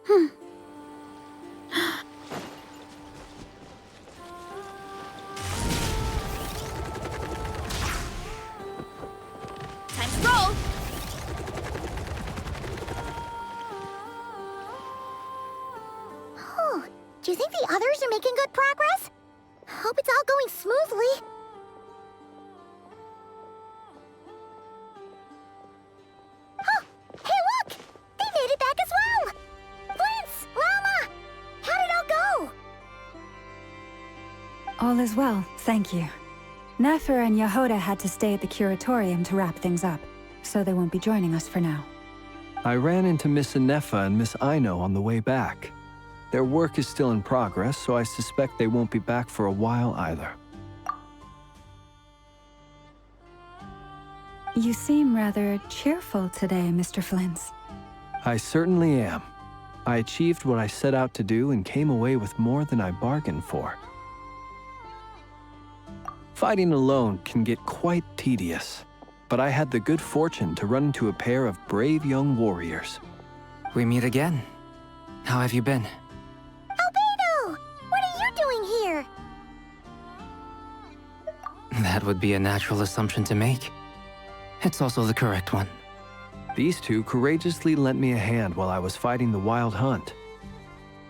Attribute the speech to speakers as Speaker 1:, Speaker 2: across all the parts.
Speaker 1: Time to roll!
Speaker 2: Oh, do you think the others are making good progress? Hope it's all going smoothly. Oh, hey look! They made it back as well! Prince! Lama! How did it all go?
Speaker 3: All is well, thank you. Nefer and Yehoda had to stay at the curatorium to wrap things up, so they won't be joining us for now.
Speaker 4: I ran into Miss Anefa and Miss Aino on the way back. Their work is still in progress, so I suspect they won't be back for a while either.
Speaker 3: You seem rather cheerful today, Mr. Flint's.
Speaker 4: I certainly am. I achieved what I set out to do and came away with more than I bargained for. Fighting alone can get quite tedious, but I had the good fortune to run into a pair of brave young warriors.
Speaker 5: We meet again. How have you been?
Speaker 2: Albedo! What are you doing here?
Speaker 5: That would be a natural assumption to make. It's also the correct one.
Speaker 4: These two courageously lent me a hand while I was fighting the Wild Hunt.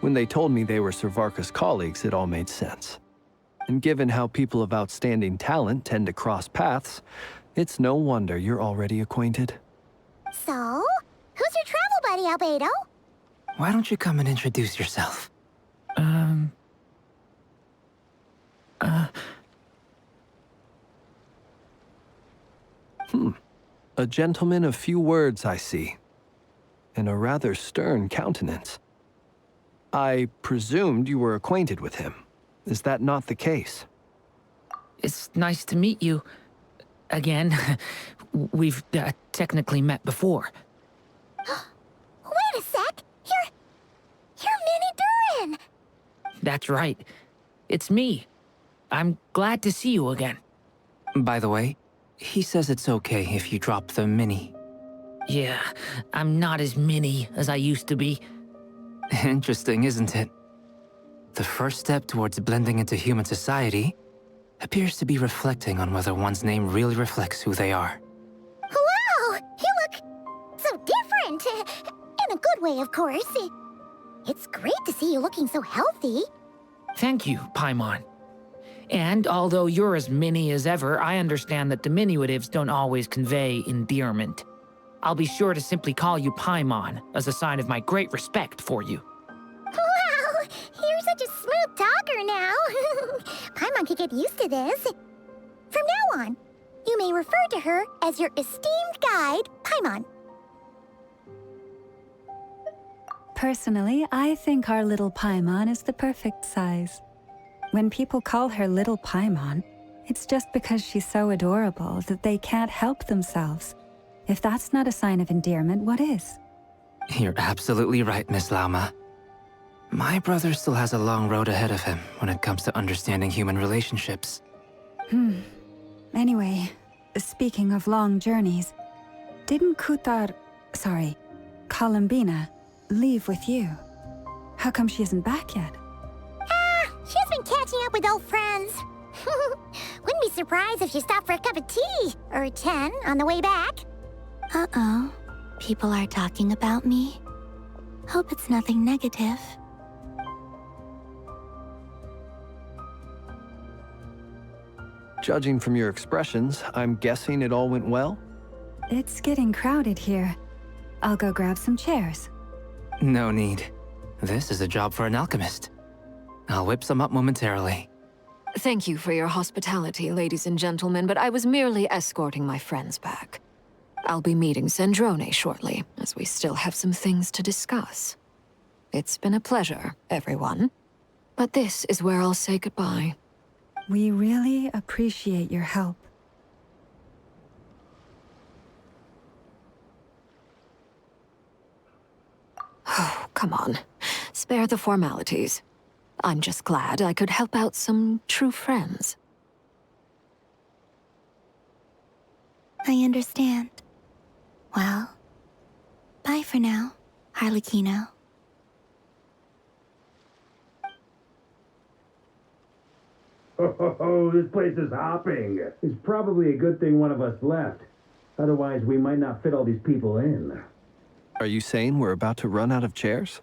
Speaker 4: When they told me they were Servarka's colleagues, it all made sense. And given how people of outstanding talent tend to cross paths, it's no wonder you're already acquainted.
Speaker 2: So, who's your travel buddy, Albedo?
Speaker 5: Why don't you come and introduce yourself?
Speaker 4: A gentleman of few words, I see. And a rather stern countenance. I presumed you were acquainted with him. Is that not the case?
Speaker 6: It's nice to meet you. Again. We've technically met before.
Speaker 2: Wait a sec! You're Minnie Durin!
Speaker 6: That's right. It's me. I'm glad to see you again.
Speaker 5: By the way, he says it's okay if you drop the mini.
Speaker 6: Yeah, I'm not as mini as I used to be.
Speaker 5: Interesting, isn't it? The first step towards blending into human society appears to be reflecting on whether one's name really reflects who they are.
Speaker 2: Wow! You look so different! In a good way, of course. It's great to see you looking so healthy.
Speaker 6: Thank you, Paimon. And although you're as mini as ever, I understand that diminutives don't always convey endearment. I'll be sure to simply call you Paimon as a sign of my great respect for you.
Speaker 2: Wow! You're such a smooth talker now. Paimon could get used to this. From now on, you may refer to her as your esteemed guide, Paimon.
Speaker 3: Personally, I think our little Paimon is the perfect size. When people call her Little Paimon, it's just because she's so adorable that they can't help themselves. If that's not a sign of endearment, what is?
Speaker 5: You're absolutely right, Miss Lauma. My brother still has a long road ahead of him when it comes to understanding human relationships.
Speaker 3: Anyway, speaking of long journeys, didn't Columbina, leave with you? How come she isn't back yet?
Speaker 2: She's been catching up with old friends. Wouldn't be surprised if she stopped for a cup of tea or 10 on the way back.
Speaker 7: Uh-oh. People are talking about me. Hope it's nothing negative.
Speaker 4: Judging from your expressions, I'm guessing it all went well?
Speaker 3: It's getting crowded here. I'll go grab some chairs.
Speaker 5: No need. This is a job for an alchemist. I'll whip some up momentarily.
Speaker 1: Thank you for your hospitality, ladies and gentlemen, but I was merely escorting my friends back. I'll be meeting Zendrone shortly, as we still have some things to discuss. It's been a pleasure, everyone. But this is where I'll say goodbye.
Speaker 3: We really appreciate your help.
Speaker 1: Oh, come on. Spare the formalities. I'm just glad I could help out some true friends.
Speaker 7: I understand. Well, bye for now, Harlequino.
Speaker 8: Oh, this place is hopping. It's probably a good thing one of us left. Otherwise, we might not fit all these people in.
Speaker 4: Are you saying we're about to run out of chairs?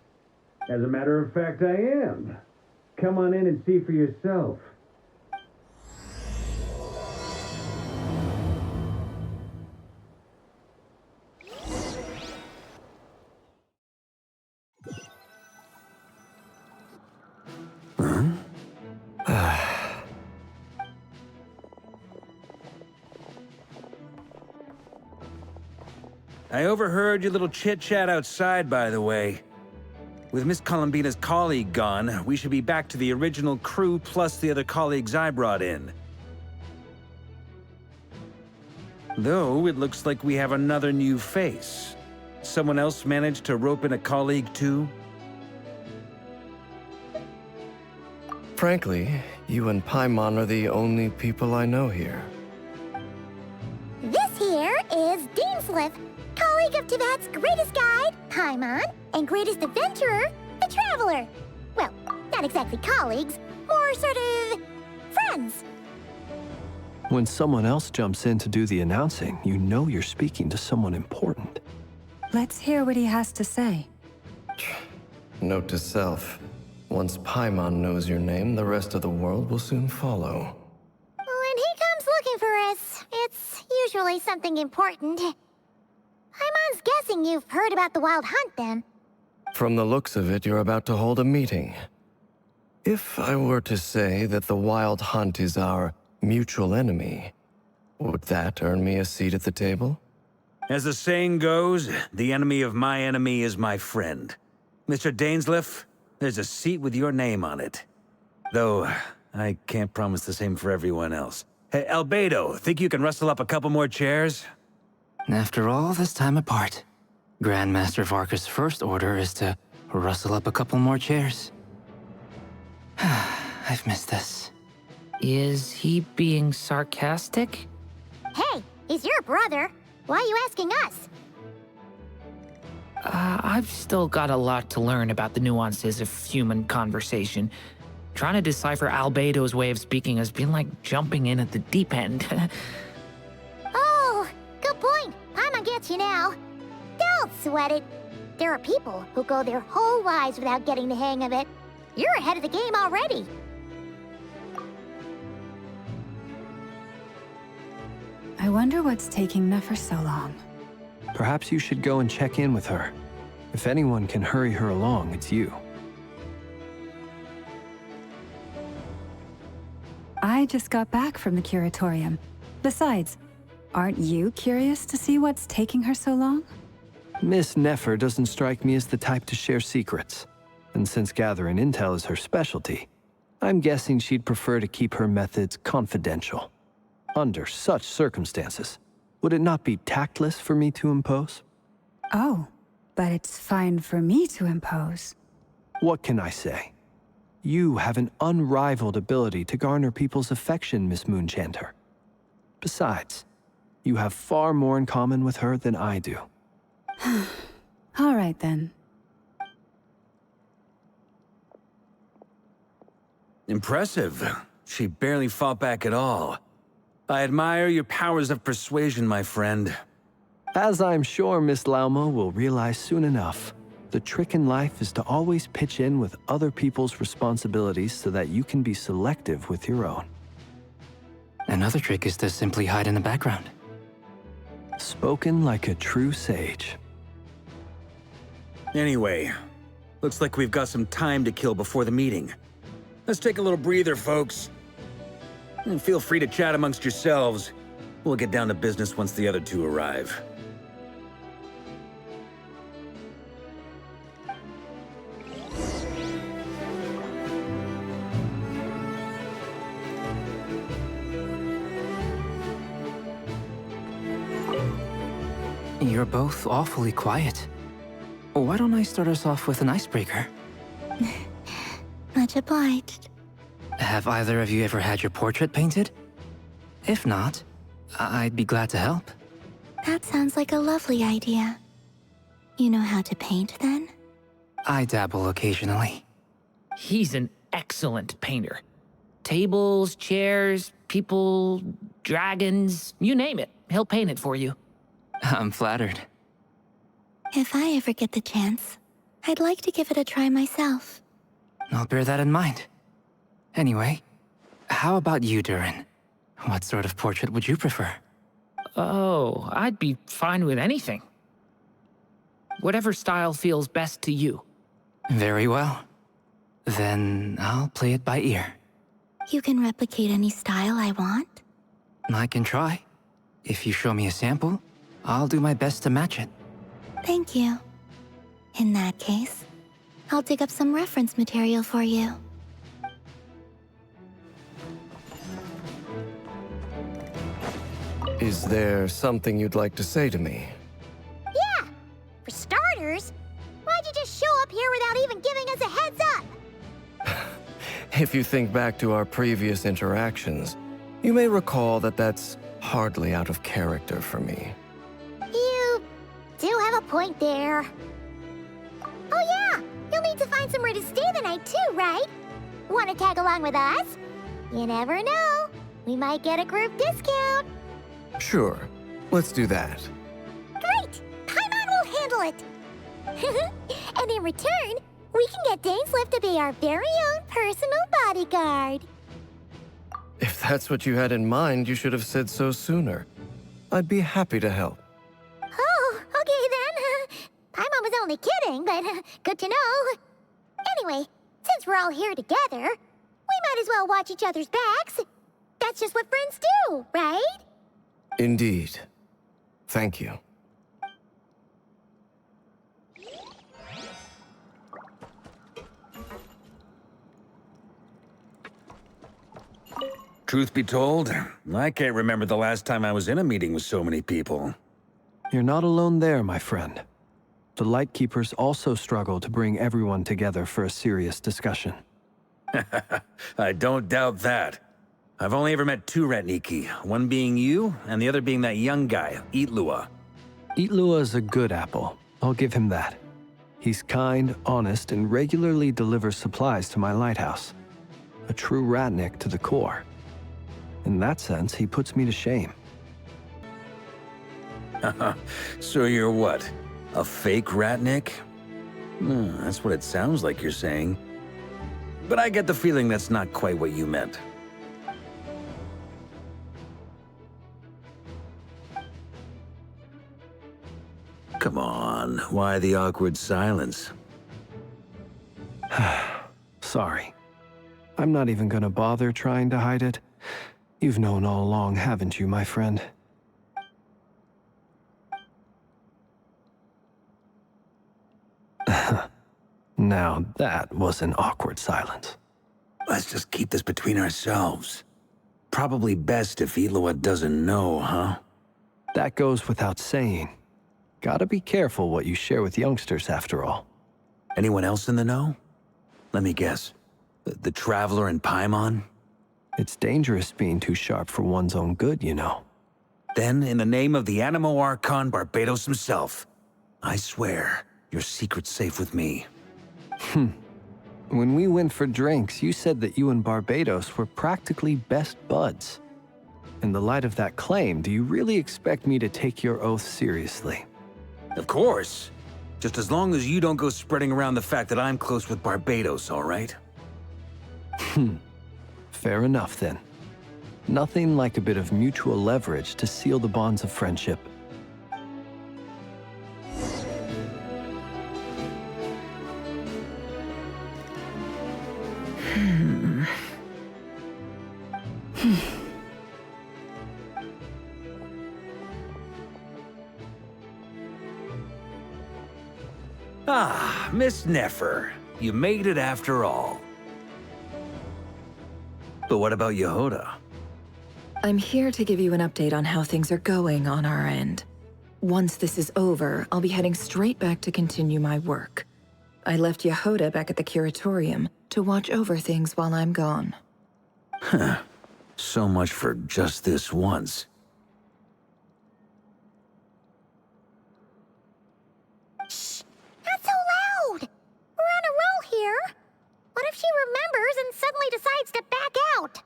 Speaker 8: As a matter of fact, I am. Come on in and see for yourself.
Speaker 9: I overheard your little chit-chat outside, by the way. With Miss Columbina's colleague gone, we should be back to the original crew plus the other colleagues I brought in. Though, it looks like we have another new face. Someone else managed to rope in a colleague, too?
Speaker 10: Frankly, you and Paimon are the only people I know here.
Speaker 2: This here is Deansliff, colleague of Tibet's greatest guide, Paimon, and greatest adventurer, the Traveler. Well, not exactly colleagues, more sort of friends.
Speaker 4: When someone else jumps in to do the announcing, you know you're speaking to someone important.
Speaker 3: Let's hear what he has to say.
Speaker 10: Note to self. Once Paimon knows your name, the rest of the world will soon follow.
Speaker 2: When he comes looking for us, it's usually something important. Paimon's guessing you've heard about the Wild Hunt, then.
Speaker 10: From the looks of it, you're about to hold a meeting. If I were to say that the Wild Hunt is our mutual enemy, would that earn me a seat at the table?
Speaker 9: As the saying goes, the enemy of my enemy is my friend. Mr. Dainsliff, there's a seat with your name on it. Though, I can't promise the same for everyone else. Hey, Albedo, think you can rustle up a couple more chairs?
Speaker 5: After all this time apart, Grandmaster Varka's first order is to rustle up a couple more chairs. I've missed this.
Speaker 6: Is he being sarcastic?
Speaker 2: Hey, he's your brother. Why are you asking us?
Speaker 6: I've still got a lot to learn about the nuances of human conversation. Trying to decipher Albedo's way of speaking has been like jumping in at the deep end.
Speaker 2: Oh, good point. Paimon gets you now. Don't sweat it. There are people who go their whole lives without getting the hang of it. You're ahead of the game already.
Speaker 3: I wonder what's taking Nefer so long.
Speaker 4: Perhaps you should go and check in with her. If anyone can hurry her along, it's you.
Speaker 3: I just got back from the curatorium. Besides, aren't you curious to see what's taking her so long?
Speaker 4: Miss Nefer doesn't strike me as the type to share secrets. And since gathering intel is her specialty, I'm guessing she'd prefer to keep her methods confidential. Under such circumstances, would it not be tactless for me to impose?
Speaker 3: Oh, but it's fine for me to impose.
Speaker 4: What can I say? You have an unrivaled ability to garner people's affection, Miss Moonchanter. Besides, you have far more in common with her than I do.
Speaker 3: All right, then.
Speaker 9: Impressive. She barely fought back at all. I admire your powers of persuasion, my friend.
Speaker 4: As I'm sure Miss Lauma will realize soon enough, the trick in life is to always pitch in with other people's responsibilities so that you can be selective with your own.
Speaker 5: Another trick is to simply hide in the background.
Speaker 4: Spoken like a true sage.
Speaker 9: Anyway, looks like we've got some time to kill before the meeting. Let's take a little breather, folks. And feel free to chat amongst yourselves. We'll get down to business once the other two arrive.
Speaker 5: You're both awfully quiet. Why don't I start us off with an icebreaker?
Speaker 7: Much obliged.
Speaker 5: Have either of you ever had your portrait painted? If not, I'd be glad to help.
Speaker 7: That sounds like a lovely idea. You know how to paint, then?
Speaker 5: I dabble occasionally.
Speaker 6: He's an excellent painter. Tables, chairs, people, dragons, you name it. He'll paint it for you.
Speaker 5: I'm flattered.
Speaker 7: If I ever get the chance, I'd like to give it a try myself.
Speaker 5: I'll bear that in mind. Anyway, how about you, Durin? What sort of portrait would you prefer?
Speaker 6: Oh, I'd be fine with anything. Whatever style feels best to you.
Speaker 5: Very well. Then I'll play it by ear.
Speaker 7: You can replicate any style I want?
Speaker 5: I can try. If you show me a sample, I'll do my best to match it.
Speaker 7: Thank you. In that case, I'll dig up some reference material for you.
Speaker 10: Is there something you'd like to say to me?
Speaker 2: Yeah! For starters, why'd you just show up here without even giving us a heads up?
Speaker 10: If you think back to our previous interactions, you may recall that that's hardly out of character for me.
Speaker 2: You do have a point there. Oh yeah, you'll need to find somewhere to stay the night too, right? Want to tag along with us? You never know. We might get a group discount.
Speaker 10: Sure, let's do that.
Speaker 2: Great! Paimon will handle it. And in return, we can get Dainsliff to be our very own personal bodyguard.
Speaker 10: If that's what you had in mind, you should have said so sooner. I'd be happy to help.
Speaker 2: Oh, okay then. Paimon was only kidding, but good to know. Anyway, since we're all here together, we might as well watch each other's backs. That's just what friends do, right?
Speaker 10: Indeed. Thank you.
Speaker 9: Truth be told, I can't remember the last time I was in a meeting with so many people.
Speaker 4: You're not alone there, my friend. The Lightkeepers also struggle to bring everyone together for a serious discussion.
Speaker 9: I don't doubt that. I've only ever met two Ratniki, one being you, and the other being that young guy, Itlua.
Speaker 4: Itlua is a good apple. I'll give him that. He's kind, honest, and regularly delivers supplies to my lighthouse. A true Ratnik to the core. In that sense, he puts me to shame.
Speaker 9: So you're what? A fake Ratnik? That's what it sounds like you're saying. But I get the feeling that's not quite what you meant. Come on, why the awkward silence?
Speaker 4: Sorry. I'm not even gonna bother trying to hide it. You've known all along, haven't you, my friend? Now that was an awkward silence.
Speaker 9: Let's just keep this between ourselves. Probably best if Itlua doesn't know, huh?
Speaker 4: That goes without saying. Gotta be careful what you share with youngsters, after all.
Speaker 9: Anyone else in the know? Let me guess. The Traveler and Paimon?
Speaker 4: It's dangerous being too sharp for one's own good, you know.
Speaker 9: Then, in the name of the Animo Archon Barbados himself, I swear, your secret's safe with me.
Speaker 4: When we went for drinks, you said that you and Barbados were practically best buds. In the light of that claim, do you really expect me to take your oath seriously?
Speaker 9: Of course. Just as long as you don't go spreading around the fact that I'm close with Barbados, all right?
Speaker 4: Fair enough, then. Nothing like a bit of mutual leverage to seal the bonds of friendship.
Speaker 9: Ah, Miss Nefer. You made it after all. But what about Yehoda?
Speaker 11: I'm here to give you an update on how things are going on our end. Once this is over, I'll be heading straight back to continue my work. I left Yehoda back at the Curatorium to watch over things while I'm gone.
Speaker 9: So much for just this once.
Speaker 2: Shh! Not so loud! We're on a roll here. What if she remembers and suddenly decides to back out?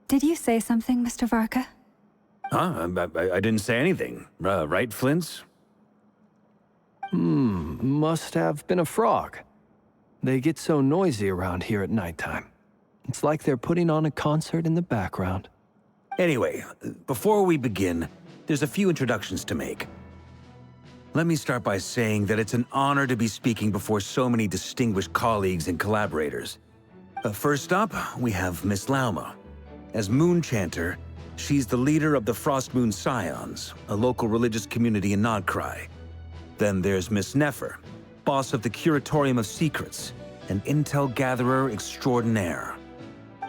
Speaker 3: Did you say something, Mr. Varka?
Speaker 9: Huh? I didn't say anything. Right, Flint's?
Speaker 4: Must have been a frog. They get so noisy around here at nighttime. It's like they're putting on a concert in the background.
Speaker 9: Anyway, before we begin, there's a few introductions to make. Let me start by saying that it's an honor to be speaking before so many distinguished colleagues and collaborators. First up, we have Miss Lauma. As Moon Chanter, she's the leader of the Frost Moon Scions, a local religious community in Nodcry. Then there's Miss Nefer, boss of the Curatorium of Secrets, an intel gatherer extraordinaire.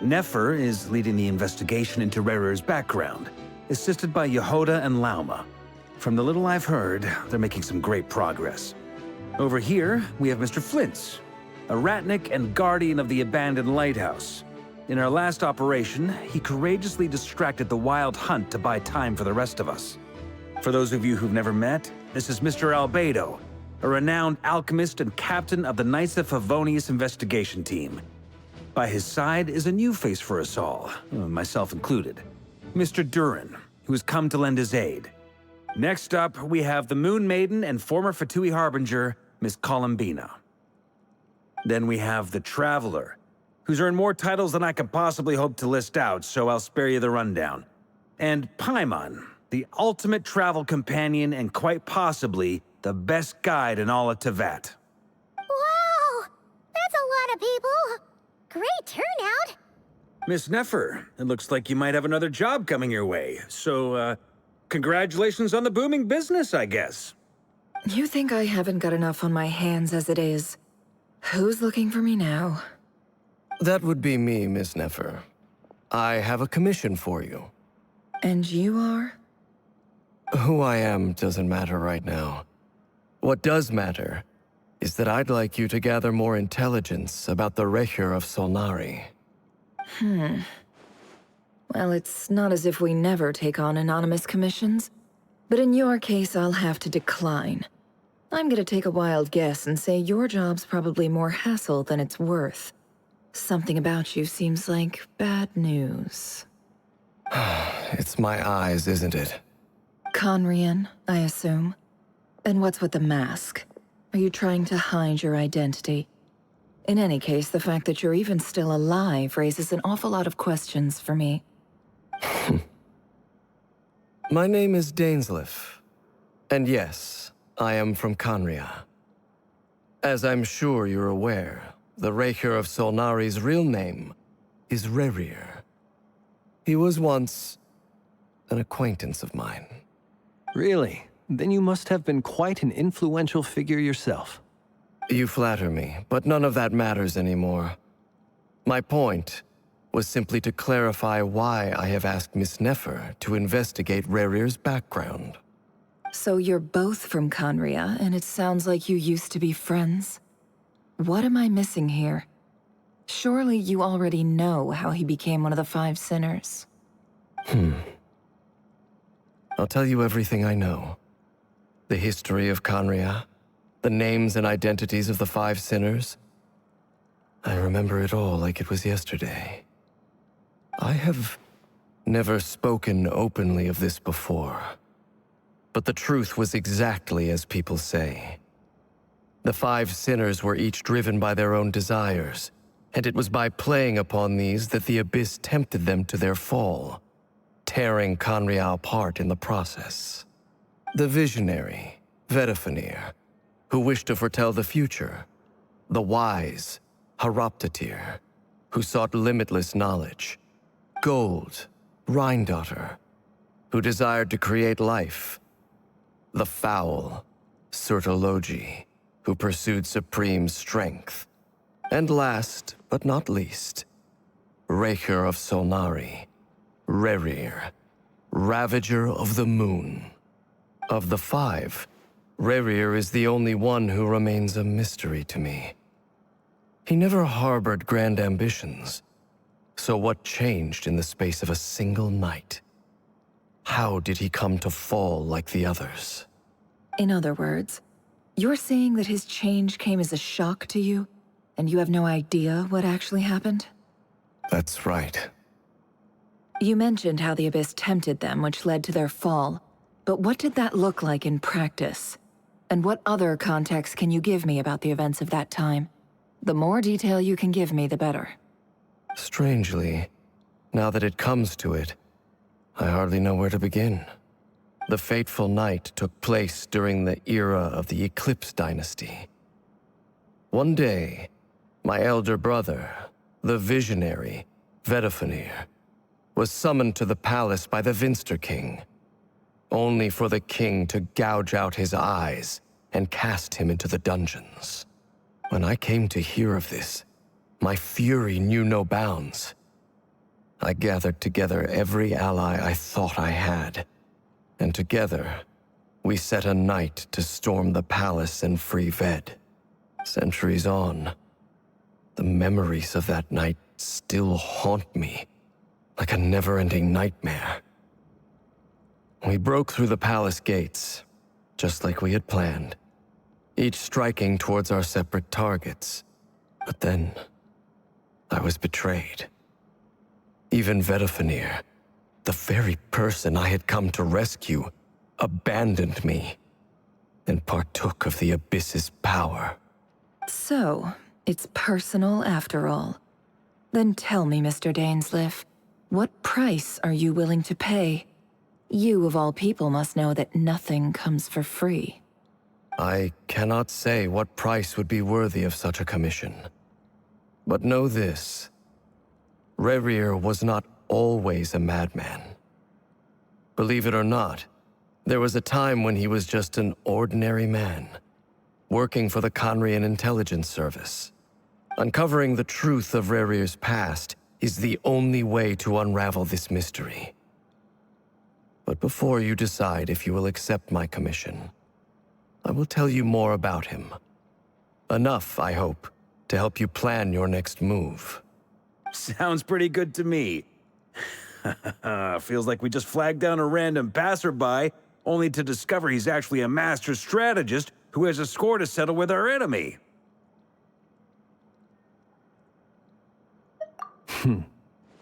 Speaker 9: Nefer is leading the investigation into Rerer's background, assisted by Yehoda and Lauma. From the little I've heard, they're making some great progress. Over here, we have Mr. Flint's, a Ratnik and guardian of the abandoned lighthouse. In our last operation, he courageously distracted the Wild Hunt to buy time for the rest of us. For those of you who've never met, this is Mr. Albedo, a renowned alchemist and captain of the Knights of Favonius investigation team. By his side is a new face for us all, myself included, Mr. Durin, who has come to lend his aid. Next up, we have the Moon Maiden and former Fatui Harbinger, Miss Columbina. Then we have the Traveler, who's earned more titles than I could possibly hope to list out, so I'll spare you the rundown. And Paimon, the ultimate travel companion and quite possibly the best guide in all of Tevat.
Speaker 2: Wow! That's a lot of people! Great turnout!
Speaker 9: Miss Nefer, it looks like you might have another job coming your way, so, congratulations on the booming business, I guess.
Speaker 11: You think I haven't got enough on my hands as it is? Who's looking for me now?
Speaker 10: That would be me, Miss Nefer. I have a commission for you.
Speaker 11: And you are?
Speaker 10: Who I am doesn't matter right now. What does matter is that I'd like you to gather more intelligence about the Recher of Solnari.
Speaker 11: Well, it's not as if we never take on anonymous commissions. But in your case, I'll have to decline. I'm gonna take a wild guess and say your job's probably more hassle than it's worth. Something about you seems like bad news.
Speaker 10: It's my eyes, isn't it?
Speaker 11: Conrian, I assume. And what's with the mask? Are you trying to hide your identity? In any case, the fact that you're even still alive raises an awful lot of questions for me.
Speaker 10: My name is Dainsleif. And yes, I am from Conria. As I'm sure you're aware, the Recher of Solnari's real name is Rerir. He was once an acquaintance of mine.
Speaker 4: Really? Then you must have been quite an influential figure yourself.
Speaker 10: You flatter me, but none of that matters anymore. My point was simply to clarify why I have asked Miss Nefer to investigate Rerir's background.
Speaker 11: So you're both from Conria, and it sounds like you used to be friends? What am I missing here? Surely you already know how he became one of the Five Sinners.
Speaker 10: I'll tell you everything I know. The history of Conria, the names and identities of the Five Sinners. I remember it all like it was yesterday. I have never spoken openly of this before. But the truth was exactly as people say. The Five Sinners were each driven by their own desires, and it was by playing upon these that the Abyss tempted them to their fall, tearing Conria apart in the process. The visionary, Vedifenir, who wished to foretell the future. The wise, Haroptatir, who sought limitless knowledge. Gold, Rhindaughter, who desired to create life. The foul, Surtologi, who pursued supreme strength. And last, but not least, Recher of Solnari, Rerir, Ravager of the Moon. Of the five, Rerir is the only one who remains a mystery to me. He never harbored grand ambitions. So what changed in the space of a single night? How did he come to fall like the others?
Speaker 11: In other words, you're saying that his change came as a shock to you? And you have no idea what actually happened?
Speaker 10: That's right.
Speaker 11: You mentioned how the Abyss tempted them, which led to their fall. But what did that look like in practice? And what other context can you give me about the events of that time? The more detail you can give me, the better.
Speaker 10: Strangely, now that it comes to it, I hardly know where to begin. The fateful night took place during the era of the Eclipse Dynasty. One day, my elder brother, the visionary, Vedifenir, was summoned to the palace by the Vinster King, only for the king to gouge out his eyes and cast him into the dungeons. When I came to hear of this, my fury knew no bounds. I gathered together every ally I thought I had, and together, we set a night to storm the palace and free Ved. Centuries on, the memories of that night still haunt me, like a never-ending nightmare. We broke through the palace gates, just like we had planned, each striking towards our separate targets. But then, I was betrayed. Even Vedifenir, the very person I had come to rescue, abandoned me and partook of the Abyss's power.
Speaker 11: So, it's personal after all. Then tell me, Mr. Dainsleif, what price are you willing to pay? You, of all people, must know that nothing comes for free.
Speaker 10: I cannot say what price would be worthy of such a commission. But know this. Rerir was not always a madman. Believe it or not, there was a time when he was just an ordinary man, working for the Conrian Intelligence Service. Uncovering the truth of Rerir's past is the only way to unravel this mystery. But before you decide if you will accept my commission, I will tell you more about him. Enough, I hope, to help you plan your next move.
Speaker 9: Sounds pretty good to me. Feels like we just flagged down a random passerby, only to discover he's actually a master strategist who has a score to settle with our enemy.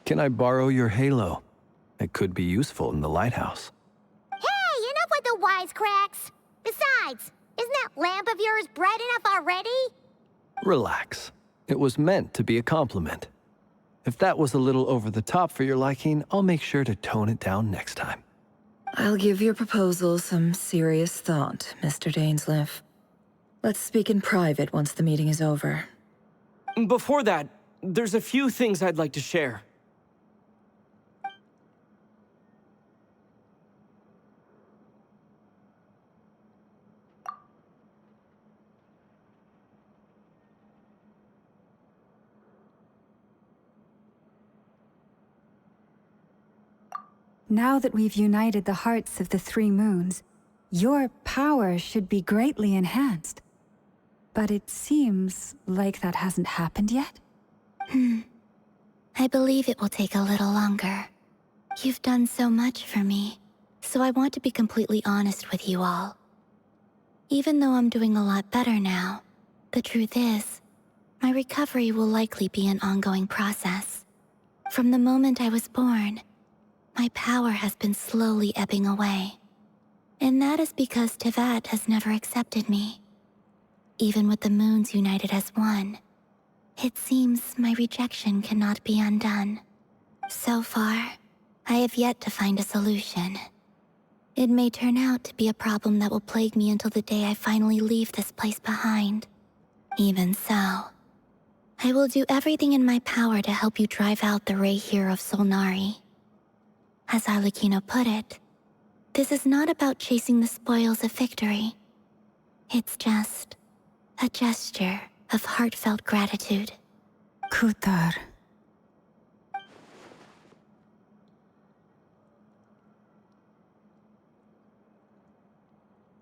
Speaker 4: Can I borrow your halo? It could be useful in the lighthouse.
Speaker 2: Hey, enough with the wisecracks! Besides, isn't that lamp of yours bright enough already?
Speaker 4: Relax. It was meant to be a compliment. If that was a little over the top for your liking, I'll make sure to tone it down next time.
Speaker 11: I'll give your proposal some serious thought, Mr. Dainsleif. Let's speak in private once the meeting is over.
Speaker 12: Before that, there's a few things I'd like to share.
Speaker 3: Now that we've united the hearts of the three moons, your power should be greatly enhanced. But it seems like that hasn't happened yet?
Speaker 7: I believe it will take a little longer. You've done so much for me, so I want to be completely honest with you all. Even though I'm doing a lot better now, the truth is, my recovery will likely be an ongoing process. From the moment I was born, my power has been slowly ebbing away. And that is because Tevat has never accepted me. Even with the moons united as one, it seems my rejection cannot be undone. So far, I have yet to find a solution. It may turn out to be a problem that will plague me until the day I finally leave this place behind. Even so, I will do everything in my power to help you drive out the Rayhir of Solnari. As Arlecchino put it, this is not about chasing the spoils of victory. It's just a gesture of heartfelt gratitude.
Speaker 3: Kutar.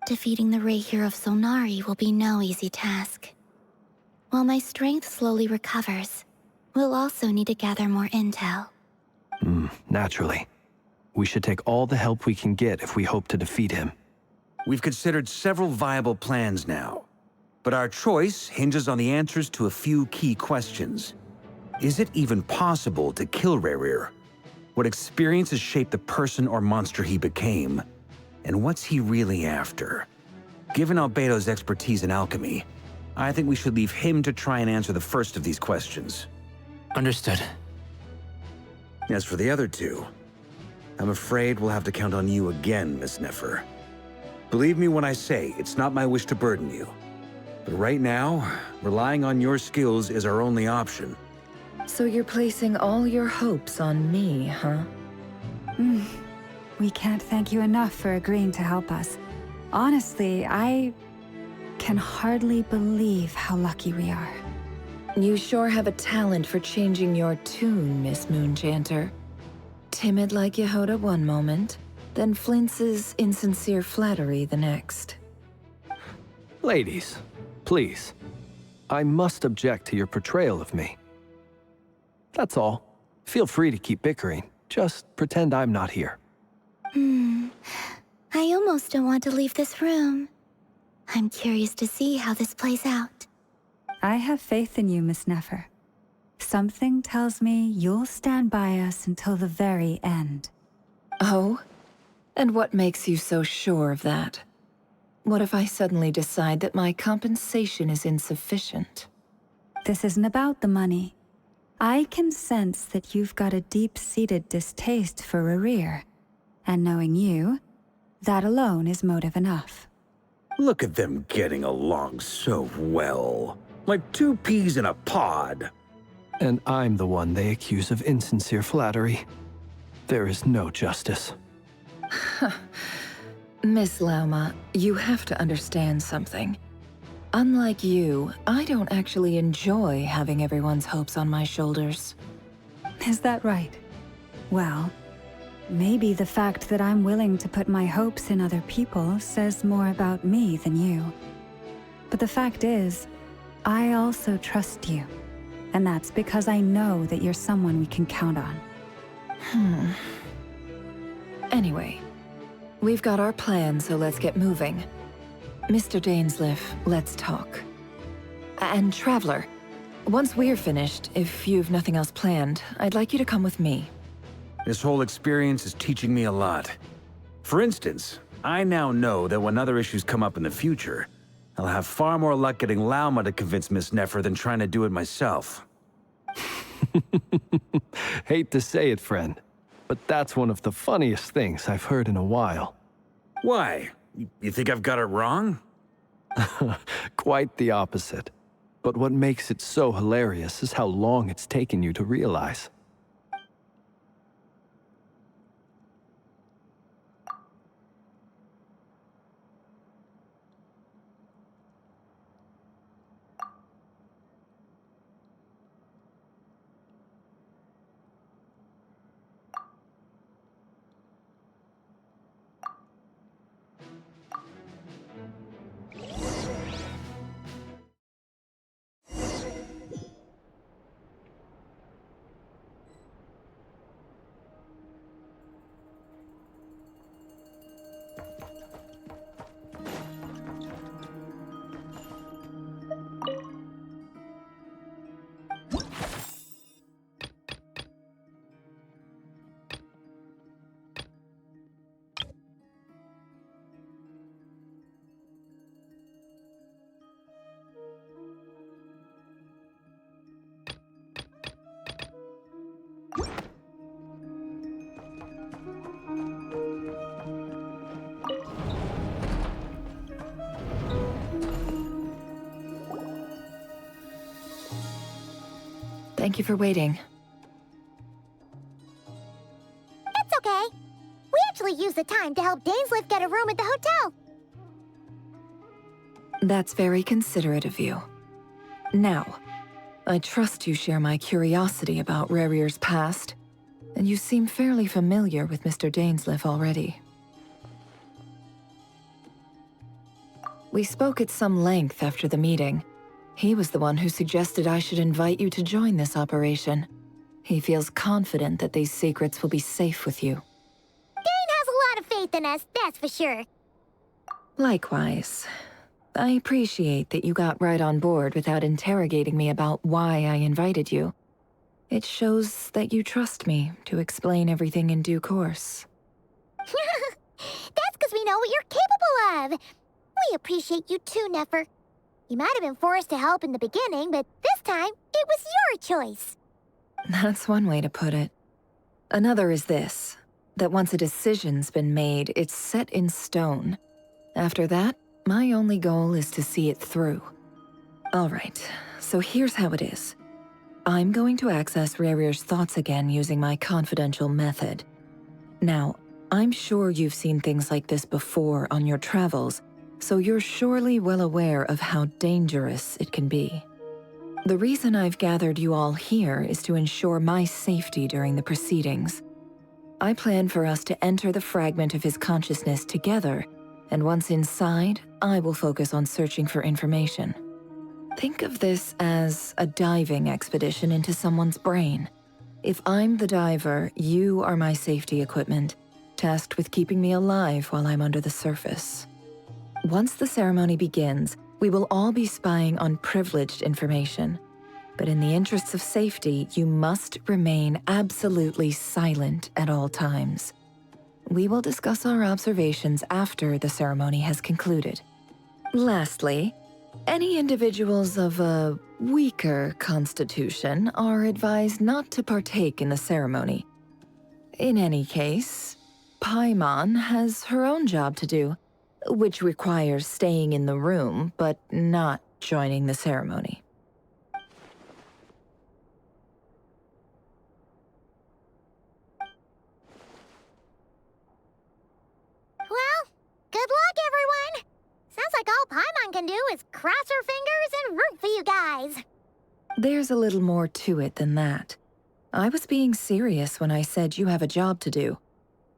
Speaker 7: Defeating the Rayhir of Solnari will be no easy task. While my strength slowly recovers, we'll also need to gather more intel.
Speaker 4: Naturally. We should take all the help we can get if we hope to defeat him.
Speaker 9: We've considered several viable plans now. But our choice hinges on the answers to a few key questions. Is it even possible to kill Rerir? What experiences shaped the person or monster he became? And what's he really after? Given Albedo's expertise in alchemy, I think we should leave him to try and answer the first of these questions.
Speaker 5: Understood.
Speaker 9: As for the other two, I'm afraid we'll have to count on you again, Miss Nefer. Believe me when I say it's not my wish to burden you. But right now, relying on your skills is our only option.
Speaker 11: So you're placing all your hopes on me, huh?
Speaker 3: We can't thank you enough for agreeing to help us. Honestly, I can hardly believe how lucky we are.
Speaker 11: You sure have a talent for changing your tune, Miss Moonchanter. Timid like Yehoda one moment, then flinches insincere flattery the next.
Speaker 4: Ladies, please. I must object to your portrayal of me. That's all. Feel free to keep bickering. Just pretend I'm not here.
Speaker 7: I almost don't want to leave this room. I'm curious to see how this plays out.
Speaker 3: I have faith in you, Miss Nefer. Something tells me you'll stand by us until the very end.
Speaker 11: Oh? And what makes you so sure of that? What if I suddenly decide that my compensation is insufficient?
Speaker 3: This isn't about the money. I can sense that you've got a deep-seated distaste for Rerir. And knowing you, that alone is motive enough.
Speaker 9: Look at them getting along so well. Like two peas in a pod.
Speaker 4: And I'm the one they accuse of insincere flattery. There is no justice.
Speaker 11: Miss Lauma, you have to understand something. Unlike you, I don't actually enjoy having everyone's hopes on my shoulders.
Speaker 3: Is that right? Well, maybe the fact that I'm willing to put my hopes in other people says more about me than you. But the fact is, I also trust you. And that's because I know that you're someone we can count on.
Speaker 11: Anyway, we've got our plan, so let's get moving. Mr. Dainsleif, let's talk. And Traveler, once we're finished, if you've nothing else planned, I'd like you to come with me.
Speaker 9: This whole experience is teaching me a lot. For instance, I now know that when other issues come up in the future, I'll have far more luck getting Lauma to convince Miss Nefer than trying to do it myself.
Speaker 4: Hate to say it, friend, but that's one of the funniest things I've heard in a while.
Speaker 9: Why? You think I've got it wrong?
Speaker 4: Quite the opposite. But what makes it so hilarious is how long it's taken you to realize.
Speaker 11: Thank you for waiting.
Speaker 2: It's okay. We actually used the time to help Dainsleif get a room at the hotel.
Speaker 11: That's very considerate of you. Now, I trust you share my curiosity about Rerir's past, and you seem fairly familiar with Mr. Dainsleif already. We spoke at some length after the meeting. He was the one who suggested I should invite you to join this operation. He feels confident that these secrets will be safe with you.
Speaker 2: Dane has a lot of faith in us, that's for sure.
Speaker 11: Likewise. I appreciate that you got right on board without interrogating me about why I invited you. It shows that you trust me to explain everything in due course.
Speaker 2: That's because we know what you're capable of. We appreciate you too, Nefer. You might have been forced to help in the beginning, but this time, it was your choice.
Speaker 11: That's one way to put it. Another is this, that once a decision's been made, it's set in stone. After that, my only goal is to see it through. All right, so here's how it is. I'm going to access Rarir's thoughts again using my confidential method. Now, I'm sure you've seen things like this before on your travels, so you're surely well aware of how dangerous it can be. The reason I've gathered you all here is to ensure my safety during the proceedings. I plan for us to enter the fragment of his consciousness together, and once inside, I will focus on searching for information. Think of this as a diving expedition into someone's brain. If I'm the diver, you are my safety equipment, tasked with keeping me alive while I'm under the surface. Once the ceremony begins, we will all be spying on privileged information. But in the interests of safety, you must remain absolutely silent at all times. We will discuss our observations after the ceremony has concluded. Lastly, any individuals of a weaker constitution are advised not to partake in the ceremony. In any case, Paimon has her own job to do, which requires staying in the room but not joining the ceremony.
Speaker 2: Well, good luck, everyone. Sounds like all Paimon can do is cross her fingers and root for you guys.
Speaker 11: There's a little more to it than that. I was being serious when I said you have a job to do.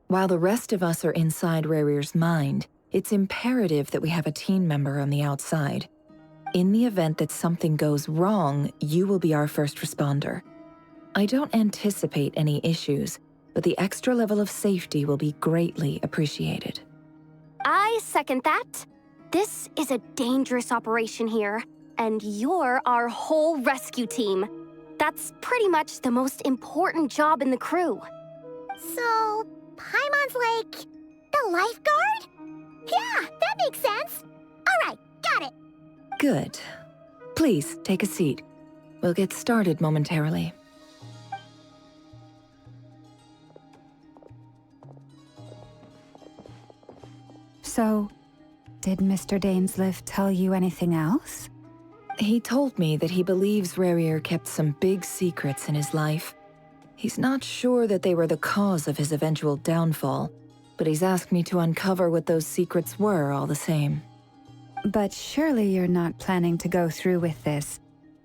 Speaker 11: While the rest of us are inside Rarir's mind, it's imperative that we have a team member on the outside. In the event that something goes wrong, you will be our first responder. I don't anticipate any issues, but the extra level of safety will be greatly appreciated.
Speaker 13: I second that. This is a dangerous operation here, and you're our whole rescue team. That's pretty much the most important job in the crew.
Speaker 2: So, Paimon's like the lifeguard? Yeah, that makes sense. All right, got it.
Speaker 11: Good. Please, take a seat. We'll get started momentarily.
Speaker 3: So, did Mr. Dainsleif tell you anything else?
Speaker 11: He told me that he believes Rarir kept some big secrets in his life. He's not sure that they were the cause of his eventual downfall, but he's asked me to uncover what those secrets were all the same.
Speaker 3: But surely you're not planning to go through with this,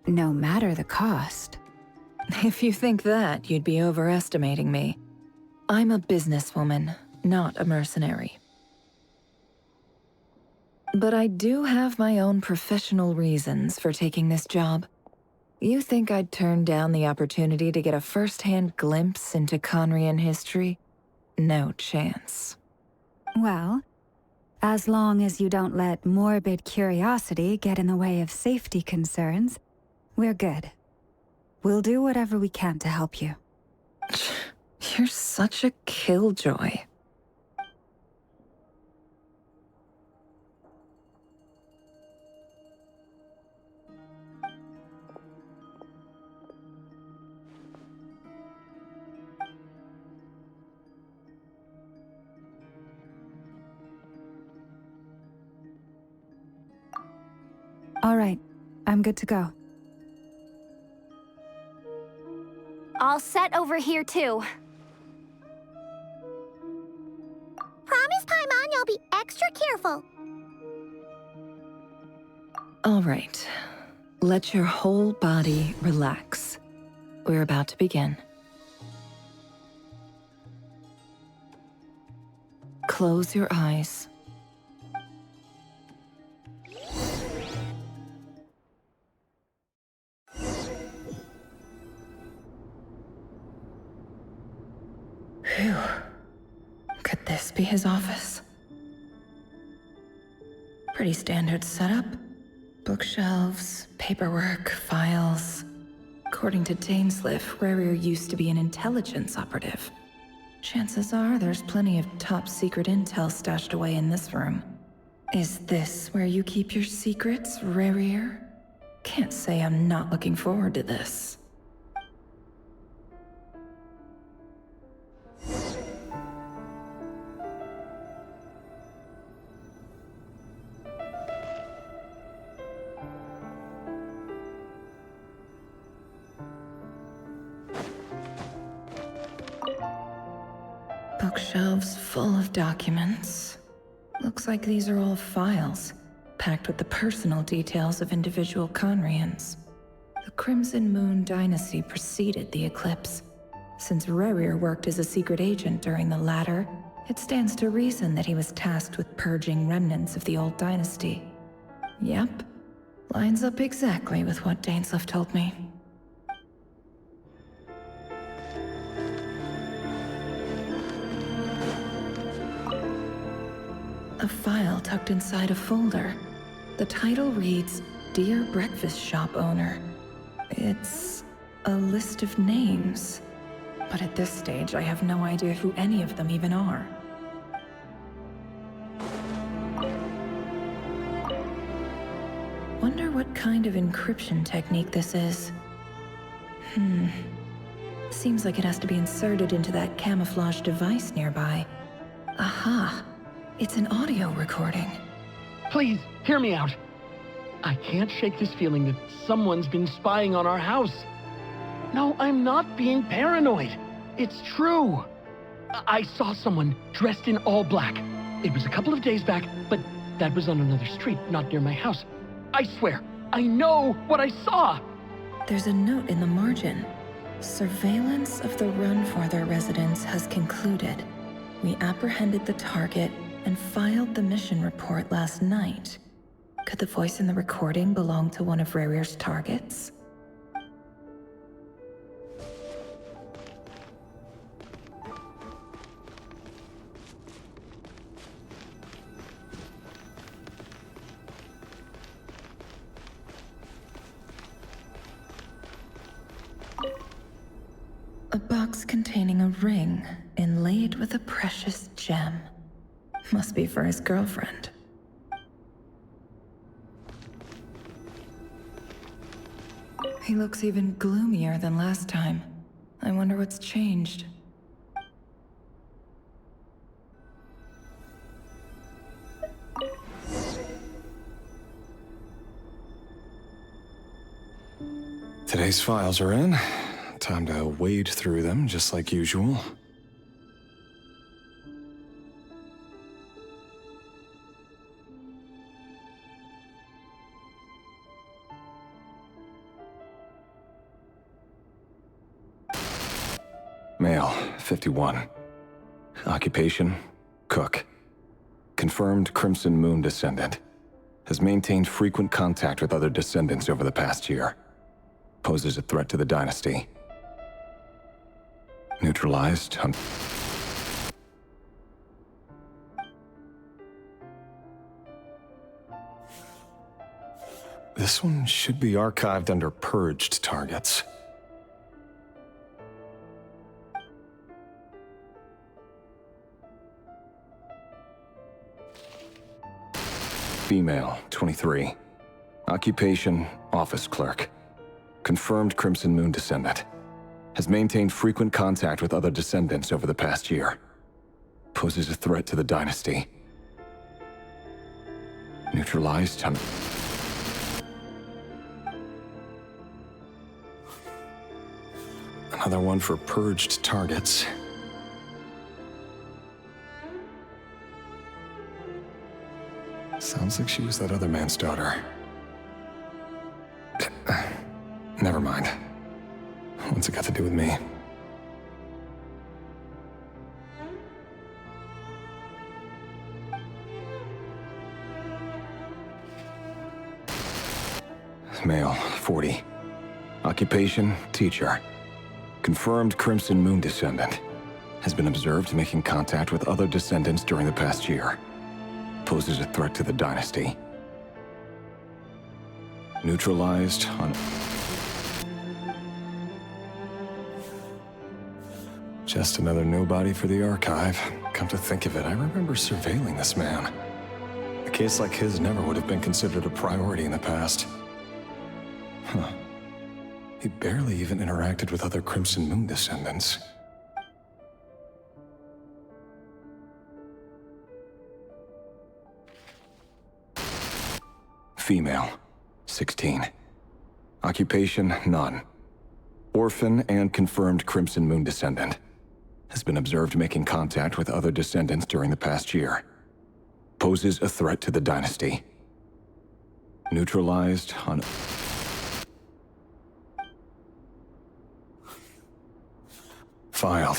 Speaker 3: no matter the cost.
Speaker 11: If you think that, you'd be overestimating me. I'm a businesswoman, not a mercenary. But I do have my own professional reasons for taking this job. You think I'd turn down the opportunity to get a first-hand glimpse into Conrian history? No chance.
Speaker 3: Well, as long as you don't let morbid curiosity get in the way of safety concerns, we're good. We'll do whatever we can to help you.
Speaker 11: You're such a killjoy.
Speaker 3: All right, I'm good to go.
Speaker 13: All set over here, too.
Speaker 2: Promise, Paimon, you'll be extra careful.
Speaker 11: All right. Let your whole body relax. We're about to begin. Close your eyes. Phew. Could this be his office? Pretty standard setup. Bookshelves, paperwork, files. According to Dainsliff, Rarier used to be an intelligence operative. Chances are there's plenty of top-secret intel stashed away in this room. Is this where you keep your secrets, Rarier? Can't say I'm not looking forward to this. Bookshelves full of documents. Looks like these are all files, packed with the personal details of individual Conrians. The Crimson Moon dynasty preceded the eclipse. Since Rarier worked as a secret agent during the latter, it stands to reason that he was tasked with purging remnants of the old dynasty. Yep, lines up exactly with what Dainsliff told me. A file tucked inside a folder. The title reads, Dear Breakfast Shop Owner. It's a list of names. But at this stage, I have no idea who any of them even are. Wonder what kind of encryption technique this is. Seems like it has to be inserted into that camouflage device nearby. Aha! It's an audio recording.
Speaker 14: Please, hear me out. I can't shake this feeling that someone's been spying on our house. No, I'm not being paranoid. It's true. I saw someone dressed in all black. It was a couple of days back, but that was on another street, not near my house. I swear, I know what I saw.
Speaker 11: There's a note in the margin. Surveillance of the Runforther residence has concluded. We apprehended the target and filed the mission report last night. Could the voice in the recording belong to one of Rarier's targets? A box containing a ring inlaid with a precious gem. Must be for his girlfriend. He looks even gloomier than last time. I wonder what's changed.
Speaker 15: Today's files are in. Time to wade through them, just like usual. Male, 51. Occupation, cook. Confirmed Crimson Moon descendant. Has maintained frequent contact with other descendants over the past year. Poses a threat to the dynasty. Neutralized. This one should be archived under purged targets. Female, 23. Occupation, office clerk. Confirmed Crimson Moon descendant. Has maintained frequent contact with other descendants over the past year. Poses a threat to the dynasty. Neutralized. Another one for purged targets. Sounds like she was that other man's daughter. Never mind. What's it got to do with me? Male, 40. Occupation, teacher. Confirmed Crimson Moon descendant. Has been observed making contact with other descendants during the past year. Poses a threat to the dynasty. Neutralized on... Just another nobody for the archive. Come to think of it, I remember surveilling this man. A case like his never would have been considered a priority in the past. Huh. He barely even interacted with other Crimson Moon descendants. Female, 16. Occupation, none. Orphan and confirmed Crimson Moon descendant. Has been observed making contact with other descendants during the past year. Poses a threat to the dynasty. Neutralized on... Filed.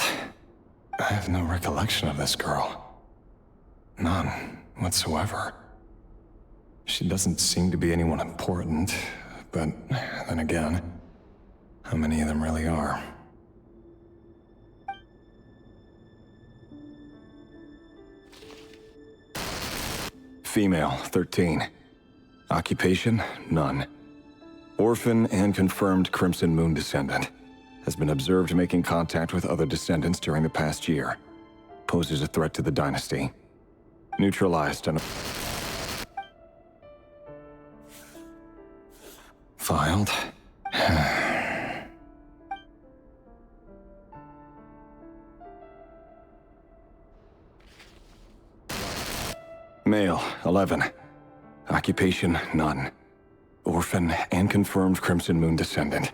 Speaker 15: I have no recollection of this girl. None whatsoever. She doesn't seem to be anyone important, but then again, how many of them really are? Female, 13. Occupation, none. Orphan and confirmed Crimson Moon descendant. Has been observed making contact with other descendants during the past year. Poses a threat to the dynasty. Neutralized on... Filed. Male, 11. Occupation, none. Orphan and confirmed Crimson Moon descendant.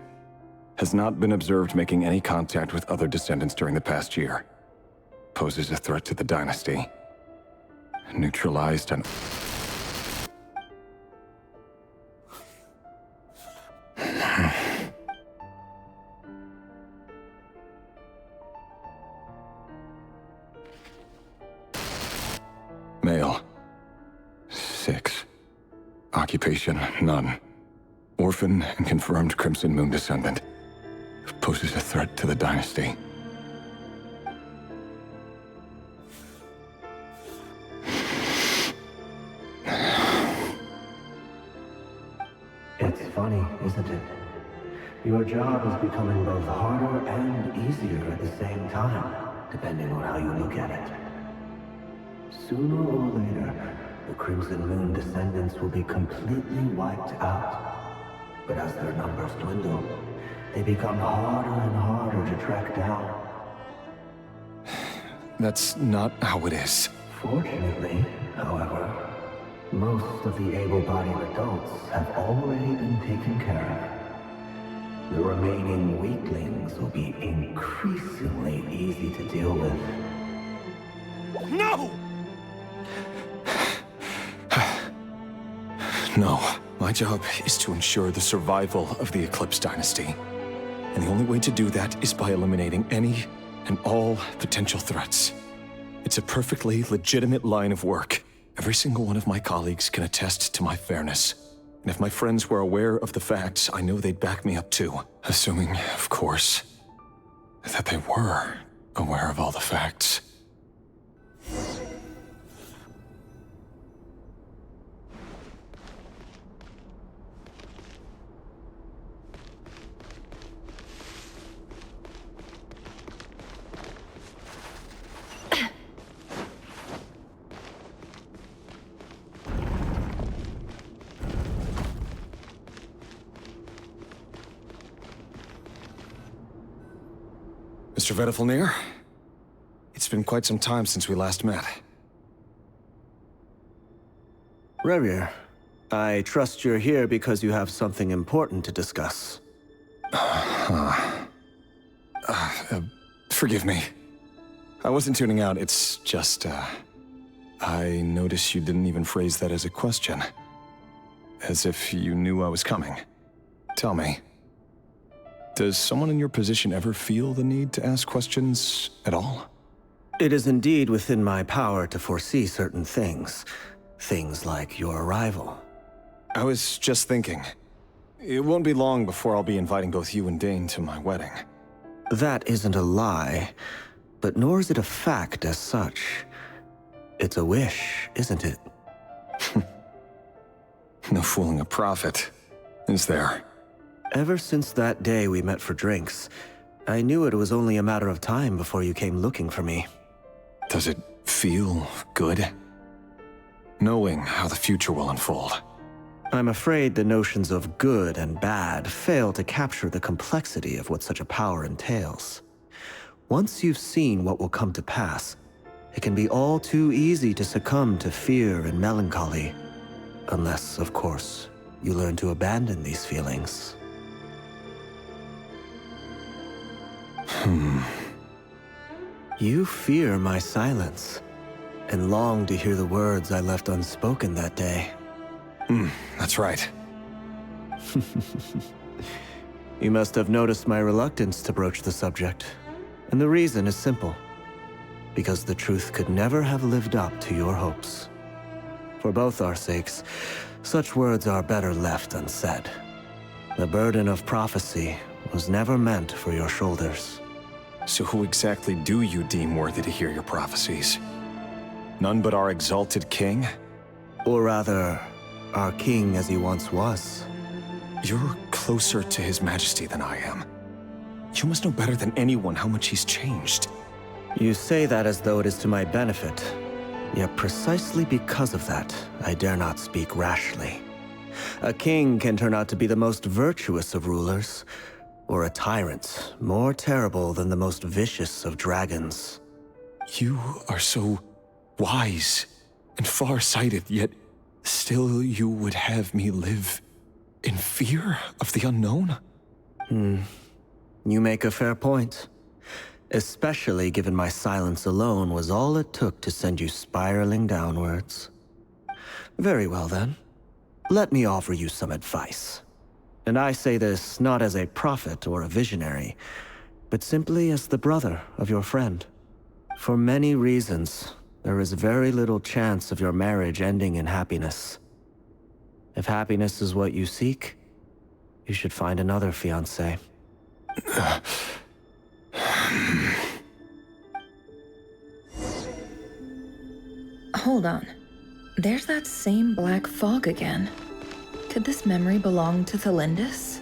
Speaker 15: Has not been observed making any contact with other descendants during the past year. Poses a threat to the dynasty. Neutralized on... Male. 6. Occupation, none. Orphan and confirmed Crimson Moon descendant. Poses a threat to the dynasty.
Speaker 16: It's funny, isn't it? Your job is becoming both harder and easier at the same time, depending on how you look at it. Sooner or later, the Crimson Moon descendants will be completely wiped out. But as their numbers dwindle, they become harder and harder to track down.
Speaker 15: That's not how it is.
Speaker 16: Fortunately, however, most of the able-bodied adults have already been taken care of. The remaining weaklings will be increasingly easy to deal with.
Speaker 15: No! No. My job is to ensure the survival of the Eclipse Dynasty. And the only way to do that is by eliminating any and all potential threats. It's a perfectly legitimate line of work. Every single one of my colleagues can attest to my fairness. And if my friends were aware of the facts, I know they'd back me up too. Assuming, of course, that they were aware of all the facts. Mr. Vedifalnir, it's been quite some time since we last met.
Speaker 16: Rerir, I trust you're here because you have something important to discuss.
Speaker 15: Forgive me. I wasn't tuning out, it's just, I noticed you didn't even phrase that as a question. As if you knew I was coming. Tell me, does someone in your position ever feel the need to ask questions at all?
Speaker 16: It is indeed within my power to foresee certain things. Things like your arrival.
Speaker 15: I was just thinking. It won't be long before I'll be inviting both you and Dane to my wedding.
Speaker 16: That isn't a lie, but nor is it a fact as such. It's a wish, isn't it?
Speaker 15: No fooling a prophet. happens there?
Speaker 16: Ever since that day we met for drinks, I knew it was only a matter of time before you came looking for me.
Speaker 15: Does it feel good? Knowing how the future will unfold.
Speaker 16: I'm afraid the notions of good and bad fail to capture the complexity of what such a power entails. Once you've seen what will come to pass, it can be all too easy to succumb to fear and melancholy. Unless, of course, you learn to abandon these feelings. You fear my silence, and long to hear the words I left unspoken that day.
Speaker 15: That's right.
Speaker 16: You must have noticed my reluctance to broach the subject, and the reason is simple. Because the truth could never have lived up to your hopes. For both our sakes, such words are better left unsaid. The burden of prophecy was never meant for your shoulders.
Speaker 15: So who exactly do you deem worthy to hear your prophecies? None but our exalted king?
Speaker 16: Or rather, our king as he once was.
Speaker 15: You're closer to his majesty than I am. You must know better than anyone how much he's changed.
Speaker 16: You say that as though it is to my benefit. Yet precisely because of that, I dare not speak rashly. A king can turn out to be the most virtuous of rulers, or a tyrant more terrible than the most vicious of dragons.
Speaker 15: You are so wise and far-sighted, yet still you would have me live in fear of the unknown?
Speaker 16: You make a fair point. Especially given my silence alone was all it took to send you spiraling downwards. Very well then. Let me offer you some advice. And I say this not as a prophet or a visionary, but simply as the brother of your friend. For many reasons, there is very little chance of your marriage ending in happiness. If happiness is what you seek, you should find another fiancé.
Speaker 11: Hold on. There's that same black fog again. Could this memory belong to Thelindis?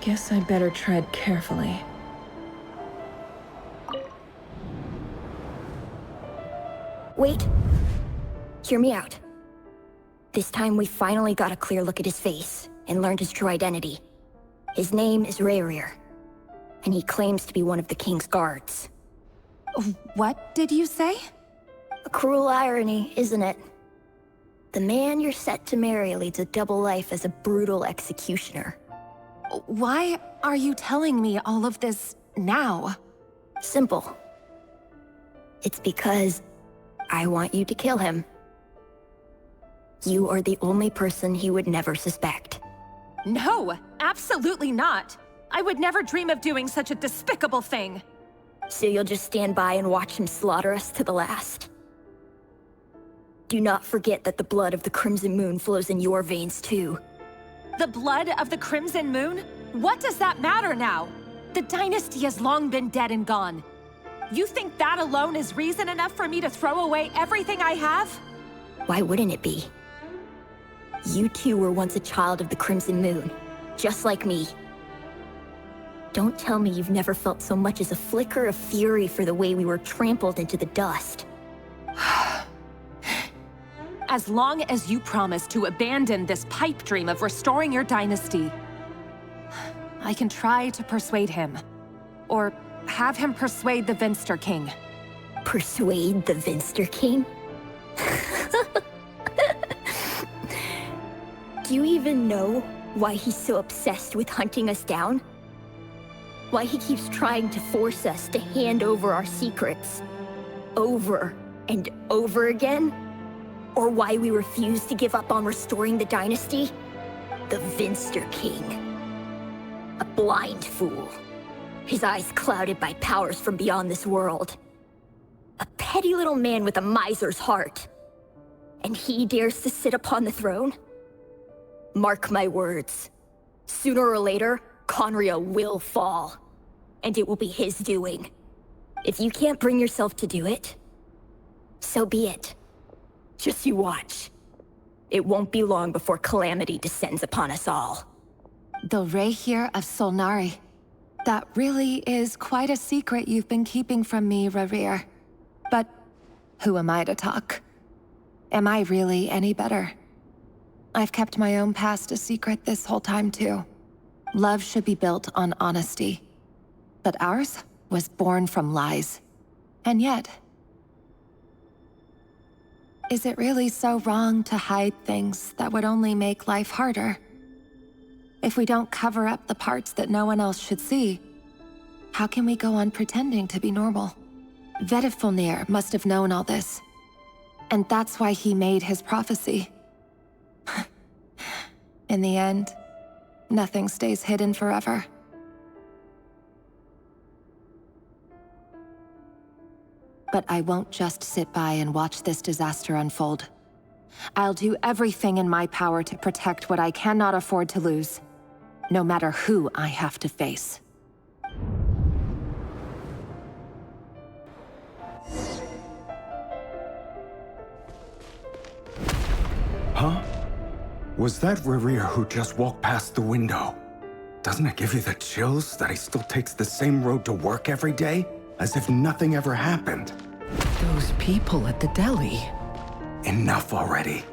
Speaker 11: Guess I better tread carefully.
Speaker 17: Wait. Hear me out. This time we finally got a clear look at his face and learned his true identity. His name is Rayrir, and he claims to be one of the king's guards.
Speaker 18: What did you say?
Speaker 17: A cruel irony, isn't it? The man you're set to marry leads a double life as a brutal executioner.
Speaker 18: Why are you telling me all of this now?
Speaker 17: Simple. It's because I want you to kill him. You are the only person he would never suspect.
Speaker 18: No, absolutely not. I would never dream of doing such a despicable thing.
Speaker 17: So you'll just stand by and watch him slaughter us to the last? Do not forget that the blood of the Crimson Moon flows in your veins too.
Speaker 18: The blood of the Crimson Moon? What does that matter now? The dynasty has long been dead and gone. You think that alone is reason enough for me to throw away everything I have?
Speaker 17: Why wouldn't it be? You two were once a child of the Crimson Moon, just like me. Don't tell me you've never felt so much as a flicker of fury for the way we were trampled into the dust.
Speaker 18: As long as you promise to abandon this pipe dream of restoring your dynasty, I can try to persuade him. Or have him persuade the Vinster King.
Speaker 17: Persuade the Vinster King? Do you even know why he's so obsessed with hunting us down? Why he keeps trying to force us to hand over our secrets over and over again? Or why we refuse to give up on restoring the dynasty? The Vinster King. A blind fool. His eyes clouded by powers from beyond this world. A petty little man with a miser's heart. And he dares to sit upon the throne? Mark my words. Sooner or later, Conria will fall. And it will be his doing. If you can't bring yourself to do it, so be it. Just you watch. It won't be long before calamity descends upon us all.
Speaker 18: The Rehir of Solnari. That really is quite a secret you've been keeping from me, Rerir. But who am I to talk? Am I really any better? I've kept my own past a secret this whole time, too. Love should be built on honesty. But ours was born from lies. And yet, is it really so wrong to hide things that would only make life harder? If we don't cover up the parts that no one else should see, how can we go on pretending to be normal? Vedifulnir must have known all this. And that's why he made his prophecy. In the end, nothing stays hidden forever. But I won't just sit by and watch this disaster unfold. I'll do everything in my power to protect what I cannot afford to lose, no matter who I have to face.
Speaker 19: Huh? Was that Rerir who just walked past the window? Doesn't it give you the chills that he still takes the same road to work every day? As if nothing ever happened.
Speaker 20: Those people at the deli.
Speaker 19: Enough already.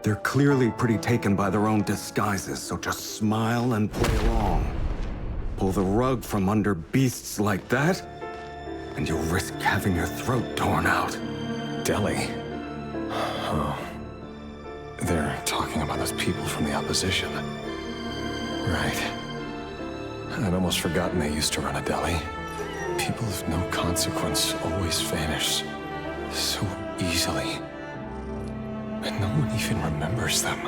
Speaker 19: They're clearly pretty taken by their own disguises, so just smile and play along. Pull the rug from under beasts like that, and you'll risk having your throat torn out.
Speaker 15: Deli? Oh. They're talking about those people from the opposition. Right. I'd almost forgotten they used to run a deli. People of no consequence always vanish so easily. And no one even remembers them.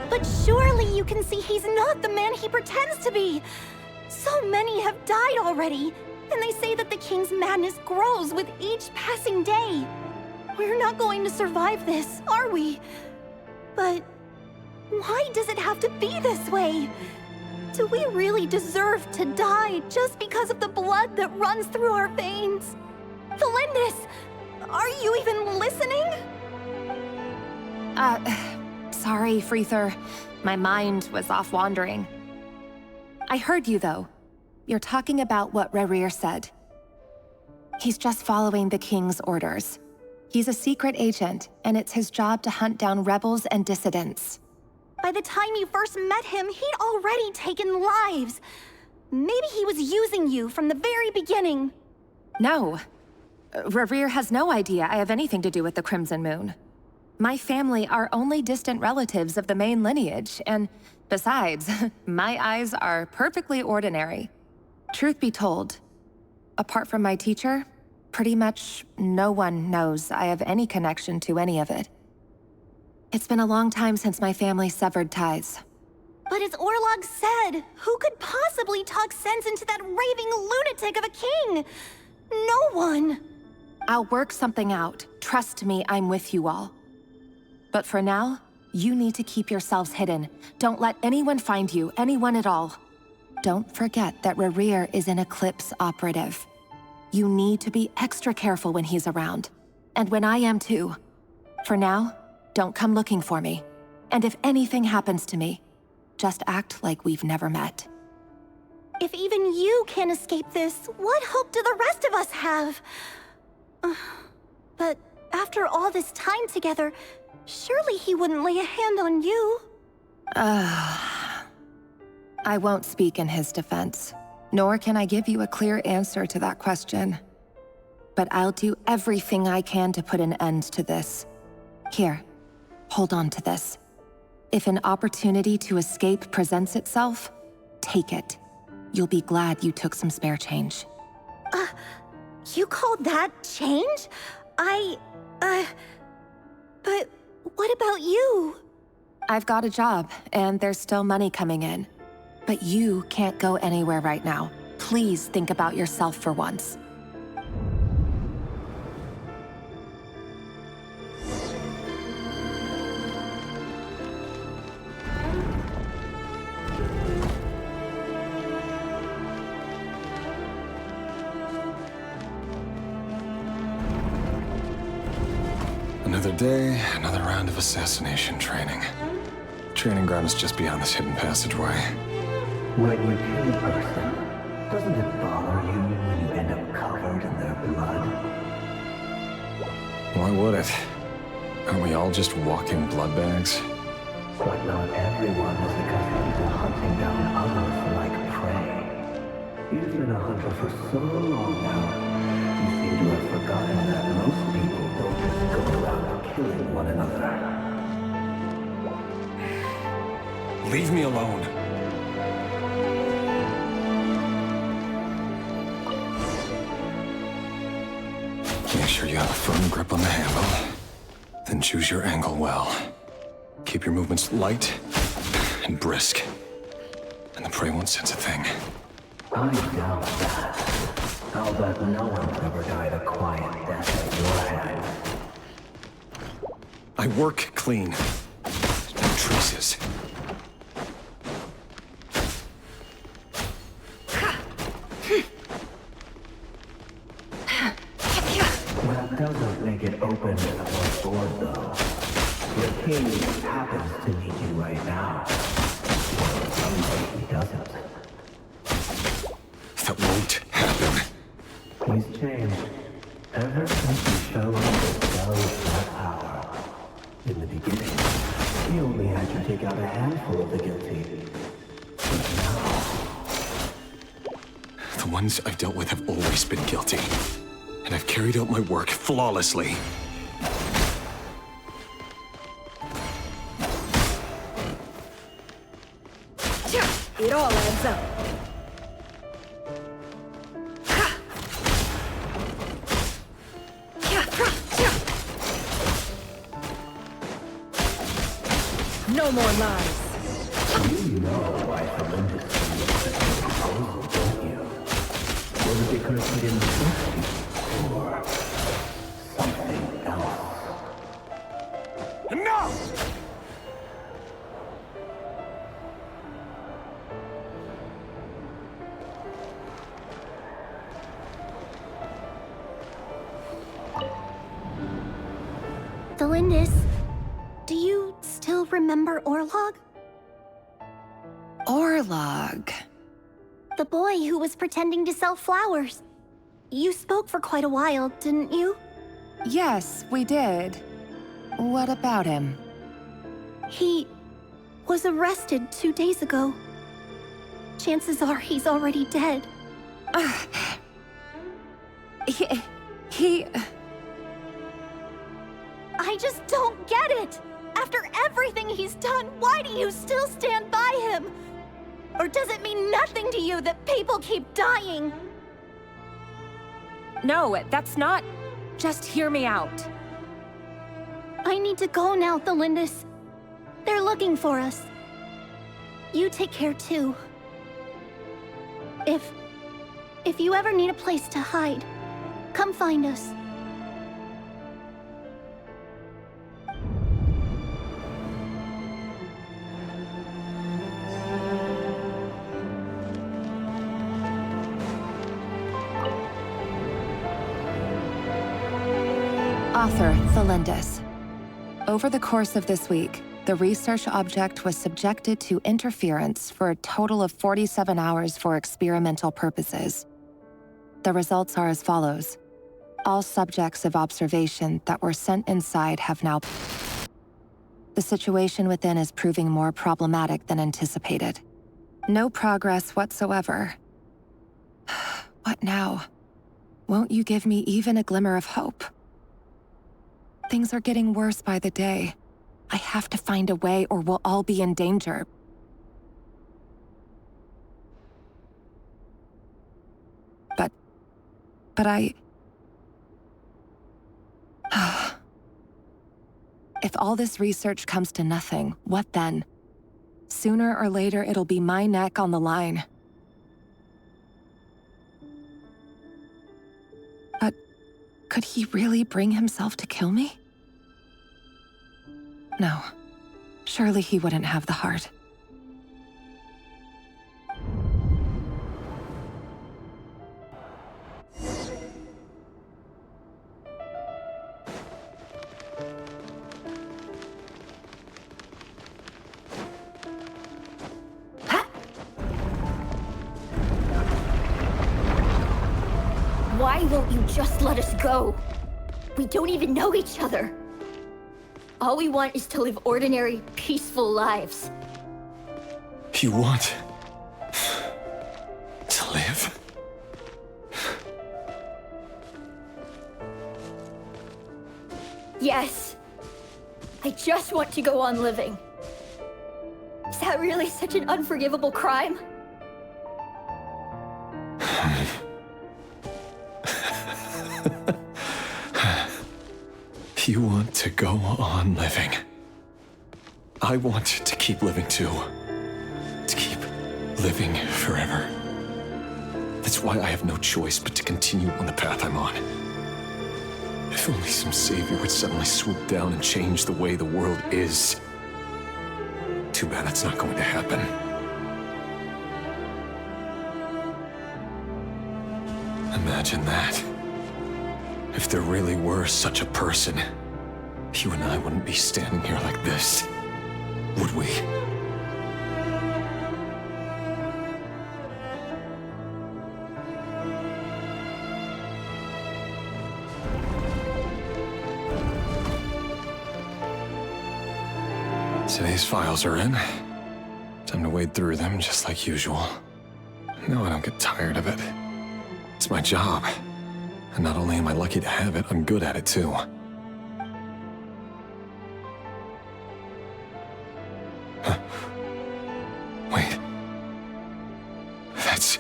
Speaker 2: But surely you can see he's not the man he pretends to be. So many have died already, and they say that the king's madness grows with each passing day. We're not going to survive this, are we? But why does it have to be this way? Do we really deserve to die just because of the blood that runs through our veins? Felindis, are you even listening?
Speaker 18: Sorry, Freether. My mind was off wandering. I heard you, though. You're talking about what Rerir said. He's just following the king's orders. He's a secret agent, and it's his job to hunt down rebels and dissidents.
Speaker 2: By the time you first met him, he'd already taken lives. Maybe he was using you from the very beginning.
Speaker 18: No. Rerir has no idea I have anything to do with the Crimson Moon. My family are only distant relatives of the main lineage, and besides, my eyes are perfectly ordinary. Truth be told, apart from my teacher, pretty much no one knows I have any connection to any of it. It's been a long time since my family severed ties.
Speaker 2: But as Orlog said, who could possibly talk sense into that raving lunatic of a king? No one.
Speaker 18: I'll work something out. Trust me, I'm with you all. But for now, you need to keep yourselves hidden. Don't let anyone find you, anyone at all. Don't forget that Rerir is an Eclipse operative. You need to be extra careful when he's around. And when I am too. For now, don't come looking for me. And if anything happens to me, just act like we've never met.
Speaker 2: If even you can't escape this, what hope do the rest of us have? But after all this time together, surely he wouldn't lay a hand on you.
Speaker 18: I won't speak in his defense. Nor can I give you a clear answer to that question. But I'll do everything I can to put an end to this. Here, hold on to this. If an opportunity to escape presents itself, take it. You'll be glad you took some spare change.
Speaker 2: You call that change? But what about you?
Speaker 18: I've got a job, and there's still money coming in. But you can't go anywhere right now. Please think about yourself for once.
Speaker 15: Another day, another round of assassination training. Training ground is just beyond this hidden passageway.
Speaker 16: When you kill a person, doesn't it bother you when you end up covered in their blood?
Speaker 15: Why would it? Aren't we all just walking blood bags?
Speaker 16: But not everyone is accustomed to hunting down others like prey. You've been a hunter for so long now, you seem to have forgotten that most people don't just go around killing one another.
Speaker 15: Leave me alone. Make sure you have a firm grip on the handle. Then choose your angle well. Keep your movements light and brisk. And the prey won't sense a thing.
Speaker 16: I doubt that. I'll bet no one's ever died a quiet death at your hands.
Speaker 15: I work clean. No traces.
Speaker 16: That doesn't make it open and above board, though. Your king happens to need you right now. Somebody he doesn't.
Speaker 15: That won't happen.
Speaker 16: He's changed. Ever since he showed up to sell that power. In the beginning, he only had to take out a handful of the guilty. But now...
Speaker 15: The ones I've dealt with have always been guilty. And I've carried out my work flawlessly.
Speaker 11: It all adds up. No more lies.
Speaker 16: You know why Felinda's the proposal, don't you? Was it because he didn't trust you? Or something else?
Speaker 15: Enough!
Speaker 13: Felindis, do you still remember Orlog?
Speaker 18: Orlog.
Speaker 13: The boy who was pretending to sell flowers. You spoke for quite a while, didn't you?
Speaker 18: Yes, we did. What about him?
Speaker 13: He was arrested 2 days ago. Chances are he's already dead.
Speaker 18: He...
Speaker 13: I just don't get it! After everything he's done, why do you still stand by him? Or does it mean nothing to you that people keep dying?
Speaker 18: No, that's not... Just hear me out.
Speaker 13: I need to go now, Felindis. They're looking for us. You take care too. If you ever need a place to hide, come find us.
Speaker 18: Author, Felindis. Over the course of this week, the research object was subjected to interference for a total of 47 hours for experimental purposes. The results are as follows. All subjects of observation that were sent inside have now... The situation within is proving more problematic than anticipated. No progress whatsoever. What now? Won't you give me even a glimmer of hope? Things are getting worse by the day. I have to find a way or we'll all be in danger. But I... If all this research comes to nothing, what then? Sooner or later, it'll be my neck on the line. But could he really bring himself to kill me? No. Surely he wouldn't have the heart.
Speaker 17: Why won't you just let us go? We don't even know each other. All we want is to live ordinary, peaceful lives.
Speaker 15: You want to live?
Speaker 17: Yes. I just want to go on living. Is that really such an unforgivable crime?
Speaker 15: You want to go on living. I want to keep living too. To keep living forever. That's why I have no choice but to continue on the path I'm on. If only some savior would suddenly swoop down and change the way the world is. Too bad it's not going to happen. Imagine that. If there really were such a person, you and I wouldn't be standing here like this, would we? Today's files are in. Time to wade through them just like usual. No, I don't get tired of it. It's my job. And not only am I lucky to have it, I'm good at it too. Huh. Wait. That's...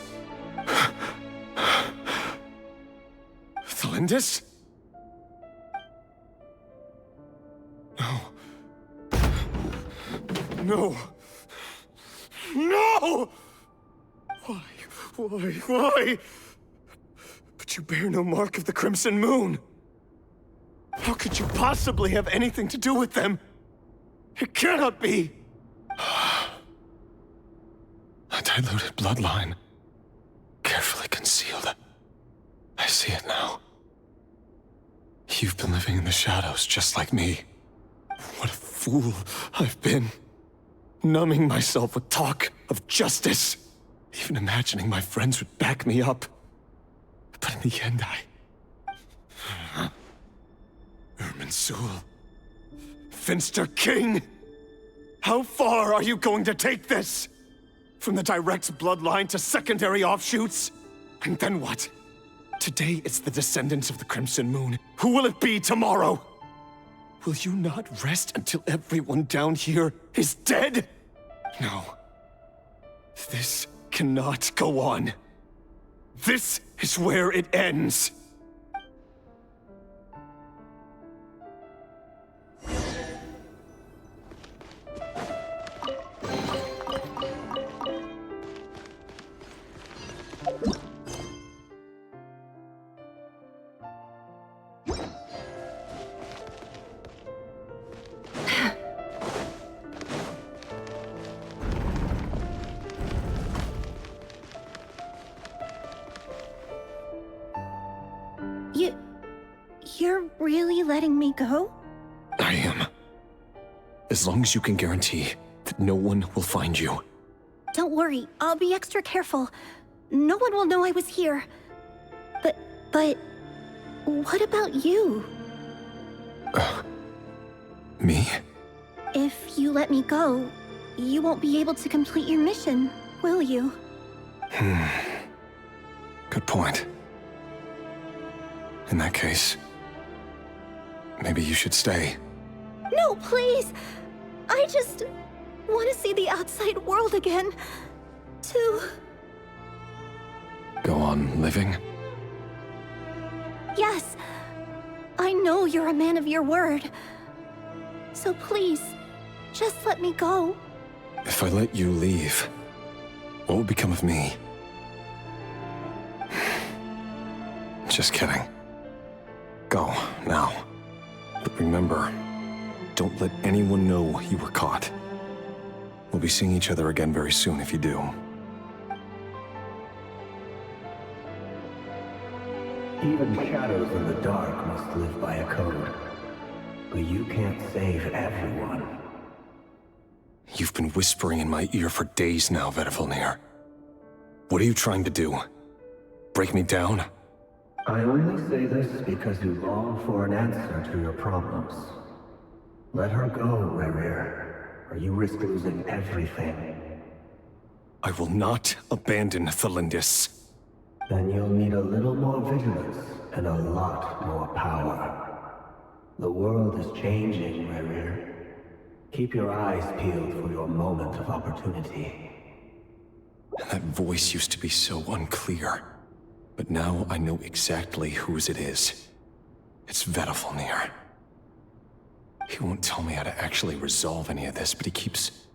Speaker 15: Thalindis? No. No! Why? But you bear no mark of the Crimson Moon. How could you possibly have anything to do with them? It cannot be! A diluted bloodline. Carefully concealed. I see it now. You've been living in the shadows just like me. What a fool I've been. Numbing myself with talk of justice. Even imagining my friends would back me up. But in the end, Irminsul. Finster King! How far are you going to take this? From the direct bloodline to secondary offshoots? And then what? Today it's the descendants of the Crimson Moon. Who will it be tomorrow? Will you not rest until everyone down here is dead? No. This cannot go on. This is where it ends.
Speaker 2: You're really letting me go?
Speaker 15: I am. As long as you can guarantee that no one will find you.
Speaker 2: Don't worry, I'll be extra careful. No one will know I was here. But what about you?
Speaker 15: Me?
Speaker 2: If you let me go, you won't be able to complete your mission, will you?
Speaker 15: Good point. In that case, maybe you should stay.
Speaker 2: No, please! I just want to see the outside world again. To...
Speaker 15: Go on living?
Speaker 2: Yes. I know you're a man of your word. So please, just let me go.
Speaker 15: If I let you leave, what will become of me? Just kidding. Go, now. But remember, don't let anyone know you were caught. We'll be seeing each other again very soon if you do.
Speaker 16: Even shadows in the dark must live by a code. But you can't save everyone.
Speaker 15: You've been whispering in my ear for days now, Vedifilnir. What are you trying to do? Break me down?
Speaker 16: I only say this because you long for an answer to your problems. Let her go, Rerir, or you risk losing everything.
Speaker 15: I will not abandon Thelindis.
Speaker 16: Then you'll need a little more vigilance and a lot more power. The world is changing, Rerir. Keep your eyes peeled for your moment of opportunity.
Speaker 15: That voice used to be so unclear. But now I know exactly whose it is. It's Vedalfnir. He won't tell me how to actually resolve any of this, but he keeps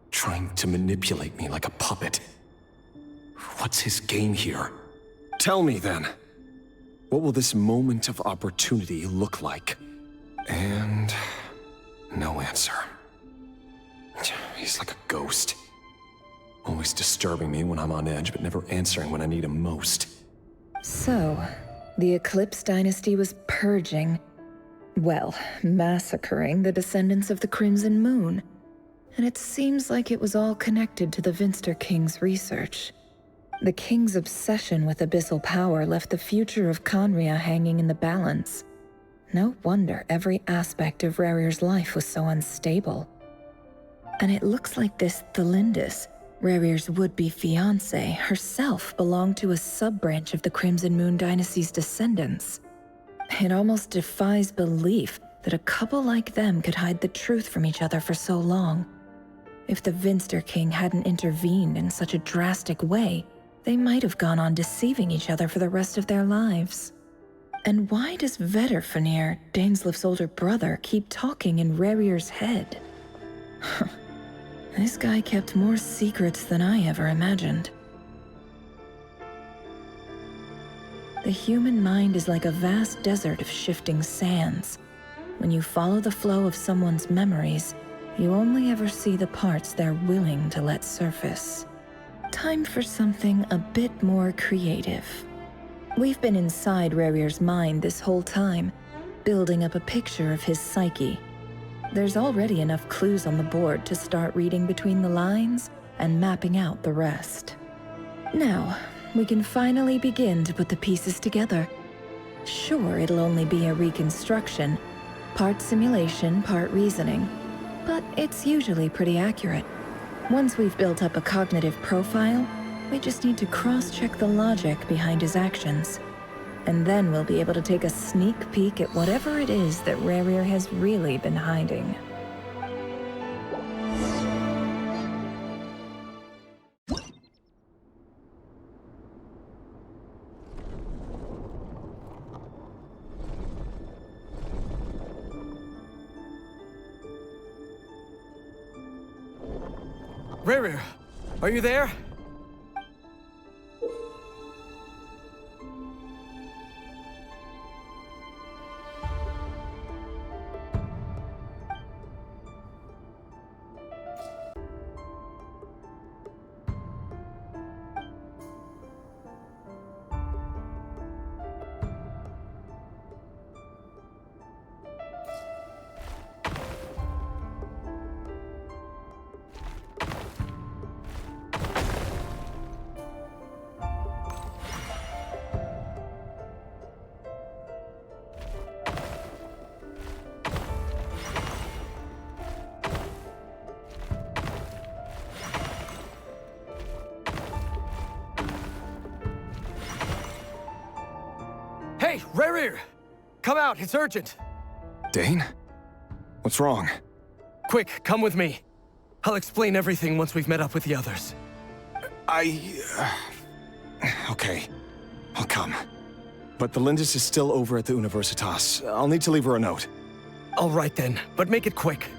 Speaker 15: trying to manipulate me like a puppet. What's his game here? Tell me then. What will this moment of opportunity look like? And no answer. He's like a ghost. Always disturbing me when I'm on edge, but never answering when I need him most.
Speaker 11: So, the Eclipse Dynasty was purging, well, massacring the descendants of the Crimson Moon. And it seems like it was all connected to the Vinster King's research. The King's obsession with abyssal power left the future of Conria hanging in the balance. No wonder every aspect of Rerir's life was so unstable. And it looks like this Thelindis, Rerir's would-be fiancée, herself belonged to a sub-branch of the Crimson Moon Dynasty's descendants. It almost defies belief that a couple like them could hide the truth from each other for so long. If the Vinster King hadn't intervened in such a drastic way, they might have gone on deceiving each other for the rest of their lives. And why does Vedalfnir, Dainslif's older brother, keep talking in Rerir's head? This guy kept more secrets than I ever imagined. The human mind is like a vast desert of shifting sands. When you follow the flow of someone's memories, you only ever see the parts they're willing to let surface. Time for something a bit more creative. We've been inside Rerir's mind this whole time, building up a picture of his psyche. There's already enough clues on the board to start reading between the lines and mapping out the rest. Now, we can finally begin to put the pieces together. Sure, it'll only be a reconstruction, part simulation, part reasoning, but it's usually pretty accurate. Once we've built up a cognitive profile, we just need to cross-check the logic behind his actions. And then we'll be able to take a sneak peek at whatever it is that Rerir has really been hiding.
Speaker 12: Rerir, are you there? Hey, Rerir! Come out, it's urgent!
Speaker 15: Dane? What's wrong?
Speaker 12: Quick, come with me. I'll explain everything once we've met up with the others.
Speaker 15: Okay, I'll come. But Thelindis is still over at the Universitas. I'll need to leave her a note.
Speaker 12: All right then, but make it quick.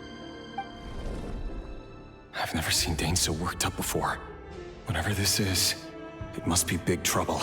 Speaker 15: I've never seen Dane so worked up before. Whatever this is, it must be big trouble.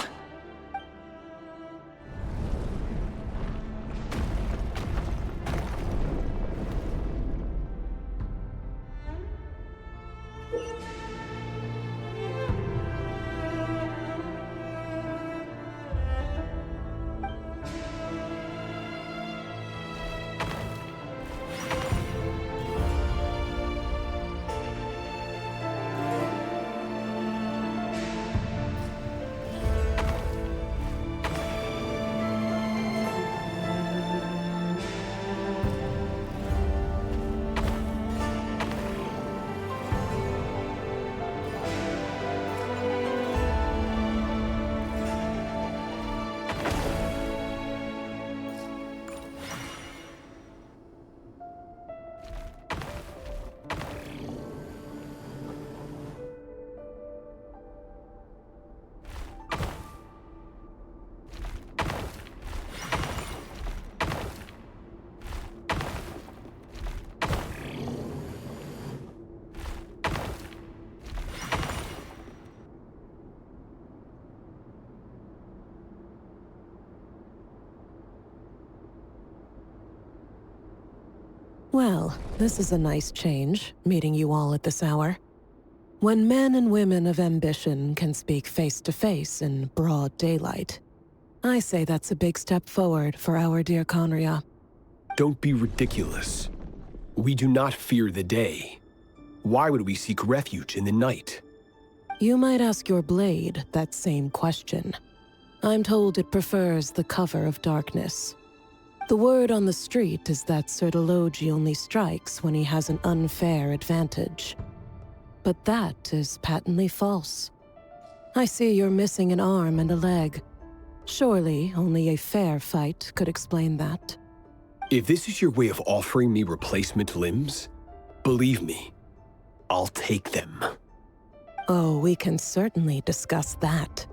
Speaker 21: Well, this is a nice change, meeting you all at this hour. When men and women of ambition can speak face to face in broad daylight, I say that's a big step forward for our dear Conria.
Speaker 22: Don't be ridiculous. We do not fear the day. Why would we seek refuge in the night?
Speaker 21: You might ask your blade that same question. I'm told it prefers the cover of darkness. The word on the street is that Sir Elegy only strikes when he has an unfair advantage. But that is patently false. I see you're missing an arm and a leg. Surely only a fair fight could explain that.
Speaker 22: If this is your way of offering me replacement limbs, believe me, I'll take them.
Speaker 21: Oh, we can certainly discuss that.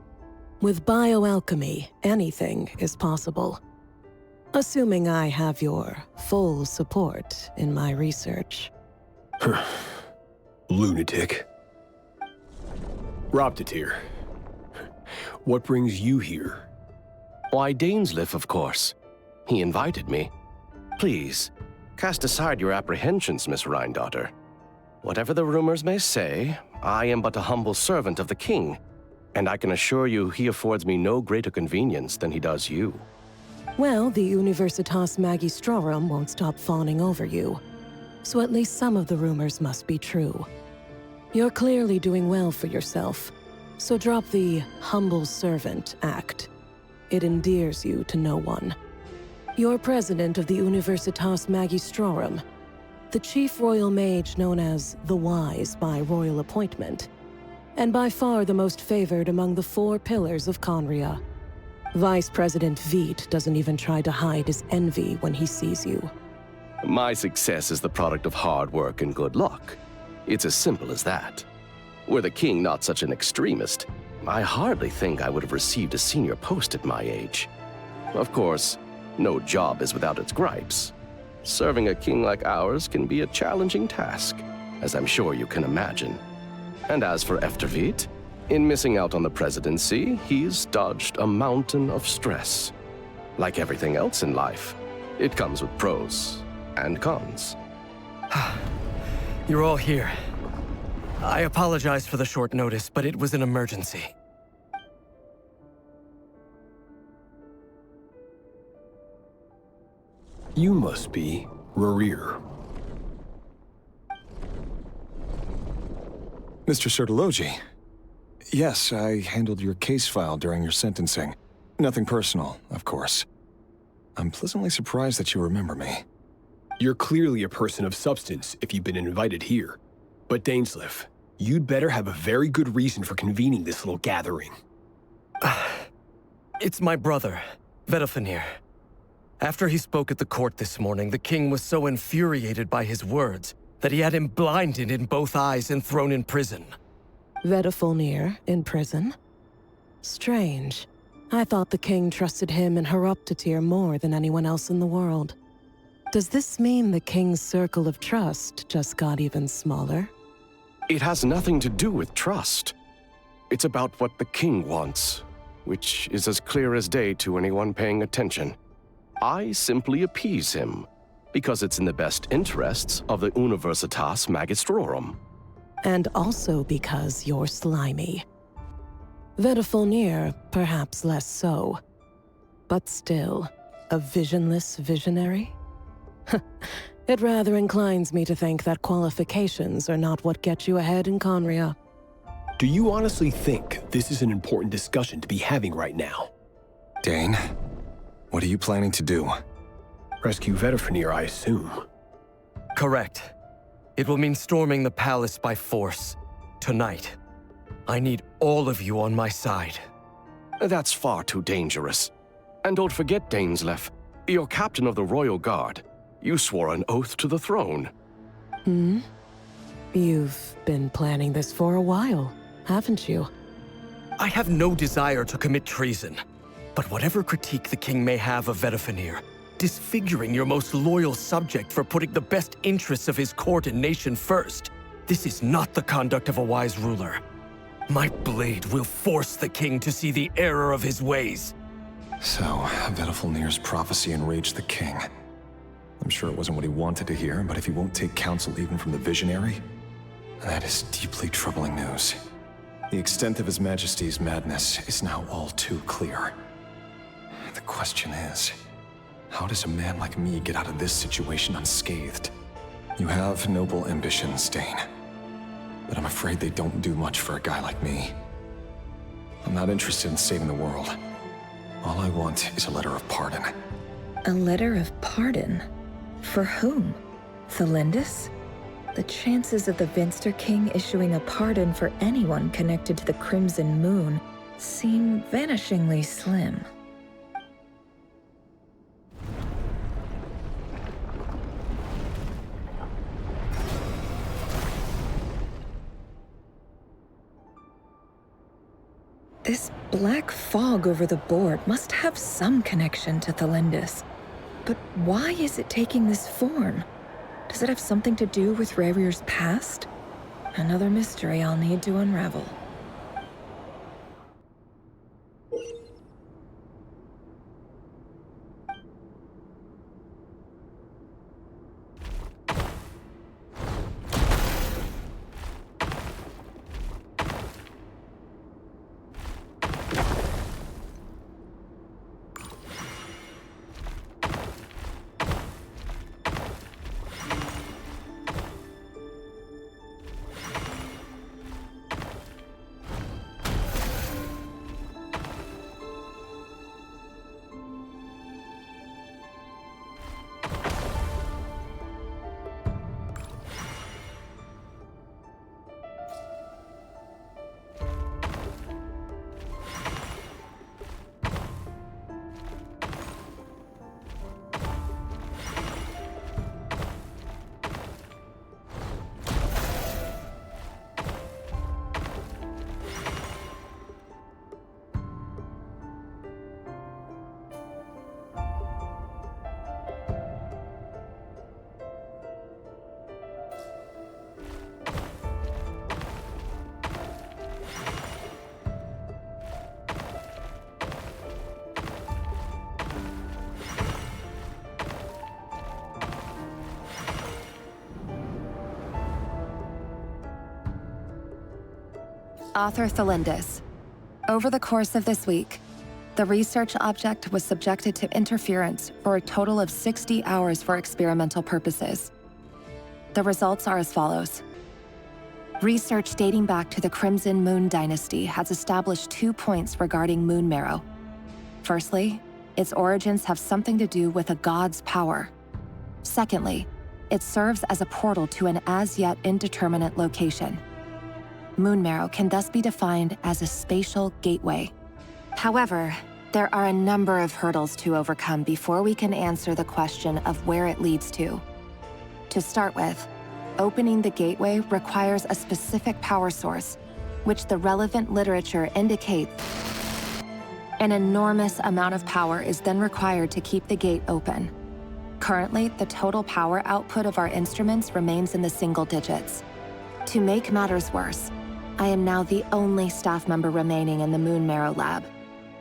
Speaker 21: With bioalchemy, anything is possible. Assuming I have your full support in my research.
Speaker 22: Lunatic. Robtatir, what brings you here?
Speaker 23: Why, Dainsleif, of course. He invited me. Please, cast aside your apprehensions, Miss Rhindaughter. Whatever the rumors may say, I am but a humble servant of the king, and I can assure you he affords me no greater convenience than he does you.
Speaker 21: Well, the Universitas Magistrorum won't stop fawning over you, so at least some of the rumors must be true. You're clearly doing well for yourself, so drop the humble servant act. It endears you to no one. You're president of the Universitas Magistrorum, the chief royal mage known as the Wise by royal appointment, and by far the most favored among the 4 pillars of Conria. Vice President Veit doesn't even try to hide his envy when he sees you.
Speaker 23: My success is the product of hard work and good luck. It's as simple as that. Were the king not such an extremist, I hardly think I would have received a senior post at my age. Of course, no job is without its gripes. Serving a king like ours can be a challenging task, as I'm sure you can imagine. And as for Efterveit, in missing out on the presidency, he's dodged a mountain of stress. Like everything else in life, it comes with pros and cons.
Speaker 12: You're all here. I apologize for the short notice, but it was an emergency.
Speaker 22: You must be Rerir.
Speaker 15: Mr. Elegy. Yes, I handled your case file during your sentencing. Nothing personal, of course. I'm pleasantly surprised that you remember me.
Speaker 22: You're clearly a person of substance if you've been invited here. But Dainsleif, you'd better have a very good reason for convening this little gathering.
Speaker 12: It's my brother, Vedafenir. After he spoke at the court this morning, the king was so infuriated by his words that he had him blinded in both eyes and thrown in prison.
Speaker 21: Vedafenir in prison? Strange. I thought the king trusted him and Horoptatir more than anyone else in the world. Does this mean the king's circle of trust just got even smaller?
Speaker 23: It has nothing to do with trust. It's about what the king wants, which is as clear as day to anyone paying attention. I simply appease him, because it's in the best interests of the Universitas Magistrorum.
Speaker 21: And also because you're slimy. Vedafenir, perhaps less so. But still, a visionless visionary? It rather inclines me to think that qualifications are not what get you ahead in Conria.
Speaker 22: Do you honestly think this is an important discussion to be having right now?
Speaker 15: Dane, what are you planning to do?
Speaker 22: Rescue Vedafenir, I assume.
Speaker 12: Correct. It will mean storming the palace by force. Tonight. I need all of you on my side.
Speaker 23: That's far too dangerous. And don't forget, Dainsleif, you're captain of the Royal Guard. You swore an oath to the throne.
Speaker 21: Hmm? You've been planning this for a while, haven't you?
Speaker 12: I have no desire to commit treason. But whatever critique the king may have of Vedafenir, disfiguring your most loyal subject for putting the best interests of his court and nation first, this is not the conduct of a wise ruler. My blade will force the king to see the error of his ways.
Speaker 15: So, Vedafenir's prophecy enraged the king. I'm sure it wasn't what he wanted to hear, but if he won't take counsel even from the visionary, that is deeply troubling news. The extent of His Majesty's madness is now all too clear. The question is, how does a man like me get out of this situation unscathed? You have noble ambitions, Dane, but I'm afraid they don't do much for a guy like me. I'm not interested in saving the world. All I want is a letter of pardon.
Speaker 11: A letter of pardon? For whom? Thelindis? The chances of the Vinster King issuing a pardon for anyone connected to the Crimson Moon seem vanishingly slim. This black fog over the board must have some connection to Thelindis. But why is it taking this form? Does it have something to do with Rerir's past? Another mystery I'll need to unravel.
Speaker 1: Author Thelindis. Over the course of this week, the research object was subjected to interference for a total of 60 hours for experimental purposes. The results are as follows. Research dating back to the Crimson Moon dynasty has established 2 points regarding moon marrow. Firstly, its origins have something to do with a god's power. Secondly, it serves as a portal to an as-yet indeterminate location. Moon marrow can thus be defined as a spatial gateway. However, there are a number of hurdles to overcome before we can answer the question of where it leads to. To start with, opening the gateway requires a specific power source, which the relevant literature indicates. An enormous amount of power is then required to keep the gate open. Currently, the total power output of our instruments remains in the single digits. To make matters worse, I am now the only staff member remaining in the Moon Marrow lab.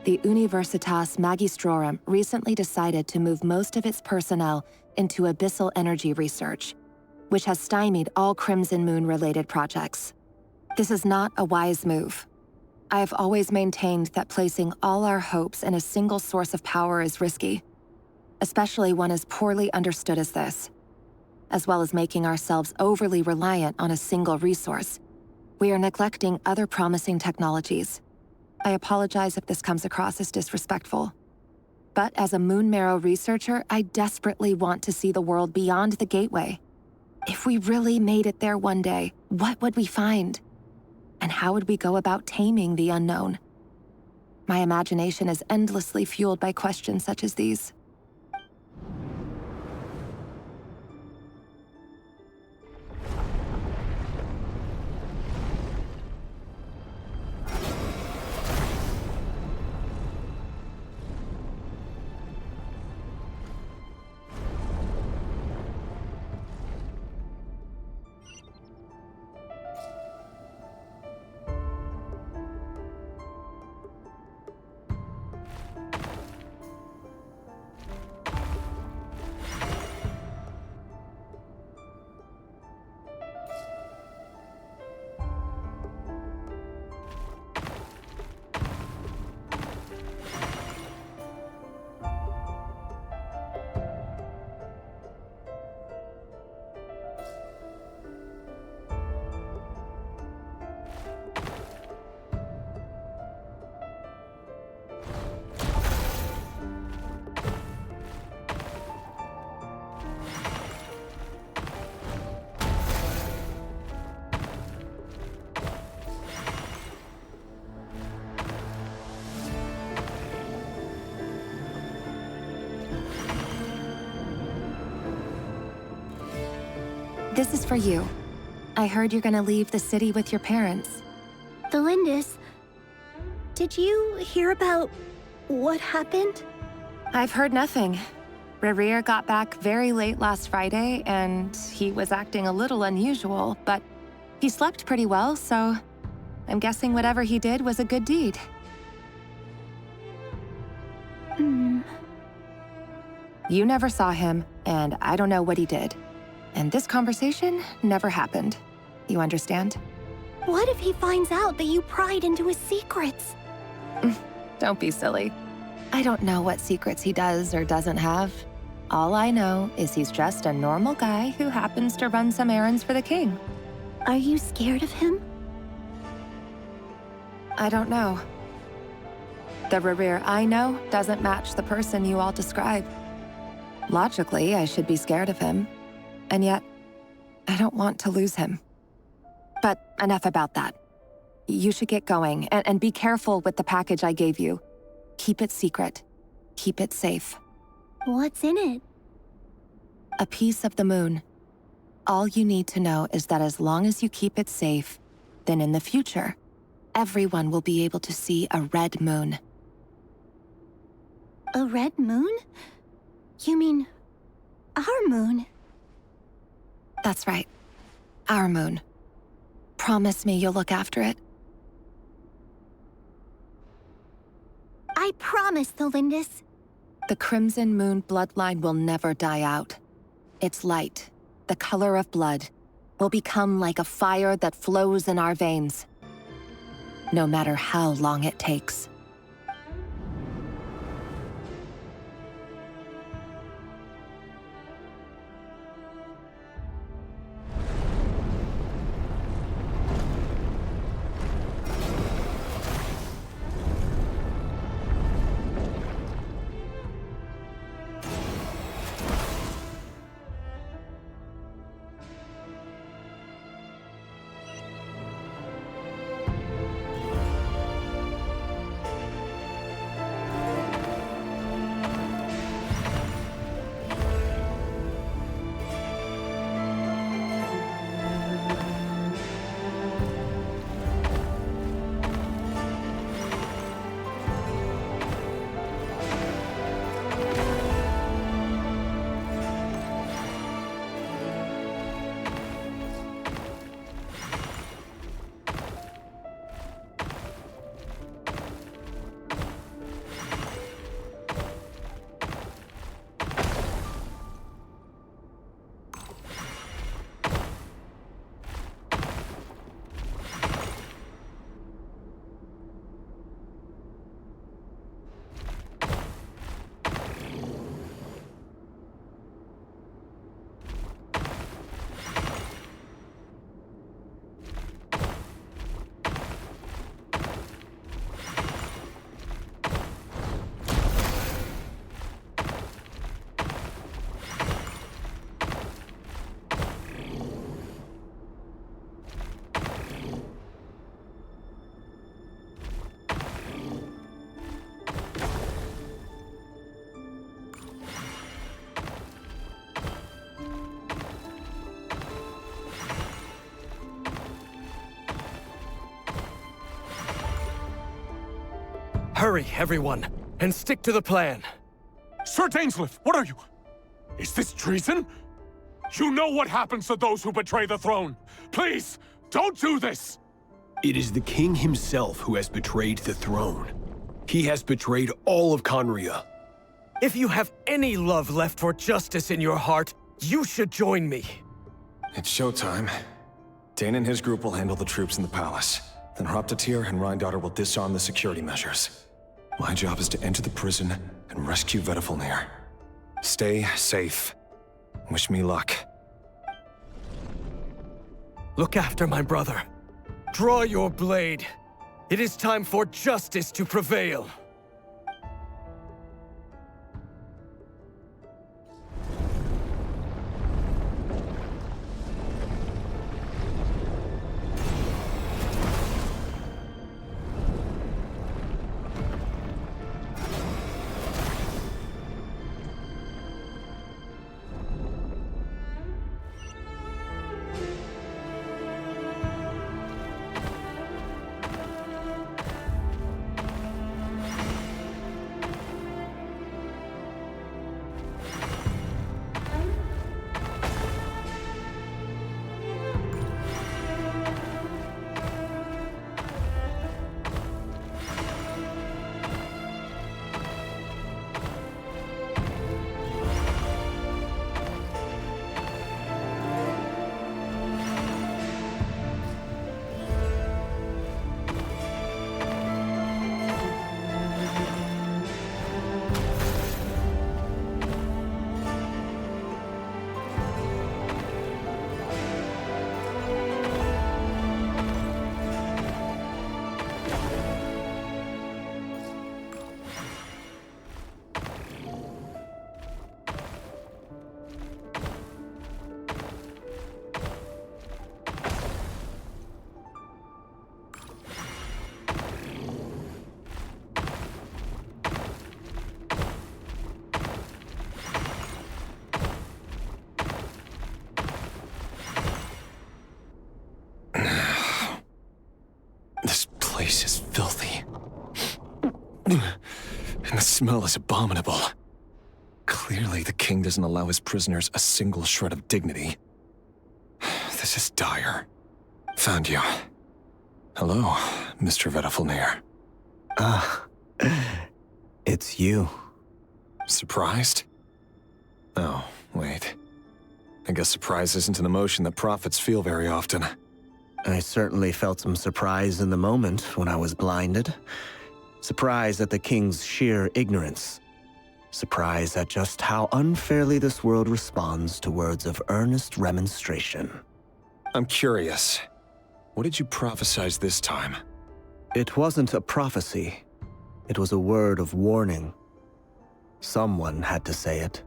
Speaker 1: The Universitas Magistrorum recently decided to move most of its personnel into abyssal energy research, which has stymied all Crimson Moon-related projects. This is not a wise move. I have always maintained that placing all our hopes in a single source of power is risky, especially one as poorly understood as this. As well as making ourselves overly reliant on a single resource, we are neglecting other promising technologies. I apologize if this comes across as disrespectful. But as a Moon Marrow researcher, I desperately want to see the world beyond the gateway. If we really made it there one day, what would we find? And how would we go about taming the unknown? My imagination is endlessly fueled by questions such as these. This is for you. I heard you're gonna leave the city with your parents.
Speaker 17: The Lindis. Did you hear about what happened?
Speaker 1: I've heard nothing. Rerir got back very late last Friday, and he was acting a little unusual, but he slept pretty well, so I'm guessing whatever he did was a good deed. You never saw him, and I don't know what he did. And this conversation never happened. You understand?
Speaker 17: What if he finds out that you pried into his secrets?
Speaker 1: Don't be silly. I don't know what secrets he does or doesn't have. All I know is he's just a normal guy who happens to run some errands for the king.
Speaker 17: Are you scared of him?
Speaker 1: I don't know. The Rerir I know doesn't match the person you all describe. Logically, I should be scared of him. And yet, I don't want to lose him. But enough about that. You should get going, and be careful with the package I gave you. Keep it secret. Keep it safe.
Speaker 17: What's in it?
Speaker 1: A piece of the moon. All you need to know is that as long as you keep it safe, then in the future, everyone will be able to see a red moon.
Speaker 17: A red moon? You mean our moon?
Speaker 1: That's right. Our moon. Promise me you'll look after it.
Speaker 17: I promise, the Lindis.
Speaker 1: The Crimson Moon bloodline will never die out. Its light, the color of blood, will become like a fire that flows in our veins. No matter how long it takes.
Speaker 12: Hurry, everyone, and stick to the plan.
Speaker 6: Sir Dainsleif, what are you? Is this treason? You know what happens to those who betray the throne. Please, don't do this!
Speaker 22: It is the king himself who has betrayed the throne. He has betrayed all of Conria.
Speaker 12: If you have any love left for justice in your heart, you should join me.
Speaker 15: It's showtime. Dane and his group will handle the troops in the palace. Then Hraptatir and Rhindaughter will disarm the security measures. My job is to enter the prison and rescue Vedifalnir. Stay safe. Wish me luck.
Speaker 12: Look after my brother. Draw your blade. It is time for justice to prevail.
Speaker 15: And the smell is abominable. Clearly, the king doesn't allow his prisoners a single shred of dignity. This is dire. Found you. Hello, Mr. Vedafilnir.
Speaker 5: It's you.
Speaker 15: Surprised? Oh, wait. I guess surprise isn't an emotion that prophets feel very often.
Speaker 5: I certainly felt some surprise in the moment when I was blinded. Surprise at the king's sheer ignorance. Surprise at just how unfairly this world responds to words of earnest remonstration.
Speaker 15: I'm curious. What did you prophesize this time?
Speaker 5: It wasn't a prophecy. It was a word of warning. Someone had to say it.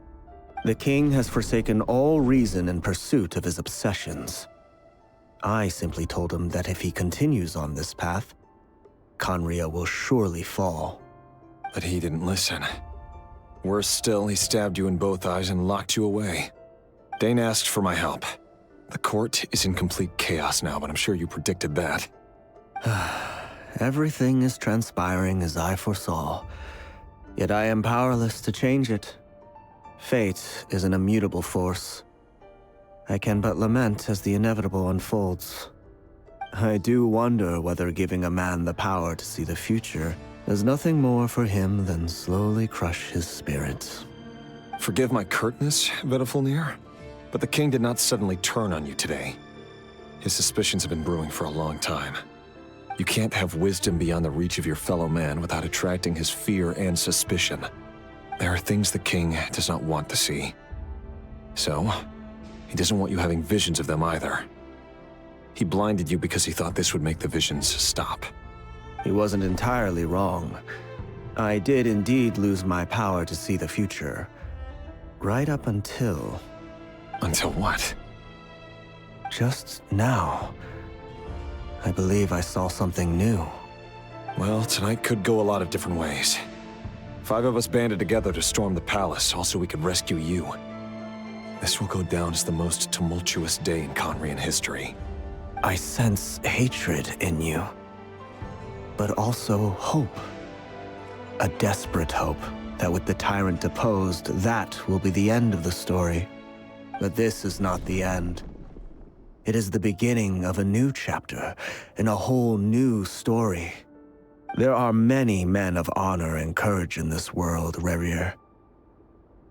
Speaker 5: The king has forsaken all reason in pursuit of his obsessions. I simply told him that if he continues on this path, Khaenri'ah will surely fall.
Speaker 15: But he didn't listen. Worse still, he stabbed you in both eyes and locked you away. Dane asked for my help. The court is in complete chaos now, but I'm sure you predicted that.
Speaker 5: Everything is transpiring as I foresaw, yet I am powerless to change it. Fate is an immutable force. I can but lament as the inevitable unfolds. I do wonder whether giving a man the power to see the future is nothing more for him than slowly crush his spirit.
Speaker 15: Forgive my curtness, Vedafilnir, but the king did not suddenly turn on you today. His suspicions have been brewing for a long time. You can't have wisdom beyond the reach of your fellow man without attracting his fear and suspicion. There are things the king does not want to see. So, he doesn't want you having visions of them either. He blinded you because he thought this would make the visions stop.
Speaker 5: He wasn't entirely wrong. I did indeed lose my power to see the future. Right up until...
Speaker 15: Until what?
Speaker 5: Just now. I believe I saw something new.
Speaker 15: Well, tonight could go a lot of different ways. 5 of us banded together to storm the palace, also we could rescue you. This will go down as the most tumultuous day in Khaenri'ah history.
Speaker 5: I sense hatred in you, but also hope. A desperate hope that with the tyrant deposed, that will be the end of the story. But this is not the end. It is the beginning of a new chapter, and a whole new story. There are many men of honor and courage in this world, Rerir.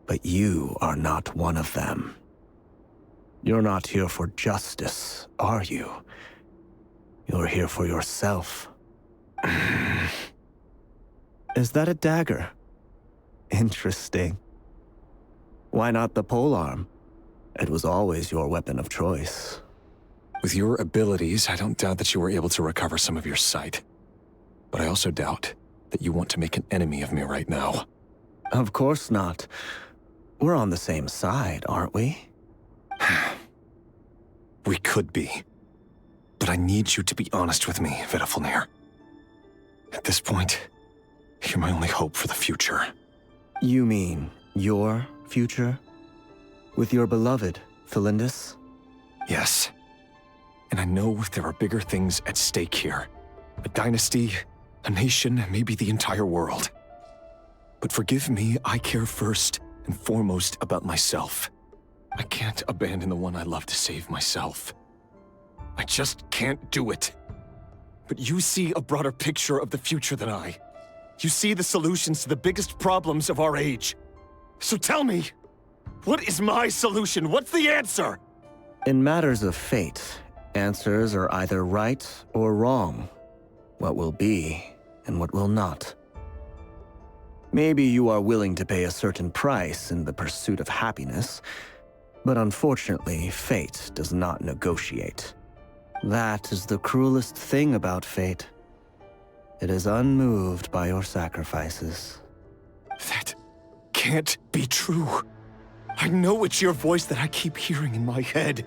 Speaker 5: But you are not one of them. You're not here for justice, are you? You're here for yourself. Is that a dagger? Interesting. Why not the polearm? It was always your weapon of choice.
Speaker 15: With your abilities, I don't doubt that you were able to recover some of your sight. But I also doubt that you want to make an enemy of me right now.
Speaker 5: Of course not. We're on the same side, aren't we?
Speaker 15: We could be. But I need you to be honest with me, Vedafilnir. At this point, you're my only hope for the future.
Speaker 5: You mean your future? With your beloved, Felindis?
Speaker 15: Yes. And I know there are bigger things at stake here. A dynasty, a nation, maybe the entire world. But forgive me, I care first and foremost about myself. I can't abandon the one I love to save myself. I just can't do it. But you see a broader picture of the future than I. You see the solutions to the biggest problems of our age. So tell me, what is my solution? What's the answer?
Speaker 5: In matters of fate, answers are either right or wrong. What will be and what will not. Maybe you are willing to pay a certain price in the pursuit of happiness, but unfortunately, fate does not negotiate. That is the cruelest thing about fate. It is unmoved by your sacrifices.
Speaker 15: That can't be true. I know it's your voice that I keep hearing in my head,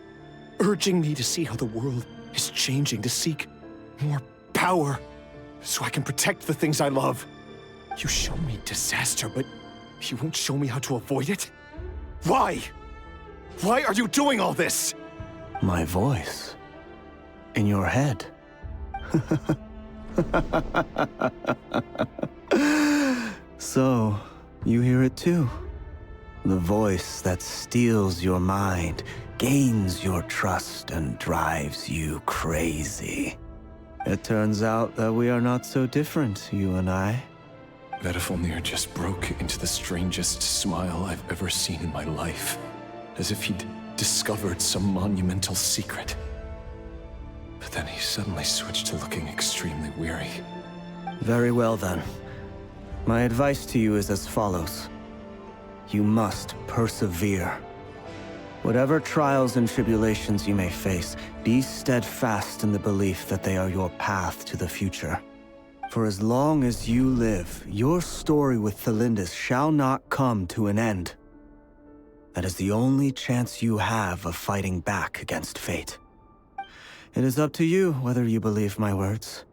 Speaker 15: urging me to see how the world is changing, to seek more power, so I can protect the things I love. You show me disaster, but you won't show me how to avoid it? Why? Why are you doing all this?
Speaker 5: My voice. In your head. So, you hear it too. The voice that steals your mind, gains your trust, and drives you crazy. It turns out that we are not so different, you and I.
Speaker 15: Vedifalnir just broke into the strangest smile I've ever seen in my life, as if he'd discovered some monumental secret. But then he suddenly switched to looking extremely weary.
Speaker 5: Very well then. My advice to you is as follows. You must persevere. Whatever trials and tribulations you may face, be steadfast in the belief that they are your path to the future. For as long as you live, your story with Thelindis shall not come to an end. That is the only chance you have of fighting back against fate. It is up to you whether you believe my words.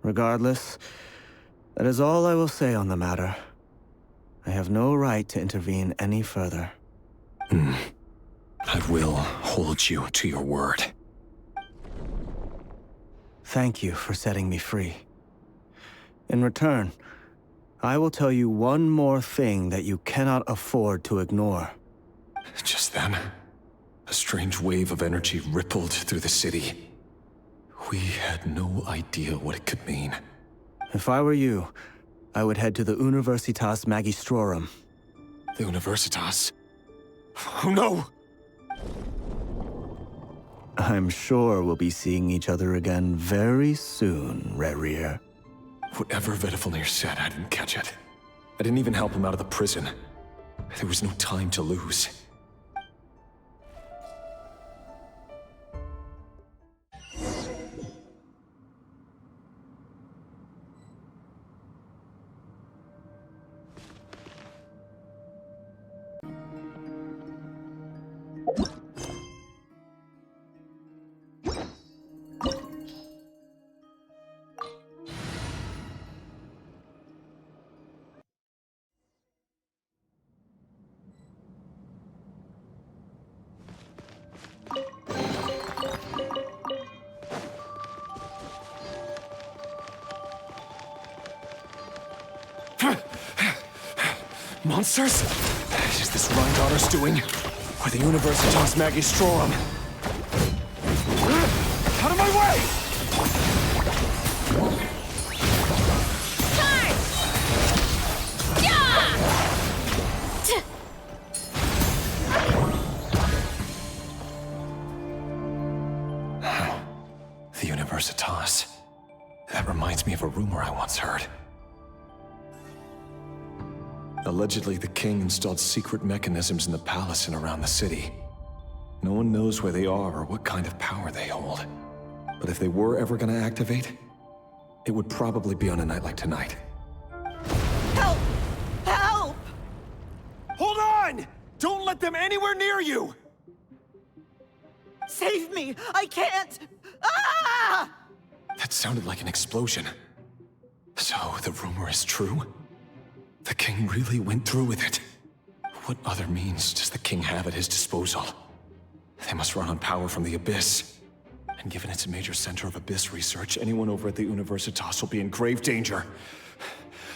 Speaker 5: Regardless, that is all I will say on the matter. I have no right to intervene any further.
Speaker 15: I will hold you to your word.
Speaker 5: Thank you for setting me free. In return, I will tell you one more thing that you cannot afford to ignore.
Speaker 15: Just then, a strange wave of energy rippled through the city. We had no idea what it could mean.
Speaker 5: If I were you, I would head to the Universitas Magistrorum.
Speaker 15: The Universitas? Oh no!
Speaker 5: I'm sure we'll be seeing each other again very soon, Rerir.
Speaker 15: Whatever Vedifalnir said, I didn't catch it. I didn't even help him out of the prison. There was no time to lose. Monsters? Is this Rhindaughter's doing? Or the Universitas Magistrorum? Out of my way! The Universitas. That reminds me of a rumor I once heard. Allegedly, the king installed secret mechanisms in the palace and around the city. No one knows where they are or what kind of power they hold. But if they were ever going to activate, it would probably be on a night like tonight.
Speaker 7: Help! Help! Hold on! Don't let them anywhere near you! Save me! I can't! Ah!
Speaker 15: That sounded like an explosion. So, the rumor is true? The king really went through with it. What other means does the king have at his disposal? They must run on power from the Abyss. And given it's a major center of Abyss research, anyone over at the Universitas will be in grave danger.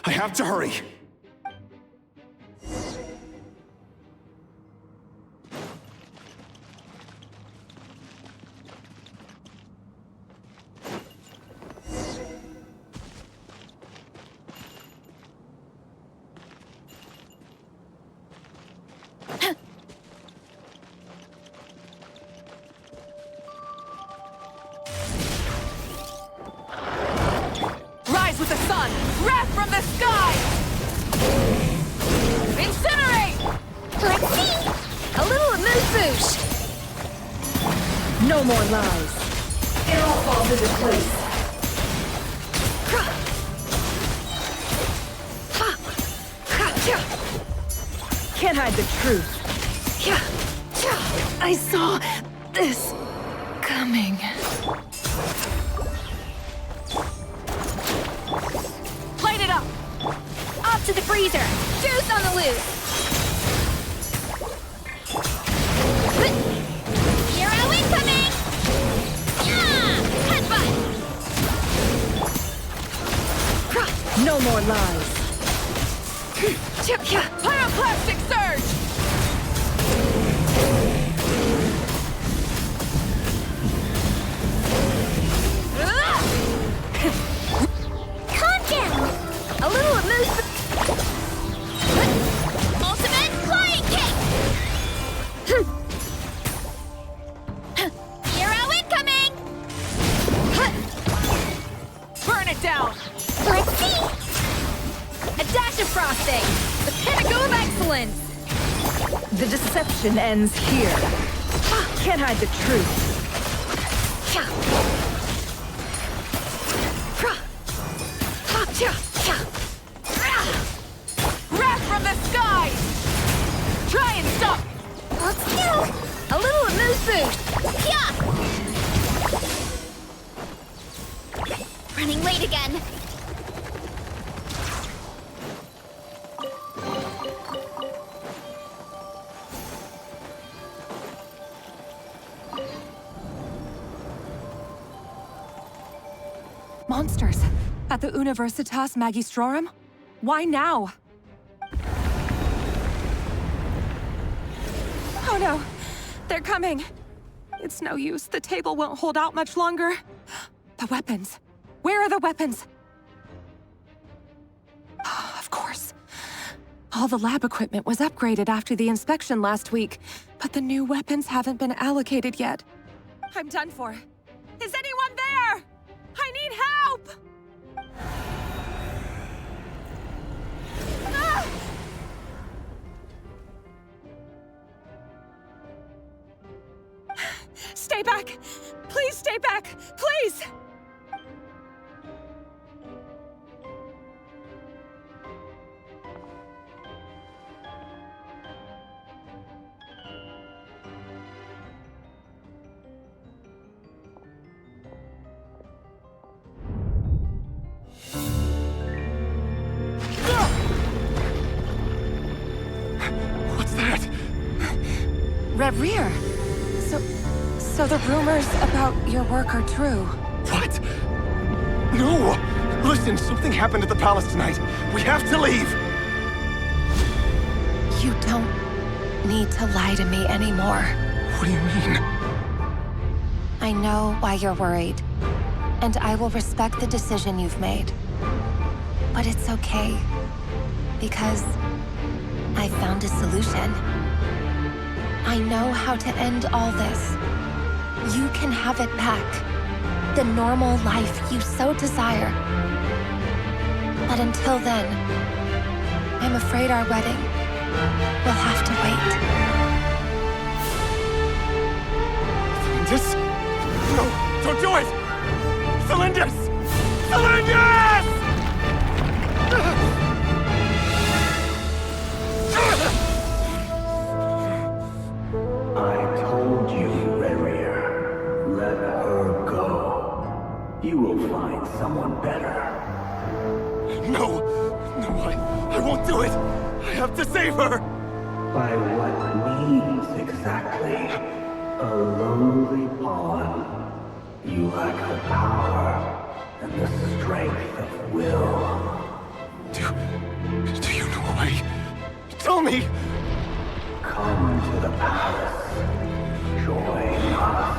Speaker 15: I have to hurry!
Speaker 18: With the sun! Wrath from the sky! Incinerate!
Speaker 2: Let's see!
Speaker 18: A little amuse-bouche! No more lies. It all falls into place. Can't hide the truth. I saw this coming.
Speaker 13: Light it up! Off to the freezer! Juice on the loose! Hero incoming! Yeah! Headbutt!
Speaker 18: No more lies. Pyroclastic surge!
Speaker 2: Calm down! A little amuse. Ultimate flying kick! Hero incoming!
Speaker 18: Burn it down!
Speaker 2: Let's see!
Speaker 8: A dash of frosting! The pinnacle of excellence! The deception ends here. Can't hide the truth.
Speaker 18: Wrath from the skies! Try and stop!
Speaker 2: Hold still!
Speaker 8: A little amuse boost!
Speaker 2: Running late again.
Speaker 18: Monsters! At the Universitas Magistrorum? Why now? Oh no! They're coming! It's no use. The table won't hold out much longer. The weapons. Where are the weapons? Of course. All the lab equipment was upgraded after the inspection last week, but the new weapons haven't been allocated yet. I'm done for. Is anyone there? I need help! Ah! Stay back! Please stay back! Please!
Speaker 6: What's that?
Speaker 18: Rear. So the rumors about your work are true.
Speaker 7: What? No! Listen, something happened at the palace tonight. We have to leave!
Speaker 1: You don't need to lie to me anymore.
Speaker 7: What do you mean?
Speaker 1: I know why you're worried, and I will respect the decision you've made. But it's okay, because I found a solution. I know how to end all this. You can have it back. The normal life you so desire. But until then, I'm afraid our wedding will have to wait.
Speaker 7: Cylindus? No, don't do it! Cylindus! Cylindus!
Speaker 16: I told you, Rerir. Let her go. You will find someone better.
Speaker 7: No! No, I won't do it! I have to save her!
Speaker 16: By what means exactly? A lowly pawn. You lack the power and the strength of will.
Speaker 7: Do you know why? Tell me!
Speaker 16: Come to the palace. Join us.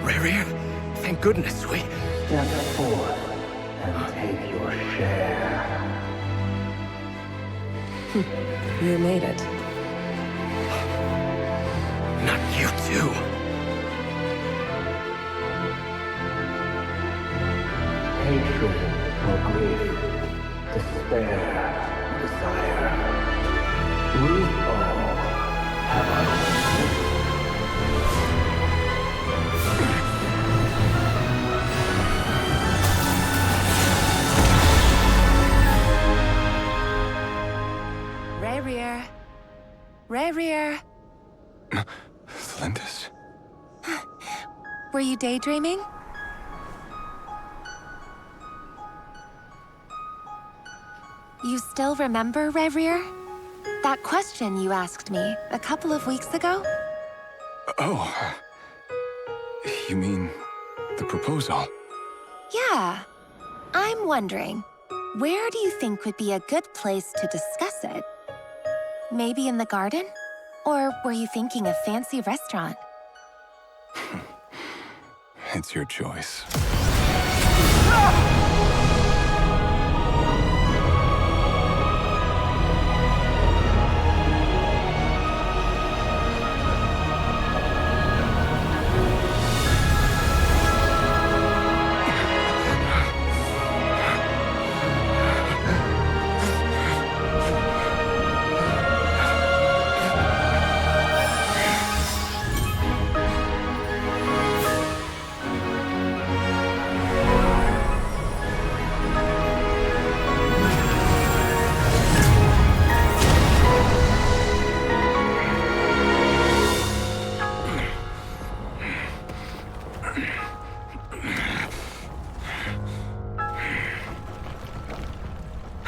Speaker 12: Rerir, thank goodness we...
Speaker 16: Step forth and take your share.
Speaker 21: You made it.
Speaker 12: Not you too.
Speaker 16: Hatred or grief, despair, desire. We all have our own.
Speaker 1: Rerir. Rerir.
Speaker 6: Cylindus?
Speaker 1: Were you daydreaming? You still remember, Rerir? That question you asked me a couple of weeks ago?
Speaker 6: Oh.
Speaker 15: You mean the proposal?
Speaker 1: Yeah. I'm wondering, where do you think would be a good place to discuss it? Maybe in the garden? Or were you thinking a fancy restaurant?
Speaker 15: It's your choice.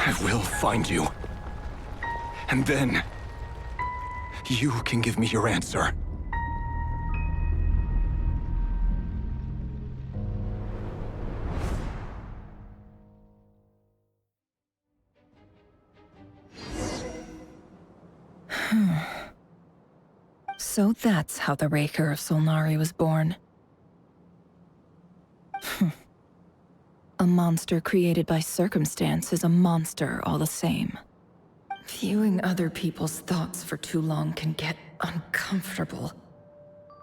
Speaker 15: I will find you. And then, you can give me your answer.
Speaker 11: So that's how the Raker of Solnari was born. A monster created by circumstance is a monster all the same. Viewing other people's thoughts for too long can get uncomfortable.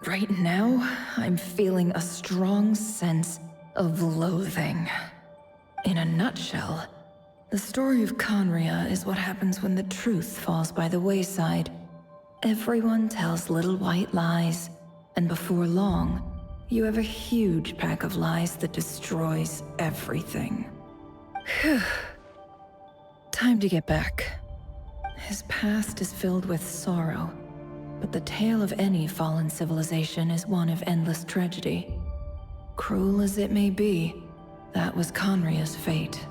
Speaker 11: Right now, I'm feeling a strong sense of loathing. In a nutshell, the story of Conria is what happens when the truth falls by the wayside. Everyone tells little white lies, and before long, you have a huge pack of lies that destroys everything. Whew. Time to get back. His past is filled with sorrow, but the tale of any fallen civilization is one of endless tragedy. Cruel as it may be, that was Conria's fate.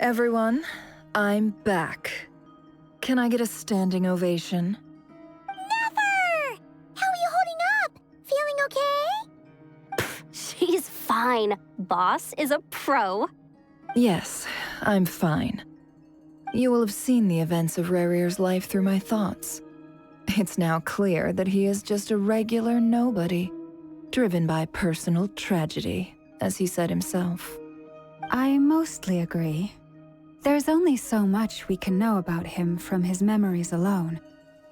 Speaker 11: Everyone, I'm back. Can I get a standing ovation?
Speaker 2: Never! How are you holding up? Feeling okay?
Speaker 13: She's fine. Boss is a pro.
Speaker 11: Yes, I'm fine. You will have seen the events of Rarir's life through my thoughts. It's now clear that he is just a regular nobody, driven by personal tragedy, as he said himself.
Speaker 3: I mostly agree. There's only so much we can know about him from his memories alone,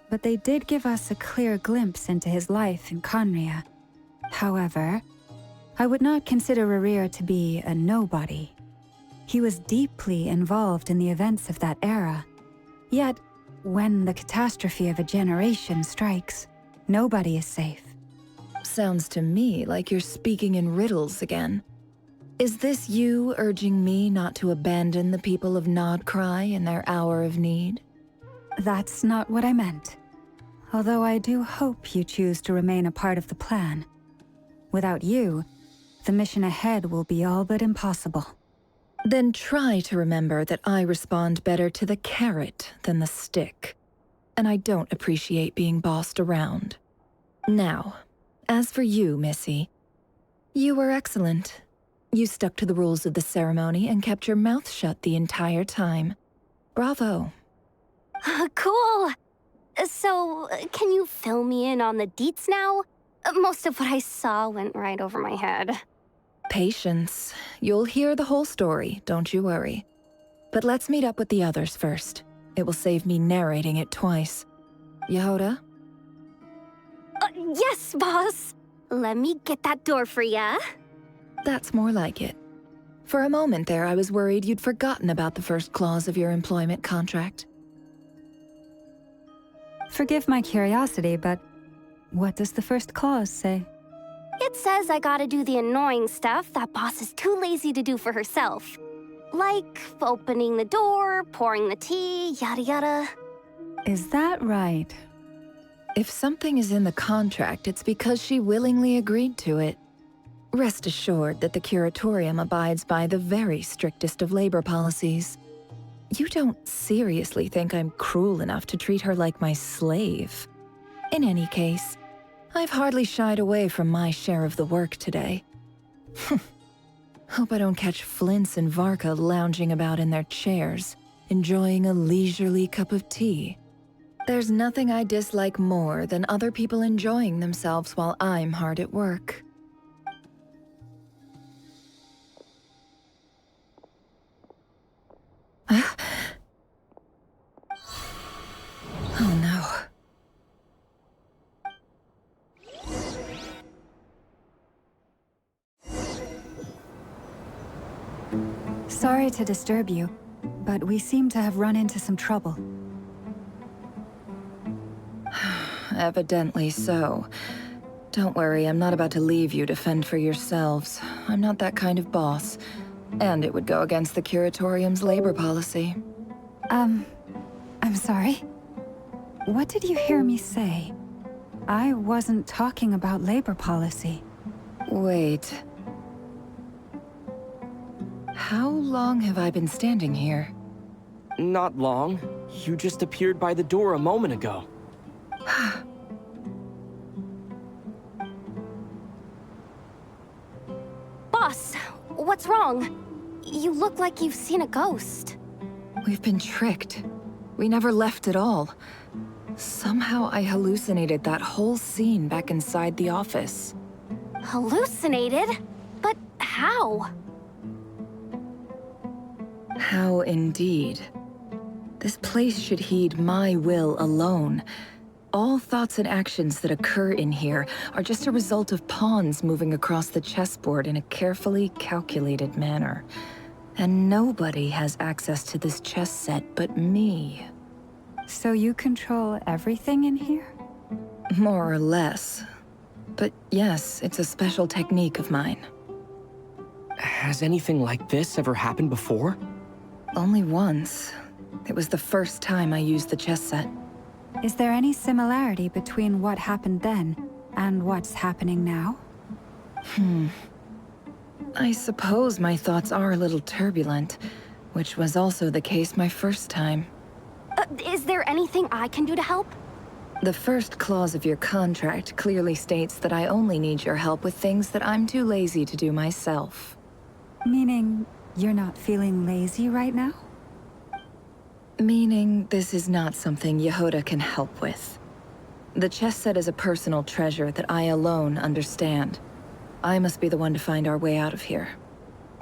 Speaker 3: but they did give us a clear glimpse into his life in Conria. However, I would not consider Rarir to be a nobody. He was deeply involved in the events of that era. Yet, when the catastrophe of a generation strikes, nobody is safe.
Speaker 11: Sounds to me like you're speaking in riddles again. Is this you urging me not to abandon the people of Nodcry in their hour of need?
Speaker 3: That's not what I meant. Although I do hope you choose to remain a part of the plan. Without you, the mission ahead will be all but impossible.
Speaker 11: Then try to remember that I respond better to the carrot than the stick. And I don't appreciate being bossed around. Now, as for you, Missy, you were excellent. You stuck to the rules of the ceremony and kept your mouth shut the entire time. Bravo.
Speaker 13: Cool. So, can you fill me in on the deets now? Most of what I saw went right over my head.
Speaker 11: Patience. You'll hear the whole story, don't you worry. But let's meet up with the others first. It will save me narrating it twice. Yehoda?
Speaker 13: Yes, boss. Let me get that door for ya.
Speaker 11: That's more like it. For a moment there, I was worried you'd forgotten about the first clause of your employment contract.
Speaker 3: Forgive my curiosity, but what does the first clause say?
Speaker 13: It says I gotta do the annoying stuff that boss is too lazy to do for herself. Like opening the door, pouring the tea, yada yada.
Speaker 3: Is that right?
Speaker 11: If something is in the contract, it's because she willingly agreed to it. Rest assured that the Curatorium abides by the very strictest of labor policies. You don't seriously think I'm cruel enough to treat her like my slave? In any case, I've hardly shied away from my share of the work today. Hope I don't catch Flintz and Varka lounging about in their chairs, enjoying a leisurely cup of tea. There's nothing I dislike more than other people enjoying themselves while I'm hard at work. Oh no.
Speaker 3: Sorry to disturb you, but we seem to have run into some trouble.
Speaker 11: Evidently so. Don't worry, I'm not about to leave you to fend for yourselves. I'm not that kind of boss. And it would go against the Curatorium's labor policy.
Speaker 3: I'm sorry? What did you hear me say? I wasn't talking about labor policy.
Speaker 11: Wait. How long have I been standing here?
Speaker 4: Not long. You just appeared by the door a moment ago.
Speaker 13: Boss, what's wrong? You look like you've seen a ghost.
Speaker 11: We've been tricked. We never left at all. Somehow I hallucinated that whole scene back inside the office.
Speaker 13: Hallucinated? But how?
Speaker 11: How indeed. This place should heed my will alone. All thoughts and actions that occur in here are just a result of pawns moving across the chessboard in a carefully calculated manner. And nobody has access to this chess set but me.
Speaker 3: So you control everything in here?
Speaker 11: More or less. But yes, it's a special technique of mine.
Speaker 4: Has anything like this ever happened before?
Speaker 11: Only once. It was the first time I used the chess set.
Speaker 3: Is there any similarity between what happened then and what's happening now?
Speaker 11: I suppose my thoughts are a little turbulent, which was also the case my first time.
Speaker 13: Is there anything I can do to help?
Speaker 11: The first clause of your contract clearly states that I only need your help with things that I'm too lazy to do myself.
Speaker 3: Meaning, you're not feeling lazy right now?
Speaker 11: Meaning, this is not something Yehoda can help with. The chess set is a personal treasure that I alone understand. I must be the one to find our way out of here.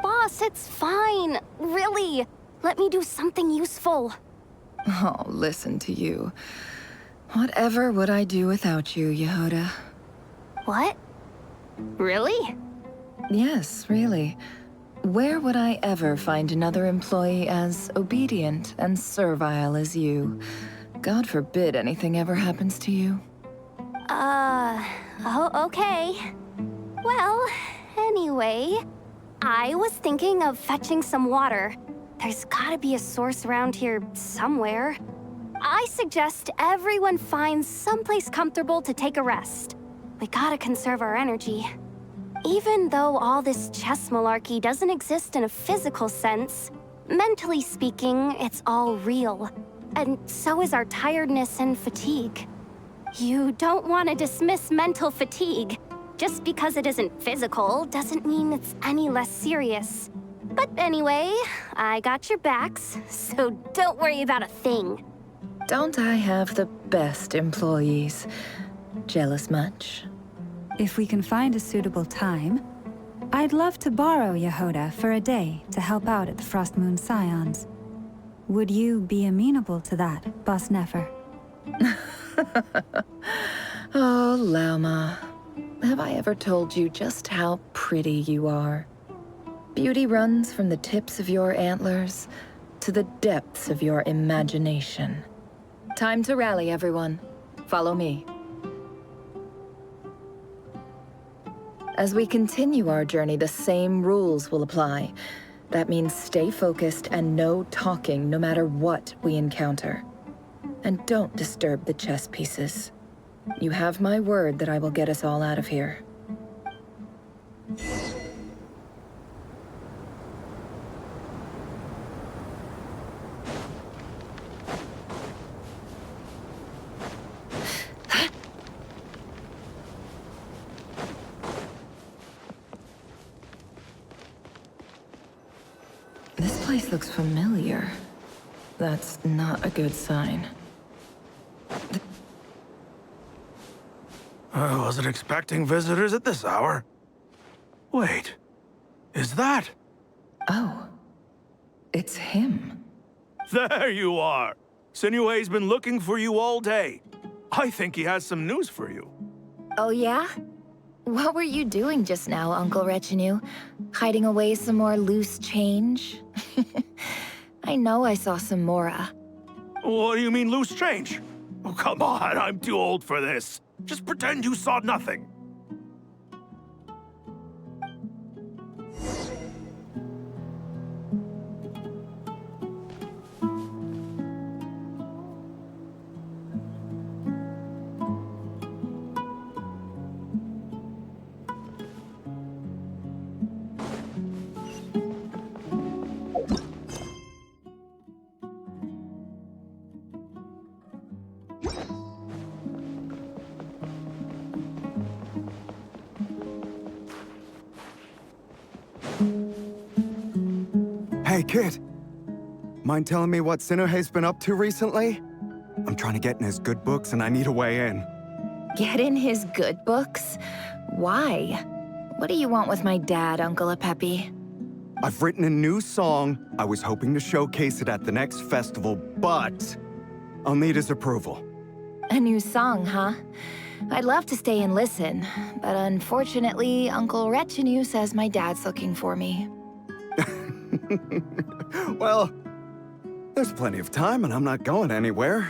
Speaker 13: Boss, it's fine. Really. Let me do something useful.
Speaker 11: Oh, listen to you. Whatever would I do without you, Yehoda?
Speaker 13: What? Really?
Speaker 11: Yes, really. Where would I ever find another employee as obedient and servile as you? God forbid anything ever happens to you.
Speaker 13: Oh, okay. Well, anyway, I was thinking of fetching some water. There's gotta be a source around here somewhere. I suggest everyone finds someplace comfortable to take a rest. We gotta conserve our energy. Even though all this chess malarkey doesn't exist in a physical sense, mentally speaking, it's all real. And so is our tiredness and fatigue. You don't want to dismiss mental fatigue. Just because it isn't physical doesn't mean it's any less serious. But anyway, I got your backs, so don't worry about a thing.
Speaker 11: Don't I have the best employees? Jealous much?
Speaker 3: If we can find a suitable time, I'd love to borrow Yehoda for a day to help out at the Frost Moon Scions. Would you be amenable to that, Boss Nefer?
Speaker 11: Oh, Lauma. Have I ever told you just how pretty you are? Beauty runs from the tips of your antlers to the depths of your imagination. Time to rally, everyone. Follow me. As we continue our journey, the same rules will apply. That means stay focused and no talking no matter what we encounter. And don't disturb the chess pieces. You have my word that I will get us all out of here. This place looks familiar. That's not a good sign.
Speaker 9: I wasn't expecting visitors at this hour. Wait, is that?
Speaker 11: Oh, it's him.
Speaker 9: There you are! Sinue's been looking for you all day. I think he has some news for you.
Speaker 10: Oh yeah? What were you doing just now, Uncle Retinue? Hiding away some more loose change? I know I saw some Mora.
Speaker 9: What do you mean loose change? Oh, come on, I'm too old for this. Just pretend you saw nothing.
Speaker 14: Hey, kid. Mind telling me what Sinuhe's been up to recently? I'm trying to get in his good books and I need a way in.
Speaker 10: Get in his good books? Why? What do you want with my dad, Uncle Apepi?
Speaker 14: I've written a new song. I was hoping to showcase it at the next festival, but I'll need his approval.
Speaker 10: A new song, huh? I'd love to stay and listen, but unfortunately, Uncle Retinue says my dad's looking for me.
Speaker 14: Well, there's plenty of time and I'm not going anywhere.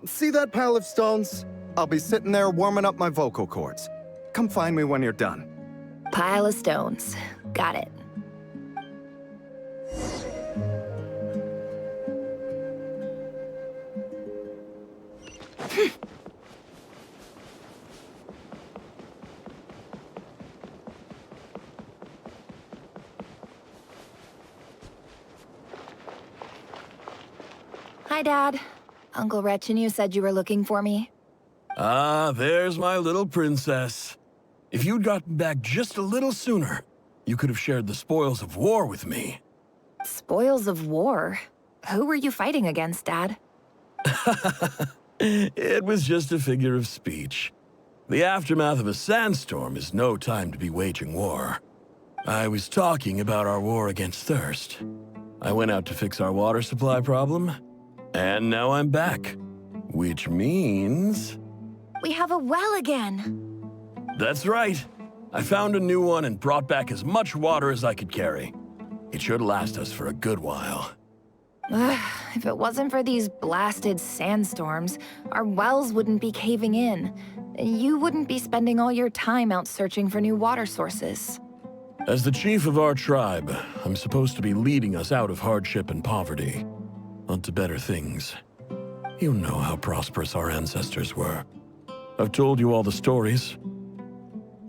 Speaker 14: See that pile of stones? I'll be sitting there warming up my vocal cords. Come find me when you're done.
Speaker 10: Pile of stones. Got it. Hi, Dad. Uncle Retinue said you were looking for me.
Speaker 24: Ah, there's my little princess. If you'd gotten back just a little sooner, you could have shared the spoils of war with me.
Speaker 10: Spoils of war? Who were you fighting against, Dad?
Speaker 24: It was just a figure of speech. The aftermath of a sandstorm is no time to be waging war. I was talking about our war against thirst. I went out to fix our water supply problem, and now I'm back. Which means...
Speaker 10: We have a well again!
Speaker 24: That's right. I found a new one and brought back as much water as I could carry. It should last us for a good while.
Speaker 10: If it wasn't for these blasted sandstorms, our wells wouldn't be caving in. You wouldn't be spending all your time out searching for new water sources.
Speaker 24: As the chief of our tribe, I'm supposed to be leading us out of hardship and poverty, onto better things. You know how prosperous our ancestors were. I've told you all the stories.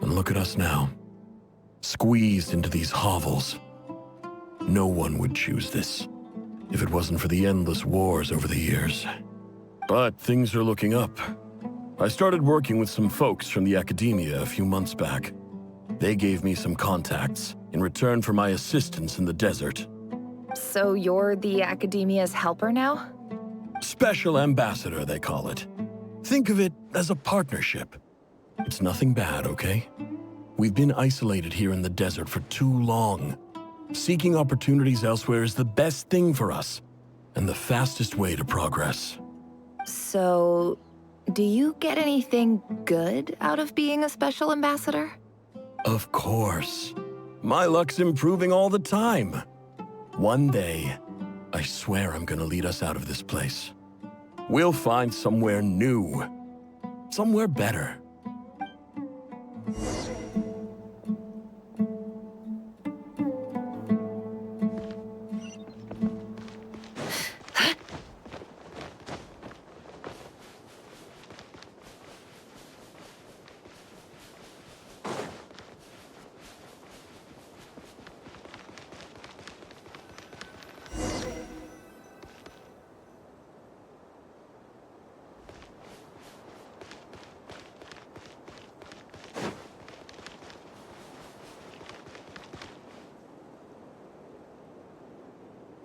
Speaker 24: And look at us now, squeezed into these hovels. No one would choose this, if it wasn't for the endless wars over the years. But things are looking up. I started working with some folks from the academia a few months back. They gave me some contacts in return for my assistance in the desert.
Speaker 10: So you're the academia's helper now?
Speaker 24: Special ambassador, they call it. Think of it as a partnership. It's nothing bad, okay? We've been isolated here in the desert for too long. Seeking opportunities elsewhere is the best thing for us, and the fastest way to progress.
Speaker 10: So, do you get anything good out of being a special ambassador?
Speaker 24: Of course. My luck's improving all the time. One day, I swear I'm gonna lead us out of this place. We'll find somewhere new. Somewhere better.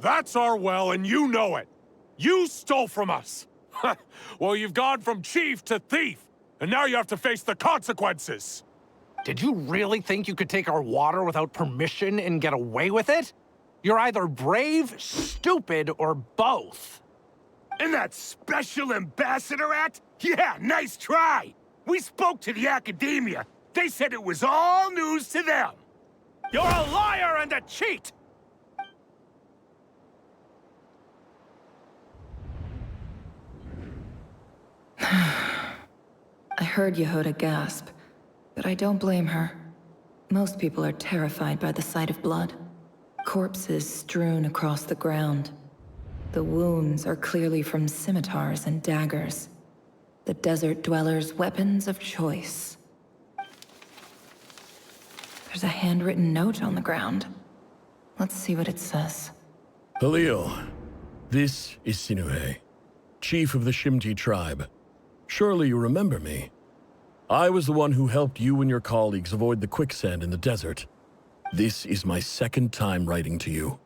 Speaker 6: That's our well, and you know it. You stole from us. Well, you've gone from chief to thief, and now you have to face the consequences.
Speaker 17: Did you really think you could take our water without permission and get away with it? You're either brave, stupid, or both.
Speaker 7: And that Special Ambassador Act? Yeah, nice try! We spoke to the Academia. They said it was all news to them.
Speaker 17: You're a liar and a cheat!
Speaker 11: I heard Yehuda gasp, but I don't blame her. Most people are terrified by the sight of blood. Corpses strewn across the ground. The wounds are clearly from scimitars and daggers. The desert dwellers' weapons of choice. There's a handwritten note on the ground. Let's see what it says.
Speaker 24: Halil, this is Sinuhe, chief of the Shimti tribe. Surely you remember me. I was the one who helped you and your colleagues avoid the quicksand in the desert. This is my second time writing to you.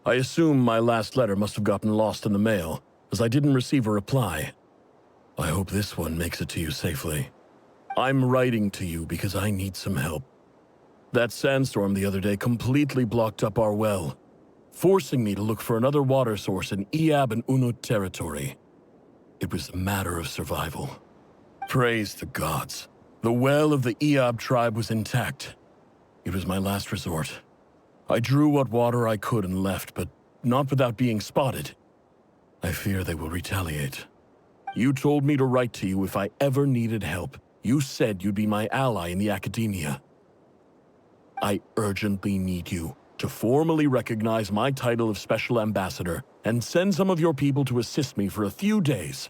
Speaker 24: I assume my last letter must have gotten lost in the mail, as I didn't receive a reply. I hope this one makes it to you safely. I'm writing to you because I need some help. That sandstorm the other day completely blocked up our well, forcing me to look for another water source in Iab and Unut territory. It was a matter of survival. Praise the gods. The well of the Iab tribe was intact. It was my last resort. I drew what water I could and left, but not without being spotted. I fear they will retaliate. You told me to write to you if I ever needed help. You said you'd be my ally in the Academia. I urgently need you to formally recognize my title of Special Ambassador and send some of your people to assist me for a few days.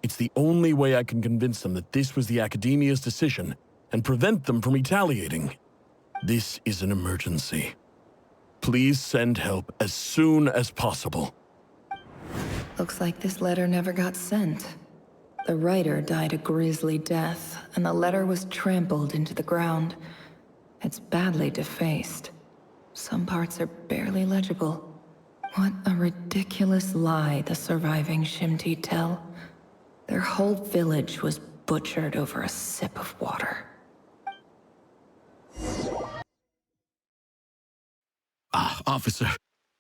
Speaker 24: It's the only way I can convince them that this was the Academia's decision and prevent them from retaliating. This is an emergency. Please send help as soon as possible.
Speaker 11: Looks like this letter never got sent. The writer died a grisly death, and the letter was trampled into the ground. It's badly defaced. Some parts are barely legible. What a ridiculous lie the surviving Shimti tell. Their whole village was butchered over a sip of water.
Speaker 19: Ah, officer.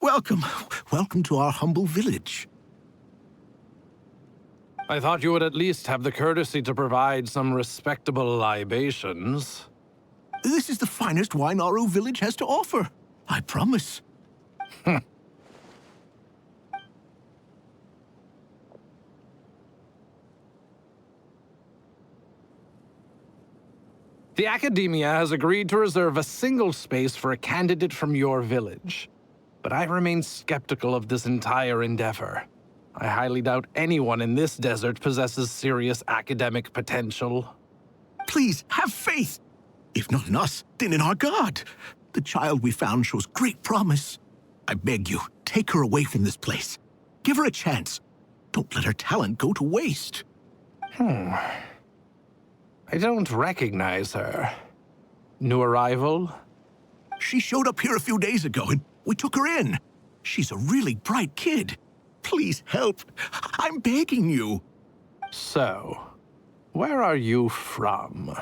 Speaker 19: Welcome. Welcome to our humble village.
Speaker 17: I thought you would at least have the courtesy to provide some respectable libations.
Speaker 19: This is the finest wine Aru village has to offer. I promise.
Speaker 17: The Academia has agreed to reserve a single space for a candidate from your village. But I remain skeptical of this entire endeavor. I highly doubt anyone in this desert possesses serious academic potential.
Speaker 19: Please, have faith. If not in us, then in our god. The child we found shows great promise. I beg you, take her away from this place. Give her a chance. Don't let her talent go to waste.
Speaker 17: I don't recognize her. New arrival?
Speaker 19: She showed up here a few days ago, and we took her in. She's a really bright kid. Please help. I'm begging you.
Speaker 17: So, where are you from?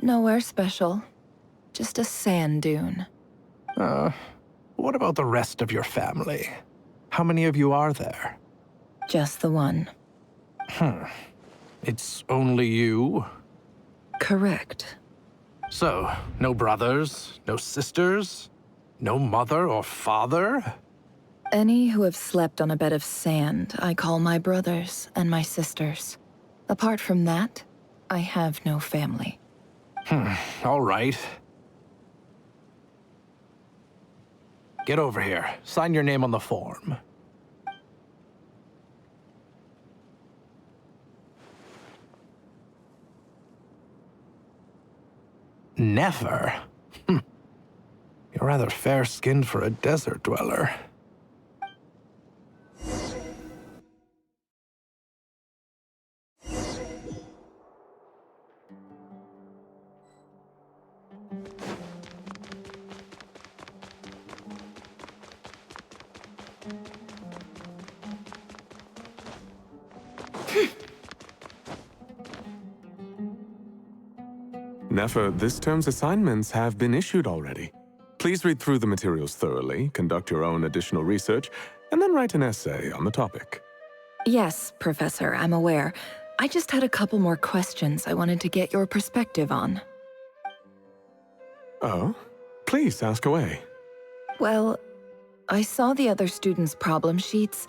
Speaker 11: Nowhere special. Just a sand dune.
Speaker 17: What about the rest of your family? How many of you are there?
Speaker 11: Just the one.
Speaker 17: It's only you?
Speaker 11: Correct.
Speaker 17: So, no brothers, no sisters, no mother or father?
Speaker 11: Any who have slept on a bed of sand, I call my brothers and my sisters. Apart from that, I have no family.
Speaker 17: All right. Get over here. Sign your name on the form. Never? You're rather fair-skinned for a desert dweller.
Speaker 6: Nefer, this term's assignments have been issued already. Please read through the materials thoroughly, conduct your own additional research, and then write an essay on the topic.
Speaker 11: Yes, Professor, I'm aware. I just had a couple more questions I wanted to get your perspective on.
Speaker 6: Oh? Please, ask away.
Speaker 11: Well, I saw the other students' problem sheets,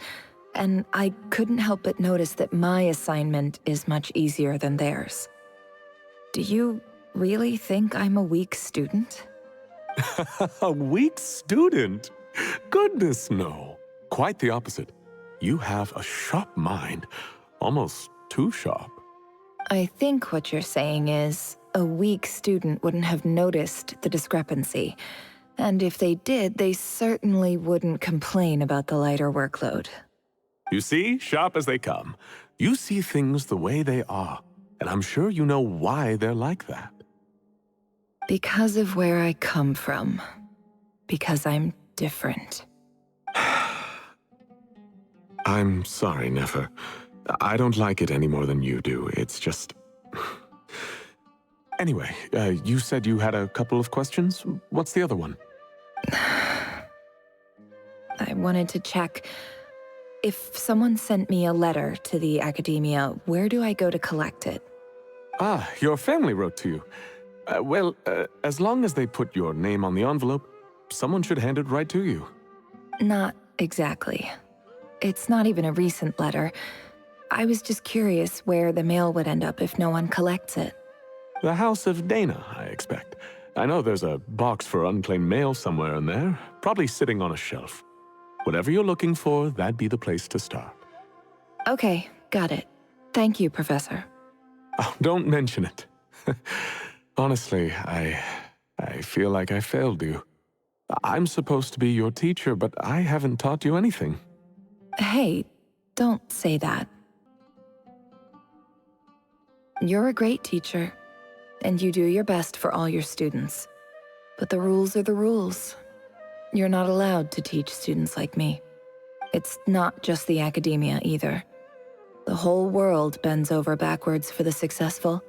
Speaker 11: and I couldn't help but notice that my assignment is much easier than theirs. Do you really think I'm a weak student?
Speaker 6: A weak student? Goodness, no. Quite the opposite. You have a sharp mind. Almost too sharp.
Speaker 11: I think what you're saying is, a weak student wouldn't have noticed the discrepancy. And if they did, they certainly wouldn't complain about the lighter workload.
Speaker 6: You see, sharp as they come. You see things the way they are, and I'm sure you know why they're like that.
Speaker 11: Because of where I come from. Because I'm different.
Speaker 6: I'm sorry, Nefer. I don't like it any more than you do. It's just... Anyway, you said you had a couple of questions. What's the other one?
Speaker 11: I wanted to check. If someone sent me a letter to the academia, where do I go to collect it?
Speaker 6: Ah, your family wrote to you. Well, as long as they put your name on the envelope, someone should hand it right to you.
Speaker 11: Not exactly. It's not even a recent letter. I was just curious where the mail would end up if no one collects it.
Speaker 6: The House of Dana, I expect. I know there's a box for unclaimed mail somewhere in there, probably sitting on a shelf. Whatever you're looking for, that'd be the place to start.
Speaker 11: Okay, got it. Thank you, Professor.
Speaker 6: Oh, don't mention it. Honestly, I feel like I failed you. I'm supposed to be your teacher, but I haven't taught you anything.
Speaker 11: Hey, don't say that. You're a great teacher, and you do your best for all your students. But the rules are the rules. You're not allowed to teach students like me. It's not just the academia either. The whole world bends over backwards for the successful,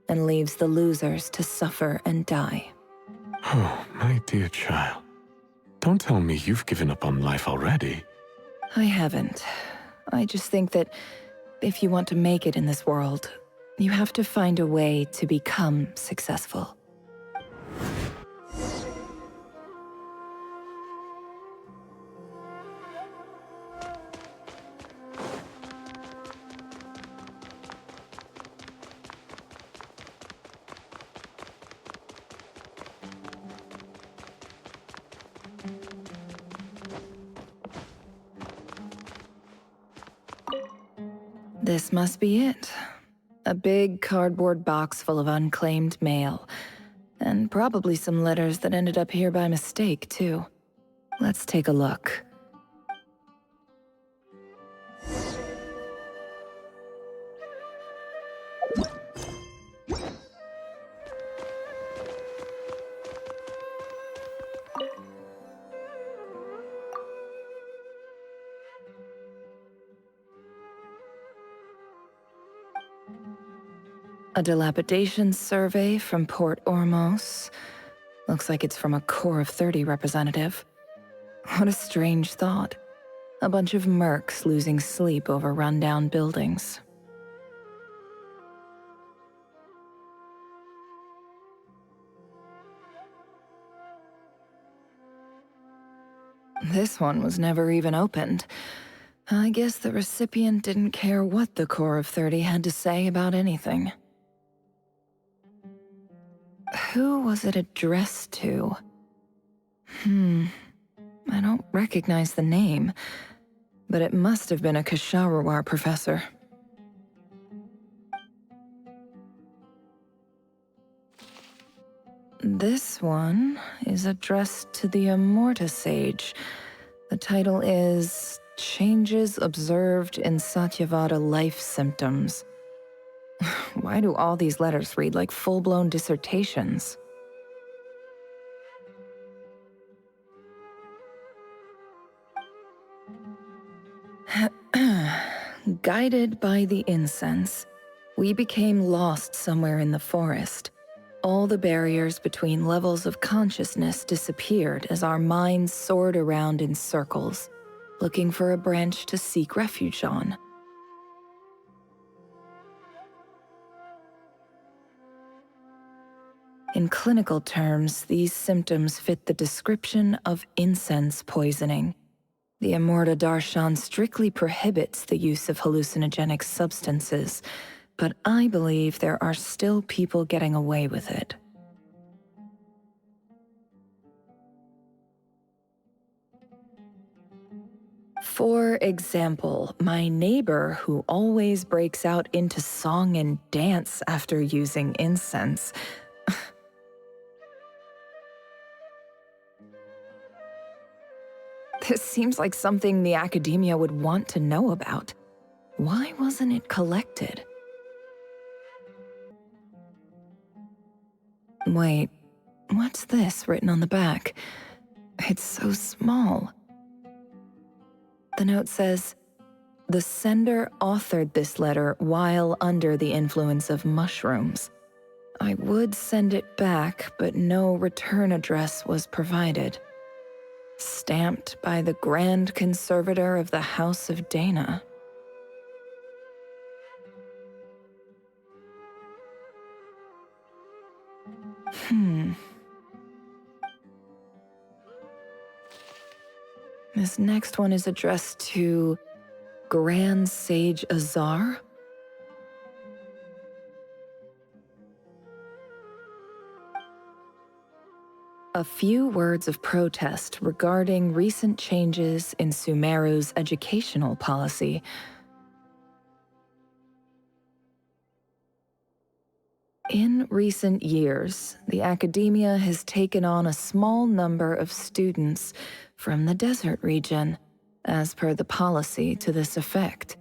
Speaker 11: and leaves the losers to suffer and die.
Speaker 6: Oh, my dear child. Don't tell me you've given up on life already.
Speaker 11: I haven't. I just think that if you want to make it in this world, you have to find a way to become successful. This must be it. A big cardboard box full of unclaimed mail. And probably some letters that ended up here by mistake, too. Let's take a look. A dilapidation survey from Port Ormos. Looks like it's from a Core of 30 representative. What a strange thought. A bunch of mercs losing sleep over rundown buildings. This one was never even opened. I guess the recipient didn't care what the Core of 30 had to say about anything. Who was it addressed to? I don't recognize the name, but it must have been a Kasharawar professor. This one is addressed to the Immorta Sage. The title is Changes Observed in Satyavada Life Symptoms. Why do all these letters read like full-blown dissertations? Guided by the incense, we became lost somewhere in the forest. All the barriers between levels of consciousness disappeared as our minds soared around in circles, looking for a branch to seek refuge on. In clinical terms, these symptoms fit the description of incense poisoning. The Immorta Darshan strictly prohibits the use of hallucinogenic substances, but I believe there are still people getting away with it. For example, my neighbor who always breaks out into song and dance after using incense. This seems like something the academia would want to know about. Why wasn't it collected? Wait, what's this written on the back? It's so small. The note says, "The sender authored this letter while under the influence of mushrooms. I would send it back, but no return address was provided. Stamped by the Grand Conservator of the House of Dana." This next one is addressed to Grand Sage Azar? A few words of protest regarding recent changes in Sumeru's educational policy. In recent years, the academia has taken on a small number of students from the desert region, as per the policy to this effect.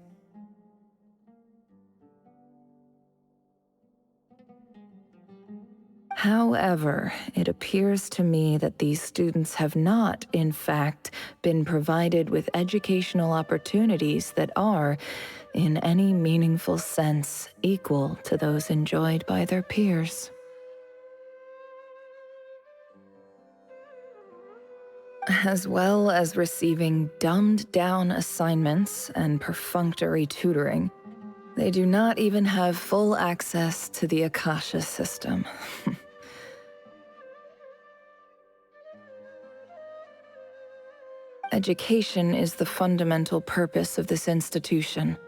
Speaker 11: However, it appears to me that these students have not, in fact, been provided with educational opportunities that are, in any meaningful sense, equal to those enjoyed by their peers. As well as receiving dumbed-down assignments and perfunctory tutoring, they do not even have full access to the Akasha system. Education is the fundamental purpose of this institution,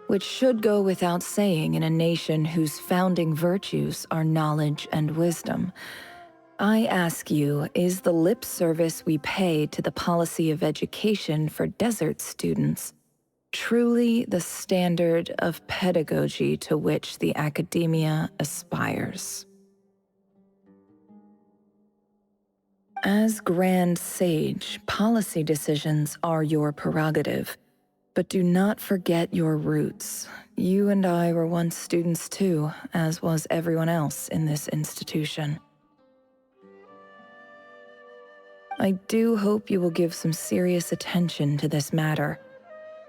Speaker 11: which should go without saying in a nation whose founding virtues are knowledge and wisdom. I ask you, is the lip service we pay to the policy of education for desert students truly the standard of pedagogy to which the academia aspires? As Grand Sage, policy decisions are your prerogative, but do not forget your roots. You and I were once students too, as was everyone else in this institution. I do hope you will give some serious attention to this matter.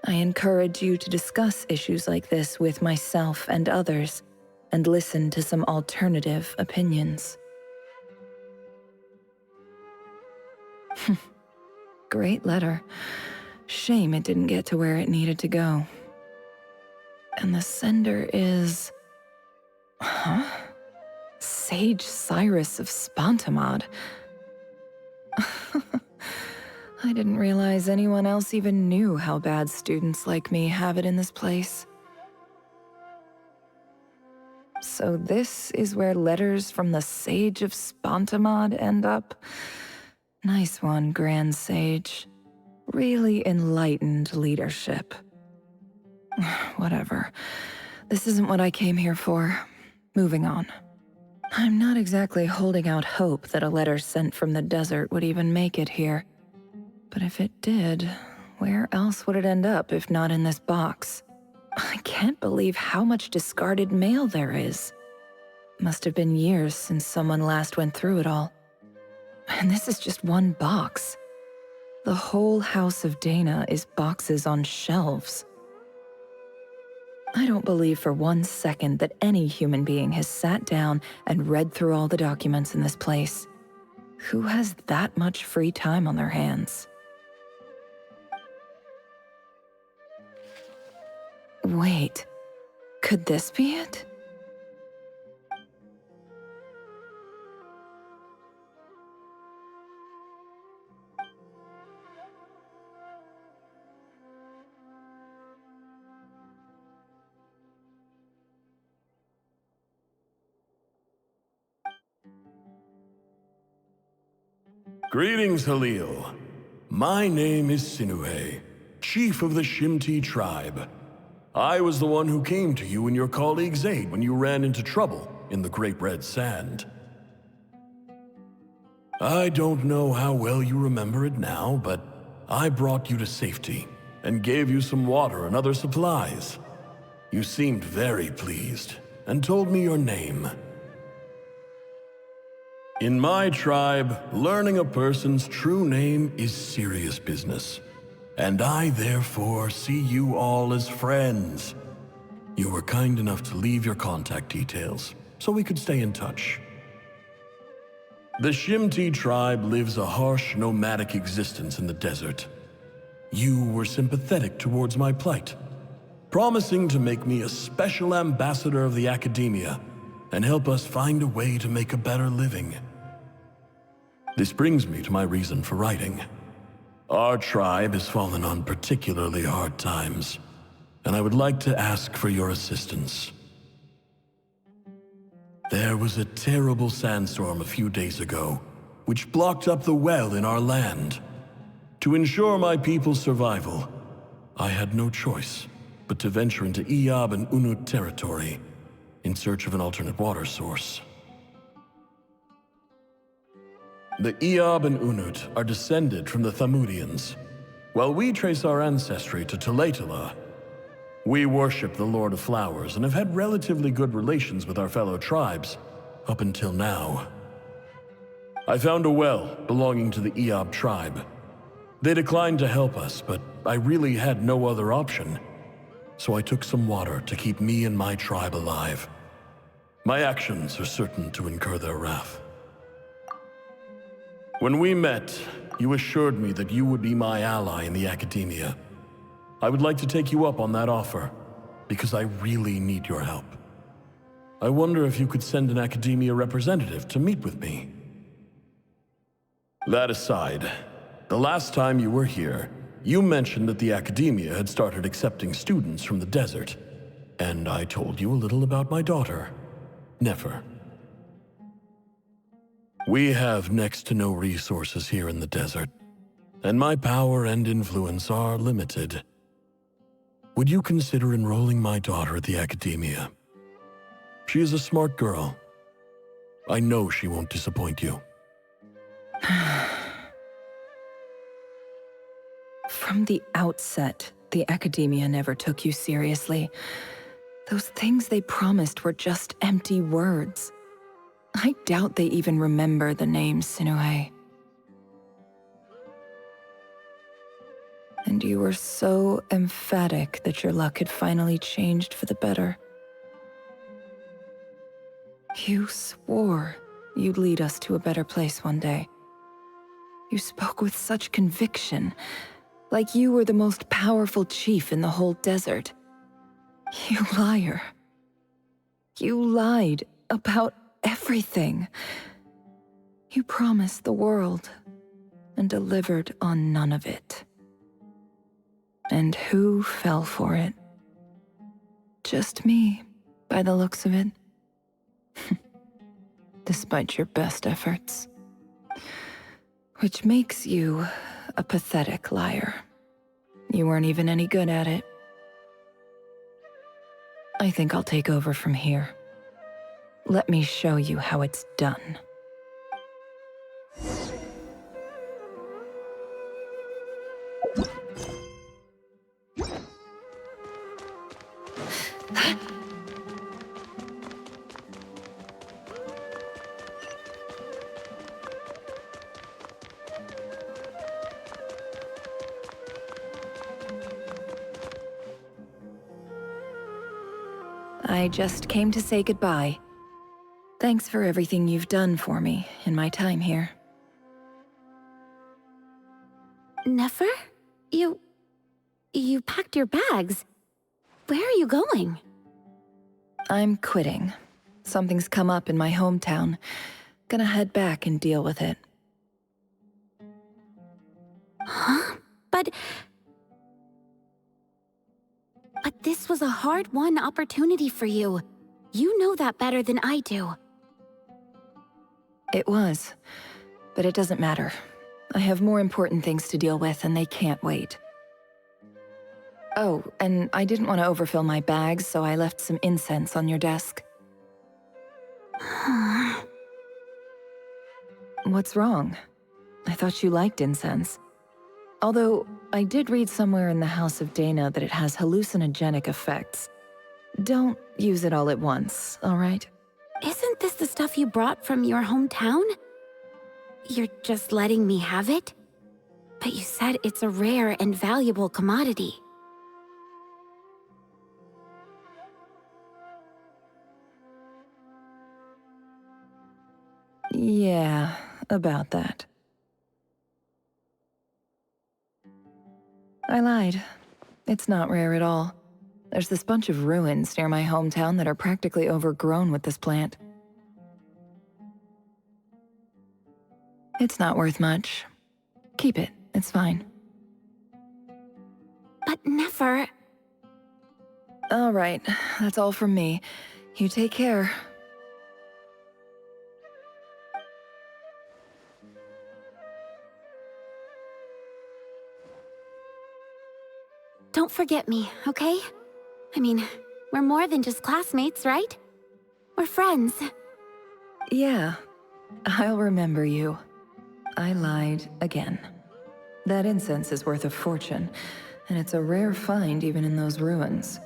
Speaker 11: I encourage you to discuss issues like this with myself and others, and listen to some alternative opinions. Great letter. Shame it didn't get to where it needed to go. And the sender is... Huh? Sage Cyrus of Spantamad. I didn't realize anyone else even knew how bad students like me have it in this place. So this is where letters from the Sage of Spantamad end up? Nice one, Grand Sage. Really enlightened leadership. Whatever. This isn't what I came here for. Moving on. I'm not exactly holding out hope that a letter sent from the desert would even make it here. But if it did, where else would it end up if not in this box? I can't believe how much discarded mail there is. Must have been years since someone last went through it all. And this is just one box. The whole House of Dana is boxes on shelves. I don't believe for 1 second that any human being has sat down and read through all the documents in this place. Who has that much free time on their hands? Wait, could this be it?
Speaker 24: Greetings, Halil. My name is Sinuhe, chief of the Shimti tribe. I was the one who came to you and your colleague Zaid when you ran into trouble in the Great Red Sand. I don't know how well you remember it now, but I brought you to safety and gave you some water and other supplies. You seemed very pleased and told me your name. In my tribe, learning a person's true name is serious business, and I therefore see you all as friends. You were kind enough to leave your contact details, so we could stay in touch. The Shimti tribe lives a harsh, nomadic existence in the desert. You were sympathetic towards my plight, promising to make me a special ambassador of the Academia and help us find a way to make a better living. This brings me to my reason for writing. Our tribe has fallen on particularly hard times, and I would like to ask for your assistance. There was a terrible sandstorm a few days ago, which blocked up the well in our land. To ensure my people's survival, I had no choice but to venture into Iyab and Unut territory in search of an alternate water source. The Iyab and Unut are descended from the Thamudians, while we trace our ancestry to Tulatala. We worship the Lord of Flowers and have had relatively good relations with our fellow tribes up until now. I found a well belonging to the Iyab tribe. They declined to help us, but I really had no other option, so I took some water to keep me and my tribe alive. My actions are certain to incur their wrath. When we met, you assured me that you would be my ally in the Academia. I would like to take you up on that offer, because I really need your help. I wonder if you could send an Academia representative to meet with me. That aside, the last time you were here, you mentioned that the Academia had started accepting students from the desert, and I told you a little about my daughter, Nefer. We have next to no resources here in the desert, and my power and influence are limited. Would you consider enrolling my daughter at the Academia? She is a smart girl. I know she won't disappoint you.
Speaker 11: From the outset, the Academia never took you seriously. Those things they promised were just empty words. I doubt they even remember the name Sinuhe. And you were so emphatic that your luck had finally changed for the better. You swore you'd lead us to a better place one day. You spoke with such conviction, like you were the most powerful chief in the whole desert. You liar. You lied about everything. You promised the world and delivered on none of it. And who fell for it? Just me, by the looks of it. Despite your best efforts. Which makes you a pathetic liar. You weren't even any good at it. I think I'll take over from here. Let me show you how it's done. I just came to say goodbye. Thanks for everything you've done for me in my time here.
Speaker 5: Nefer? You packed your bags. Where are you going?
Speaker 11: I'm quitting. Something's come up in my hometown. Gonna head back and deal with it.
Speaker 5: Huh? But this was a hard-won opportunity for you. You know that better than I do.
Speaker 11: It was, but it doesn't matter. I have more important things to deal with, and they can't wait. Oh, and I didn't want to overfill my bags, so I left some incense on your desk. What's wrong? I thought you liked incense. Although, I did read somewhere in the House of Dana that it has hallucinogenic effects. Don't use it all at once, all right?
Speaker 5: Isn't this the stuff you brought from your hometown? You're just letting me have it? But you said it's a rare and valuable commodity.
Speaker 11: Yeah, about that. I lied. It's not rare at all. There's this bunch of ruins near my hometown that are practically overgrown with this plant. It's not worth much. Keep it, it's fine.
Speaker 5: But Nefer...
Speaker 11: All right, that's all from me. You take care.
Speaker 5: Don't forget me, okay? I mean, we're more than just classmates, right? We're friends.
Speaker 11: Yeah, I'll remember you. I lied again. That incense is worth a fortune, and it's a rare find even in those ruins.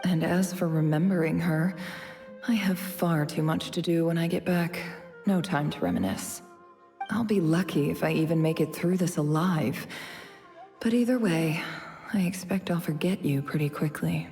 Speaker 11: And as for remembering her, I have far too much to do when I get back. No time to reminisce. I'll be lucky if I even make it through this alive. But either way, I expect I'll forget you pretty quickly.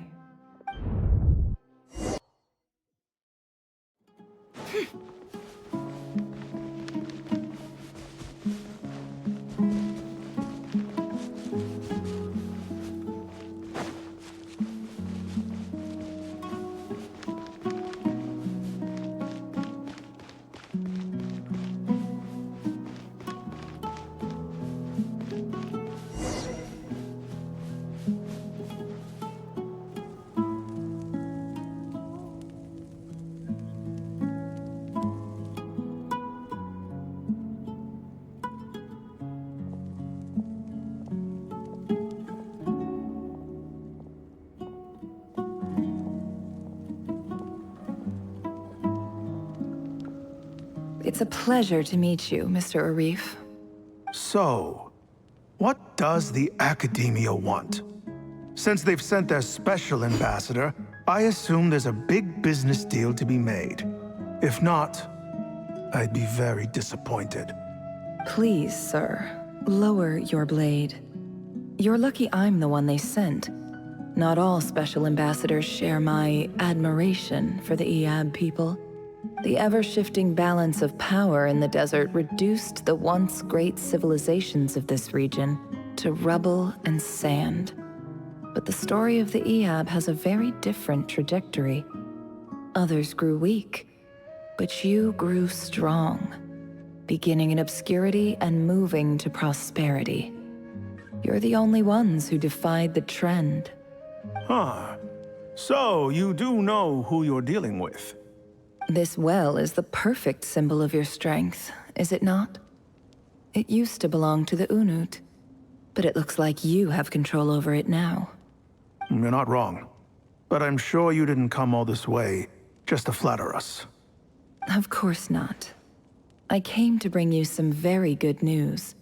Speaker 11: It's a pleasure to meet you, Mr. Arif.
Speaker 9: So, what does the Academia want? Since they've sent their special ambassador, I assume there's a big business deal to be made. If not, I'd be very disappointed.
Speaker 11: Please, sir, lower your blade. You're lucky I'm the one they sent. Not all special ambassadors share my admiration for the Iab people. The ever-shifting balance of power in the desert reduced the once great civilizations of this region to rubble and sand. But the story of the Iab has a very different trajectory. Others grew weak, but you grew strong, beginning in obscurity and moving to prosperity. You're the only ones who defied the trend.
Speaker 9: Huh. So, you do know who you're dealing with?
Speaker 11: This well is the perfect symbol of your strength, is it not? It used to belong to the Unut, but it looks like you have control over it now.
Speaker 9: You're not wrong. But I'm sure you didn't come all this way just to flatter us.
Speaker 11: Of course not. I came to bring you some very good news.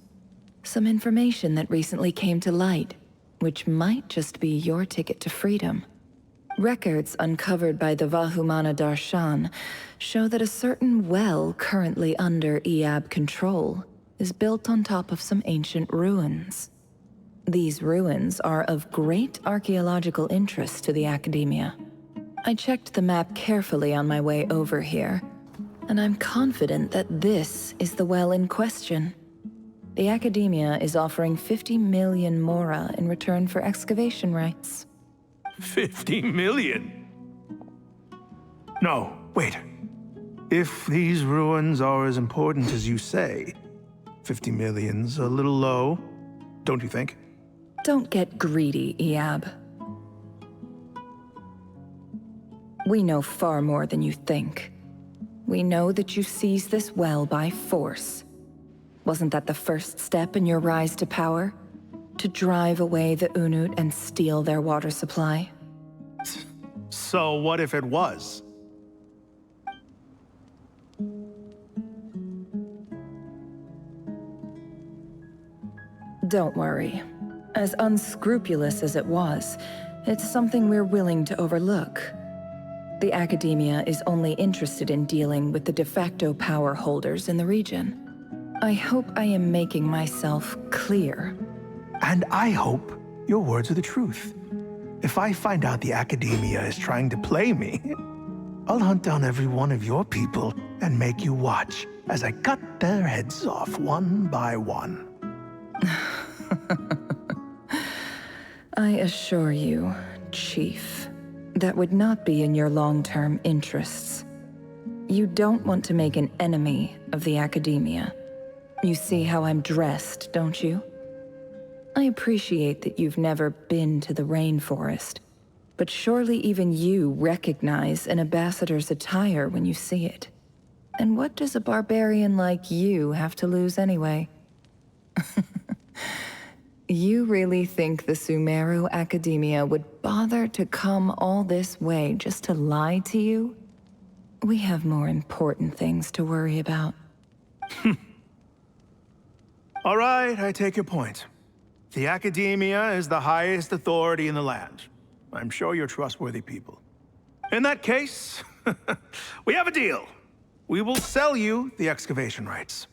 Speaker 11: Some information that recently came to light, which might just be your ticket to freedom. Records uncovered by the Vahumana Darshan show that a certain well currently under Iab control is built on top of some ancient ruins. These ruins are of great archaeological interest to the Academia. I checked the map carefully on my way over here, and I'm confident that this is the well in question. The Academia is offering 50 million mora in return for excavation rights.
Speaker 9: 50 million? No, wait. If these ruins are as important as you say, 50 million's a little low, don't you think?
Speaker 11: Don't get greedy, Iab. We know far more than you think. We know that you seized this well by force. Wasn't that the first step in your rise to power? To drive away the Unut and steal their water supply?
Speaker 9: So what if it was?
Speaker 11: Don't worry. As unscrupulous as it was, it's something we're willing to overlook. The Academia is only interested in dealing with the de facto power holders in the region. I hope I am making myself clear.
Speaker 9: And I hope your words are the truth. If I find out the Academia is trying to play me, I'll hunt down every one of your people and make you watch as I cut their heads off one by one.
Speaker 11: I assure you, Chief, that would not be in your long-term interests. You don't want to make an enemy of the Academia. You see how I'm dressed, don't you? I appreciate that you've never been to the rainforest, but surely even you recognize an ambassador's attire when you see it. And what does a barbarian like you have to lose anyway? You really think the Sumeru Academia would bother to come all this way just to lie to you? We have more important things to worry about.
Speaker 9: All right, I take your point. The Academia is the highest authority in the land. I'm sure you're trustworthy people. In that case, we have a deal. We will sell you the excavation rights.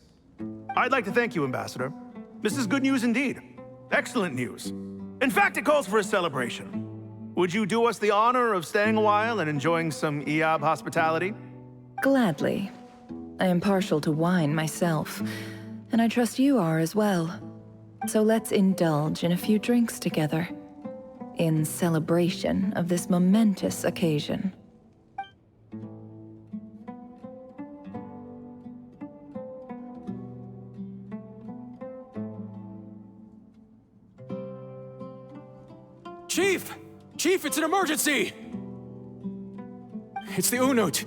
Speaker 9: I'd like to thank you, Ambassador. This is good news indeed. Excellent news. In fact, it calls for a celebration. Would you do us the honor of staying a while and enjoying some Iab hospitality?
Speaker 11: Gladly. I am partial to wine myself, and I trust you are as well. So let's indulge in a few drinks together, in celebration of this momentous occasion.
Speaker 4: Chief! Chief, it's an emergency! It's the Unut.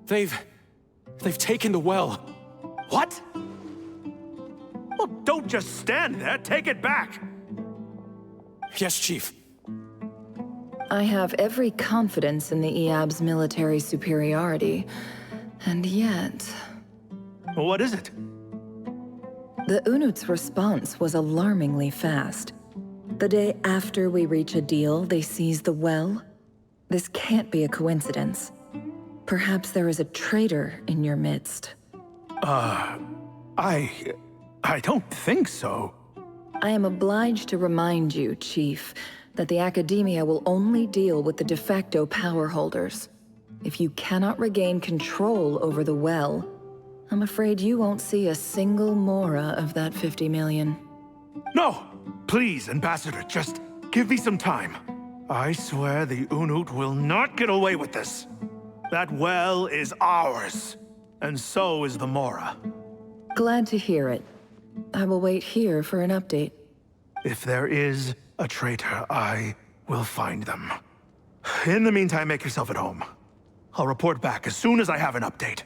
Speaker 4: They've taken the well.
Speaker 9: What? Well, don't just stand there. Take it back.
Speaker 4: Yes, Chief.
Speaker 11: I have every confidence in the Iab's military superiority, and yet...
Speaker 9: What is it?
Speaker 11: The Unut's response was alarmingly fast. The day after we reach a deal, they seize the well. This can't be a coincidence. Perhaps there is a traitor in your midst.
Speaker 9: I don't think so.
Speaker 11: I am obliged to remind you, Chief, that the Academia will only deal with the de facto power holders. If you cannot regain control over the well, I'm afraid you won't see a single mora of that 50 million.
Speaker 9: No! Please, Ambassador, just give me some time. I swear the Unut will not get away with this. That well is ours, and so is the mora.
Speaker 11: Glad to hear it. I will wait here for an update.
Speaker 9: If there is a traitor, I will find them. In the meantime, make yourself at home. I'll report back as soon as I have an update.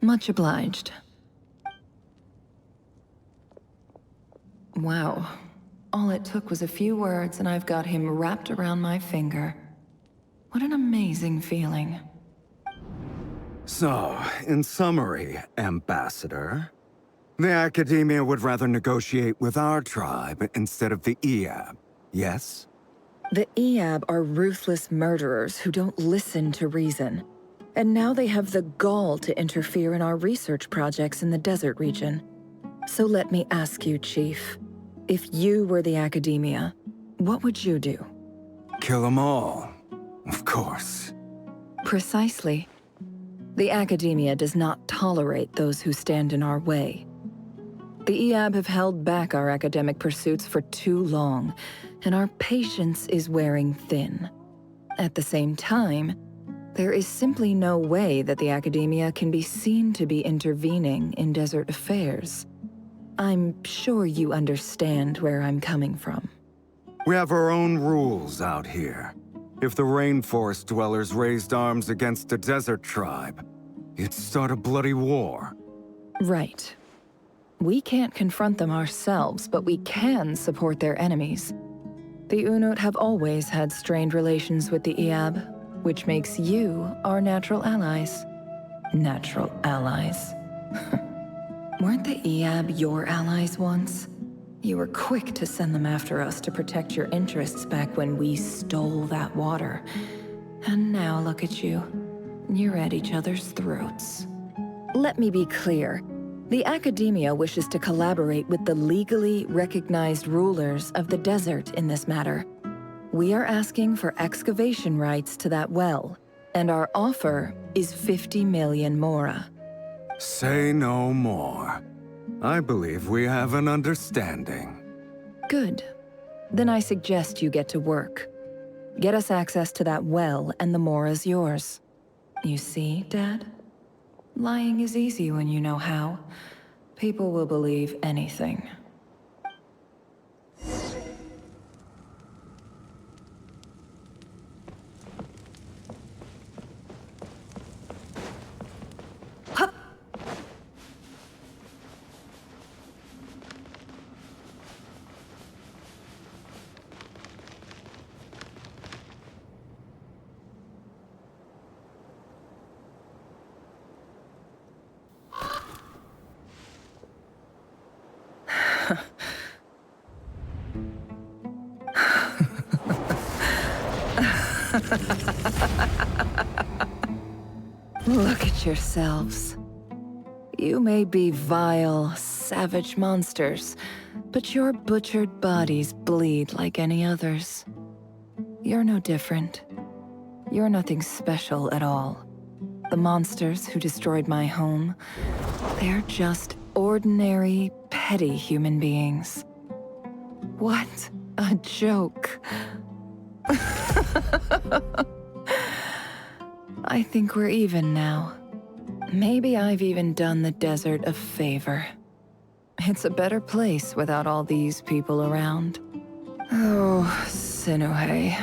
Speaker 11: Much obliged. Wow. All it took was a few words and I've got him wrapped around my finger. What an amazing feeling.
Speaker 14: So, in summary, Ambassador, the Academia would rather negotiate with our tribe instead of the Iab, yes?
Speaker 11: The Iab are ruthless murderers who don't listen to reason. And now they have the gall to interfere in our research projects in the desert region. So let me ask you, Chief. If you were the Academia, what would you do?
Speaker 14: Kill them all. Of course.
Speaker 11: Precisely. The Academia does not tolerate those who stand in our way. The EAB have held back our academic pursuits for too long, and our patience is wearing thin. At the same time, there is simply no way that the Academia can be seen to be intervening in desert affairs. I'm sure you understand where I'm coming from.
Speaker 14: We have our own rules out here. If the rainforest dwellers raised arms against a desert tribe, it'd start a bloody war.
Speaker 11: Right. We can't confront them ourselves, but we can support their enemies. The Unut have always had strained relations with the EAB, which makes you our natural allies. Natural allies. Weren't the EAB your allies once? You were quick to send them after us to protect your interests back when we stole that water. And now look at you. You're at each other's throats. Let me be clear. The Academia wishes to collaborate with the legally recognized rulers of the desert in this matter. We are asking for excavation rights to that well, and our offer is 50 million mora.
Speaker 14: Say no more. I believe we have an understanding.
Speaker 11: Good. Then I suggest you get to work. Get us access to that well, and the mora's yours. You see, Dad? Lying is easy when you know how. People will believe anything. Look at yourselves. You may be vile, savage monsters, but your butchered bodies bleed like any others. You're no different. You're nothing special at all. The monsters who destroyed my home, they're just ordinary, petty human beings. What a joke. I think we're even now. Maybe I've even done the desert a favor. It's a better place without all these people around. Oh, Sinuhe,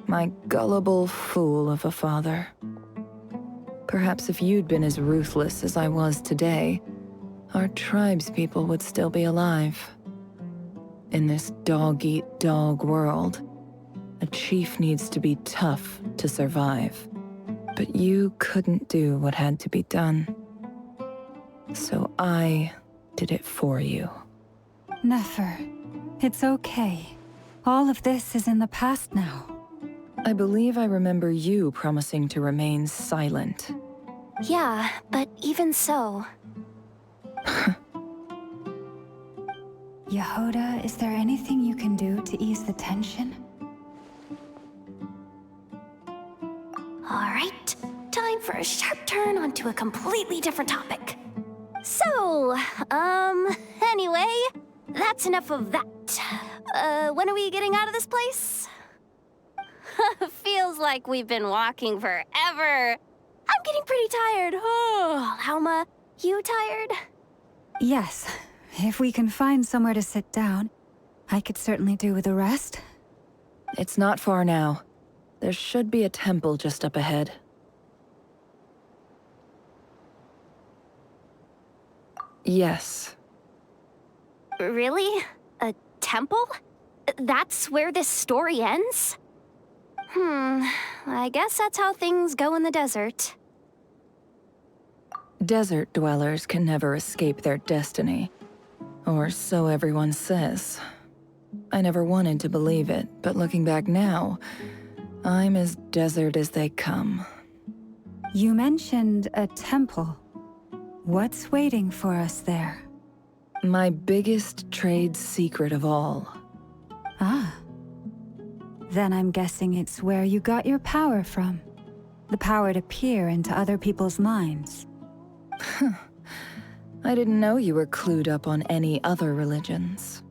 Speaker 11: my gullible fool of a father. Perhaps if you'd been as ruthless as I was today, our tribespeople would still be alive. In this dog-eat-dog world, a chief needs to be tough to survive. But you couldn't do what had to be done. So I did it for you.
Speaker 3: Nefer, it's okay. All of this is in the past now.
Speaker 11: I believe I remember you promising to remain silent.
Speaker 13: Yeah, but even so...
Speaker 3: Yehoda, is there anything you can do to ease the tension?
Speaker 13: All right, time for a sharp turn onto a completely different topic. So, anyway, that's enough of that. When are we getting out of this place? Feels like we've been walking forever. I'm getting pretty tired. Oh, Alma, you tired?
Speaker 3: Yes. If we can find somewhere to sit down, I could certainly do with a rest.
Speaker 11: It's not far now. There should be a temple just up ahead. Yes.
Speaker 13: Really? A temple? That's where this story ends? I guess that's how things go in the desert.
Speaker 11: Desert dwellers can never escape their destiny. Or so everyone says. I never wanted to believe it, but looking back now, I'm as desert as they come.
Speaker 3: You mentioned a temple. What's waiting for us there?
Speaker 11: My biggest trade secret of all.
Speaker 3: Ah. Then I'm guessing it's where you got your power from. The power to peer into other people's minds.
Speaker 11: I didn't know you were clued up on any other religions.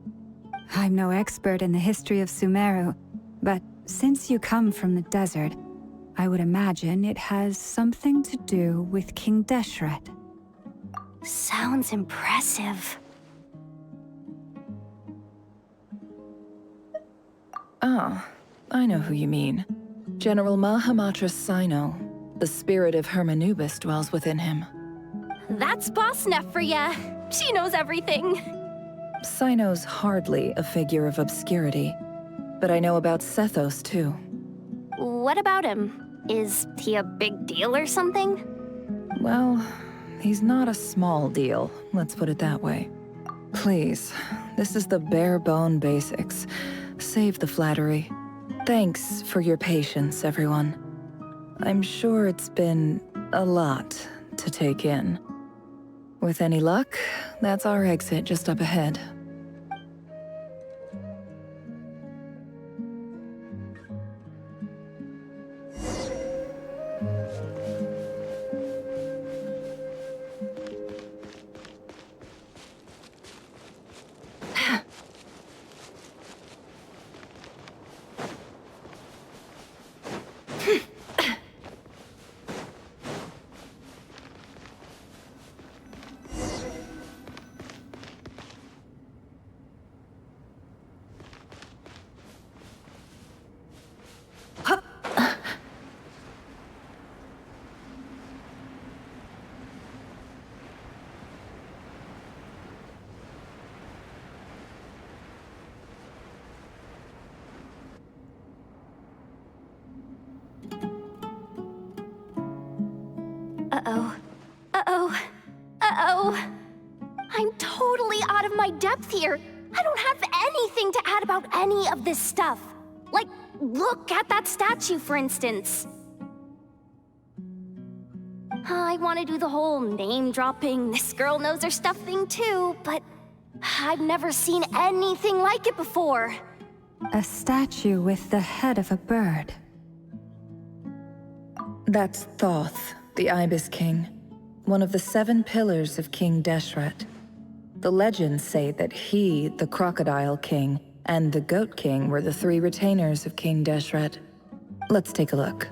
Speaker 3: I'm no expert in the history of Sumeru, but since you come from the desert, I would imagine it has something to do with King Deshret.
Speaker 13: Sounds impressive.
Speaker 11: Ah, I know who you mean. General Mahamatra Sino. The spirit of Hermanubis dwells within him.
Speaker 13: That's Boss Neff for ya. She knows everything.
Speaker 11: Sino's hardly a figure of obscurity, but I know about Sethos too.
Speaker 13: What about him? Is he a big deal or something?
Speaker 11: Well, he's not a small deal, let's put it that way. Please, this is the bare-bone basics. Save the flattery. Thanks for your patience, everyone. I'm sure it's been a lot to take in. With any luck, that's our exit just up ahead.
Speaker 13: Uh-oh. Uh-oh. Uh-oh. I'm totally out of my depth here. I don't have anything to add about any of this stuff. Like, look at that statue, for instance. I want to do the whole name-dropping, this girl knows her stuff thing too, but I've never seen anything like it before.
Speaker 3: A statue with the head of a bird.
Speaker 11: That's Thoth, the Ibis King, one of the 7 pillars of King Deshret. The legends say that he, the Crocodile King, and the Goat King were the 3 retainers of King Deshret. Let's take a look.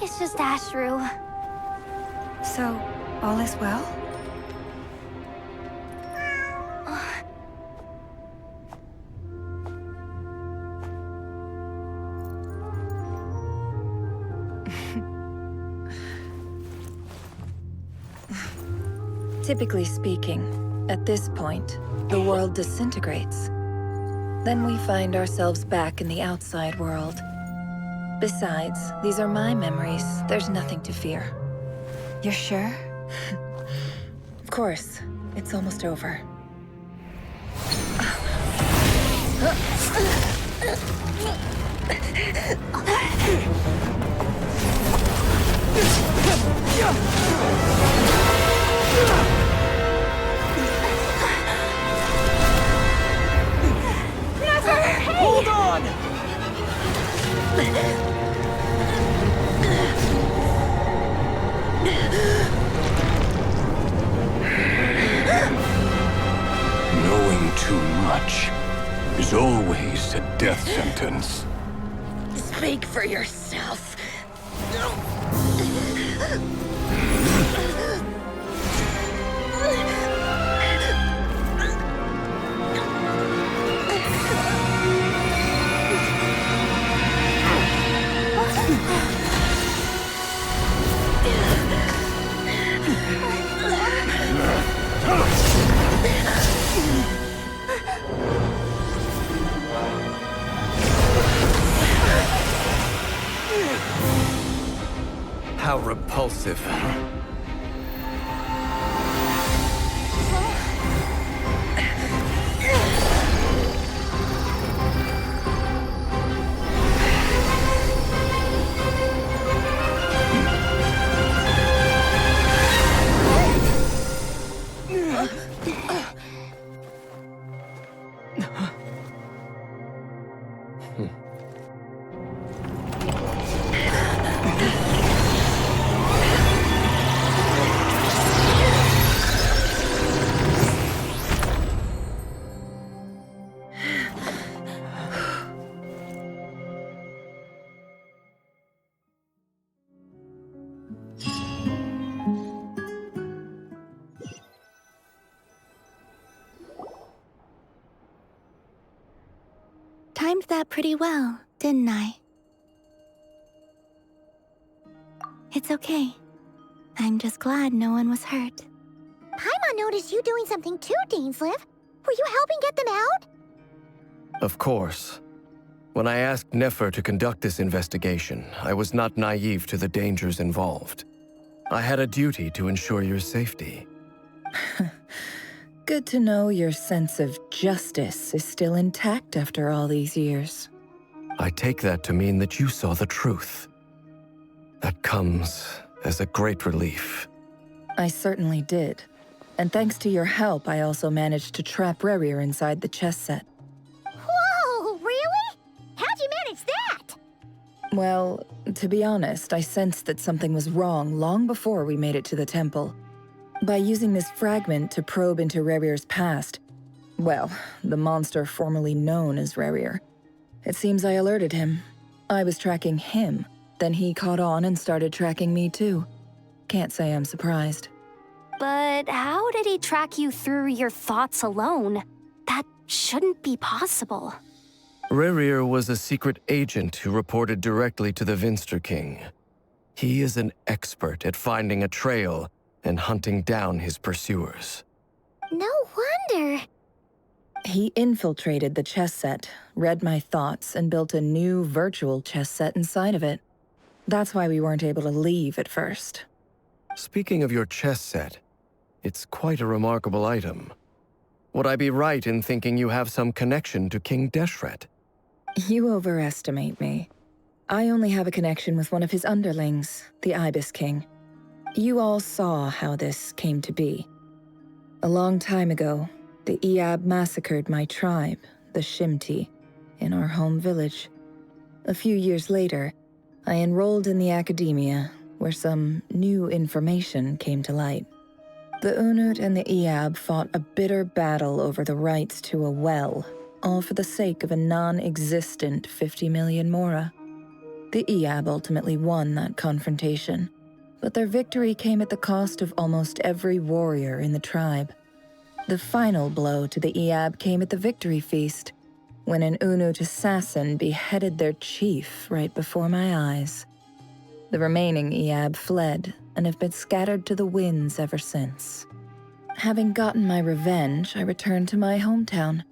Speaker 13: It's just Ashru.
Speaker 3: So, all is well?
Speaker 11: Typically speaking, at this point, the world disintegrates. Then we find ourselves back in the outside world. Besides, these are my memories. There's nothing to fear.
Speaker 3: You're sure?
Speaker 11: Of course. It's almost over.
Speaker 13: Never! Hey!
Speaker 4: Hold on!
Speaker 15: Knowing too much is always a death sentence.
Speaker 2: Speak for yourself.
Speaker 12: How repulsive.
Speaker 2: Timed that pretty well, didn't I? It's okay. I'm just glad no one was hurt. Paimon noticed you doing something too, Dainsleif. Were you helping get them out?
Speaker 12: Of course. When I asked Nefer to conduct this investigation, I was not naive to the dangers involved. I had a duty to ensure your safety.
Speaker 11: Good to know your sense of justice is still intact after all these years.
Speaker 12: I take that to mean that you saw the truth. That comes as a great relief.
Speaker 11: I certainly did. And thanks to your help, I also managed to trap Rerir inside the chess set.
Speaker 2: Whoa, really? How'd you manage that?
Speaker 11: Well, to be honest, I sensed that something was wrong long before we made it to the temple. By using this fragment to probe into Rerir's past, well, the monster formerly known as Rerir, it seems I alerted him. I was tracking him, then he caught on and started tracking me too. Can't say I'm surprised.
Speaker 13: But how did he track you through your thoughts alone? That shouldn't be possible.
Speaker 12: Rerir was a secret agent who reported directly to the Vinster King. He is an expert at finding a trail and hunting down his pursuers.
Speaker 2: No wonder.
Speaker 11: He infiltrated the chess set, read my thoughts, and built a new virtual chess set inside of it. That's why we weren't able to leave at first.
Speaker 12: Speaking of your chess set, it's quite a remarkable item. Would I be right in thinking you have some connection to King Deshret?
Speaker 11: You overestimate me. I only have a connection with one of his underlings, the Ibis King. You all saw how this came to be. A long time ago, the Iab massacred my tribe, the Shimti, in our home village. A few years later, I enrolled in the academia, where some new information came to light. The Unut and the Iab fought a bitter battle over the rights to a well, all for the sake of a non-existent 50 million mora. The Iab ultimately won that confrontation, but their victory came at the cost of almost every warrior in the tribe. The final blow to the Iab came at the victory feast, when an Unut assassin beheaded their chief right before my eyes. The remaining Iab fled and have been scattered to the winds ever since. Having gotten my revenge, I returned to my hometown,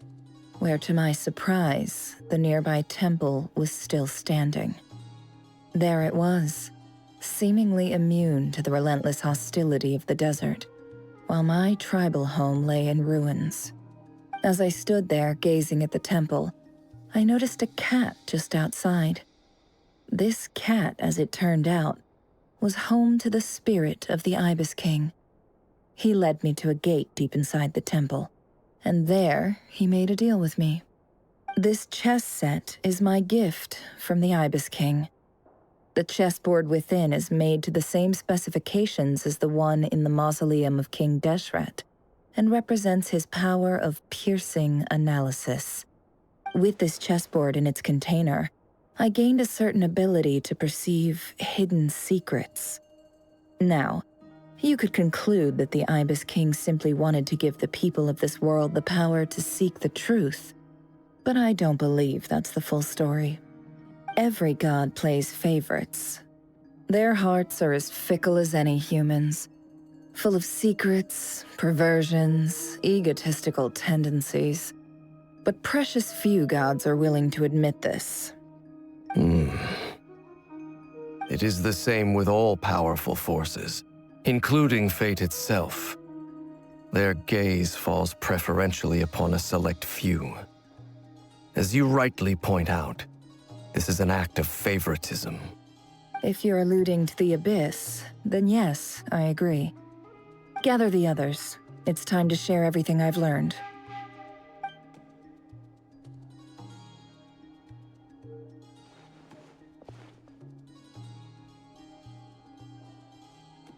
Speaker 11: where to my surprise, the nearby temple was still standing. There it was, seemingly immune to the relentless hostility of the desert, while my tribal home lay in ruins. As I stood there gazing at the temple, I noticed a cat just outside. This cat, as it turned out, was home to the spirit of the Ibis King. He led me to a gate deep inside the temple, and there he made a deal with me. This chess set is my gift from the Ibis King. The chessboard within is made to the same specifications as the one in the mausoleum of King Deshret, and represents his power of piercing analysis. With this chessboard in its container, I gained a certain ability to perceive hidden secrets. Now, you could conclude that the Ibis King simply wanted to give the people of this world the power to seek the truth, but I don't believe that's the full story. Every god plays favorites. Their hearts are as fickle as any human's, full of secrets, perversions, egotistical tendencies. But precious few gods are willing to admit this.
Speaker 12: It It is the same with all powerful forces, including fate itself. Their gaze falls preferentially upon a select few. As you rightly point out, this is an act of favoritism.
Speaker 11: If you're alluding to the Abyss, then yes, I agree. Gather the others. It's time to share everything I've learned.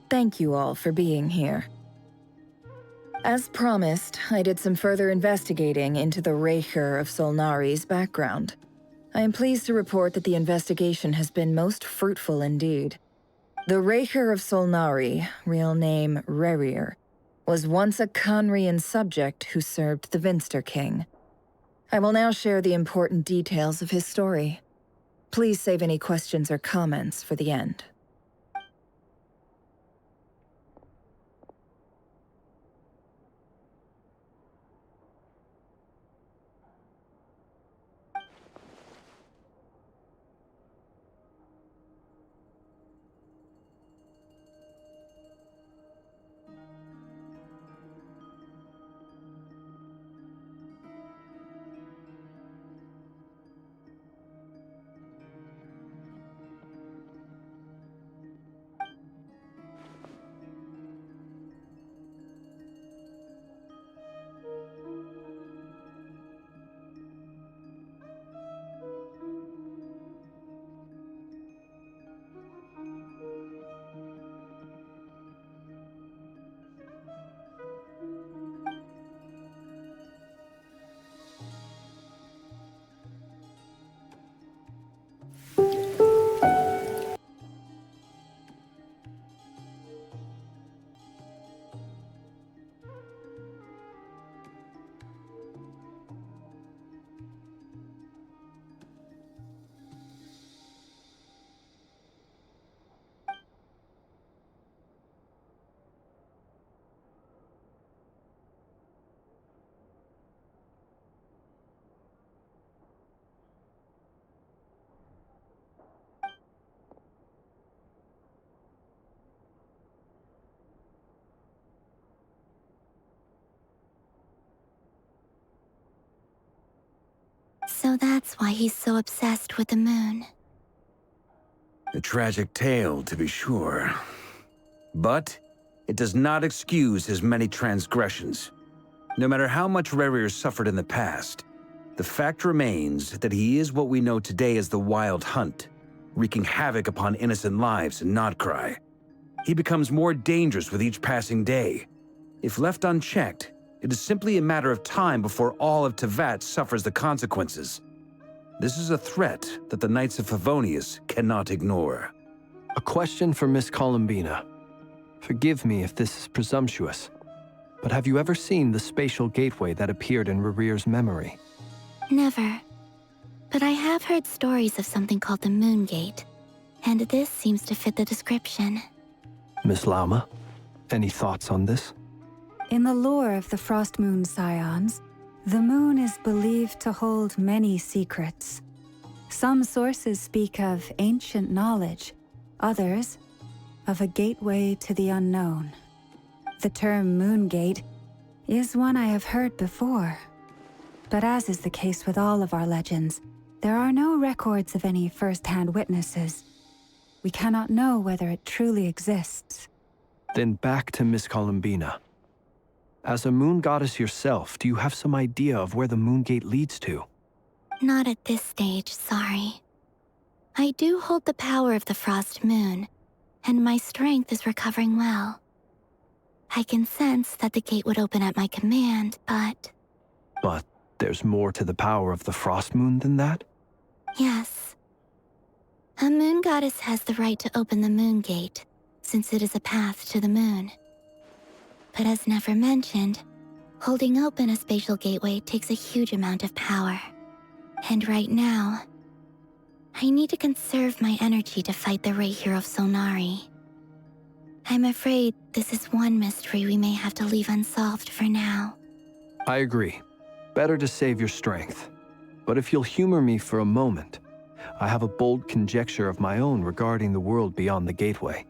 Speaker 11: Thank you all for being here. As promised, I did some further investigating into the Raker of Solnari's background. I am pleased to report that the investigation has been most fruitful indeed. The Raker of Solnari, real name Rerir, was once a Conrian subject who served the Vinster King. I will now share the important details of his story. Please save any questions or comments for the end.
Speaker 13: So that's why he's so obsessed with the moon.
Speaker 8: A tragic tale, to be sure. But it does not excuse his many transgressions. No matter how much Rerir suffered in the past, the fact remains that he is what we know today as the Wild Hunt, wreaking havoc upon innocent lives in Nodcry. He becomes more dangerous with each passing day. If left unchecked, it is simply a matter of time before all of Tevat suffers the consequences. This is a threat that the Knights of Favonius cannot ignore.
Speaker 4: A question for Miss Columbina. Forgive me if this is presumptuous, but have you ever seen the spatial gateway that appeared in Rerir's memory?
Speaker 13: Never. But I have heard stories of something called the Moon Gate, and this seems to fit the description.
Speaker 4: Miss Lauma, any thoughts on this?
Speaker 3: In the lore of the Frost Moon Scions, the moon is believed to hold many secrets. Some sources speak of ancient knowledge, others of a gateway to the unknown. The term Moon Gate is one I have heard before. But as is the case with all of our legends, there are no records of any first-hand witnesses. We cannot know whether it truly exists.
Speaker 4: Then back to Miss Columbina. As a moon goddess yourself, do you have some idea of where the Moon Gate leads to?
Speaker 13: Not at this stage, sorry. I do hold the power of the Frost Moon, and my strength is recovering well. I can sense that the gate would open at my command, but...
Speaker 4: But there's more to the power of the Frost Moon than that?
Speaker 13: Yes. A moon goddess has the right to open the Moon Gate, since it is a path to the moon. But as never mentioned, holding open a spatial gateway takes a huge amount of power. And right now, I need to conserve my energy to fight the Raker of Solnari. I'm afraid this is one mystery we may have to leave unsolved for now.
Speaker 4: I agree. Better to save your strength. But if you'll humor me for a moment, I have a bold conjecture of my own regarding the world beyond the gateway.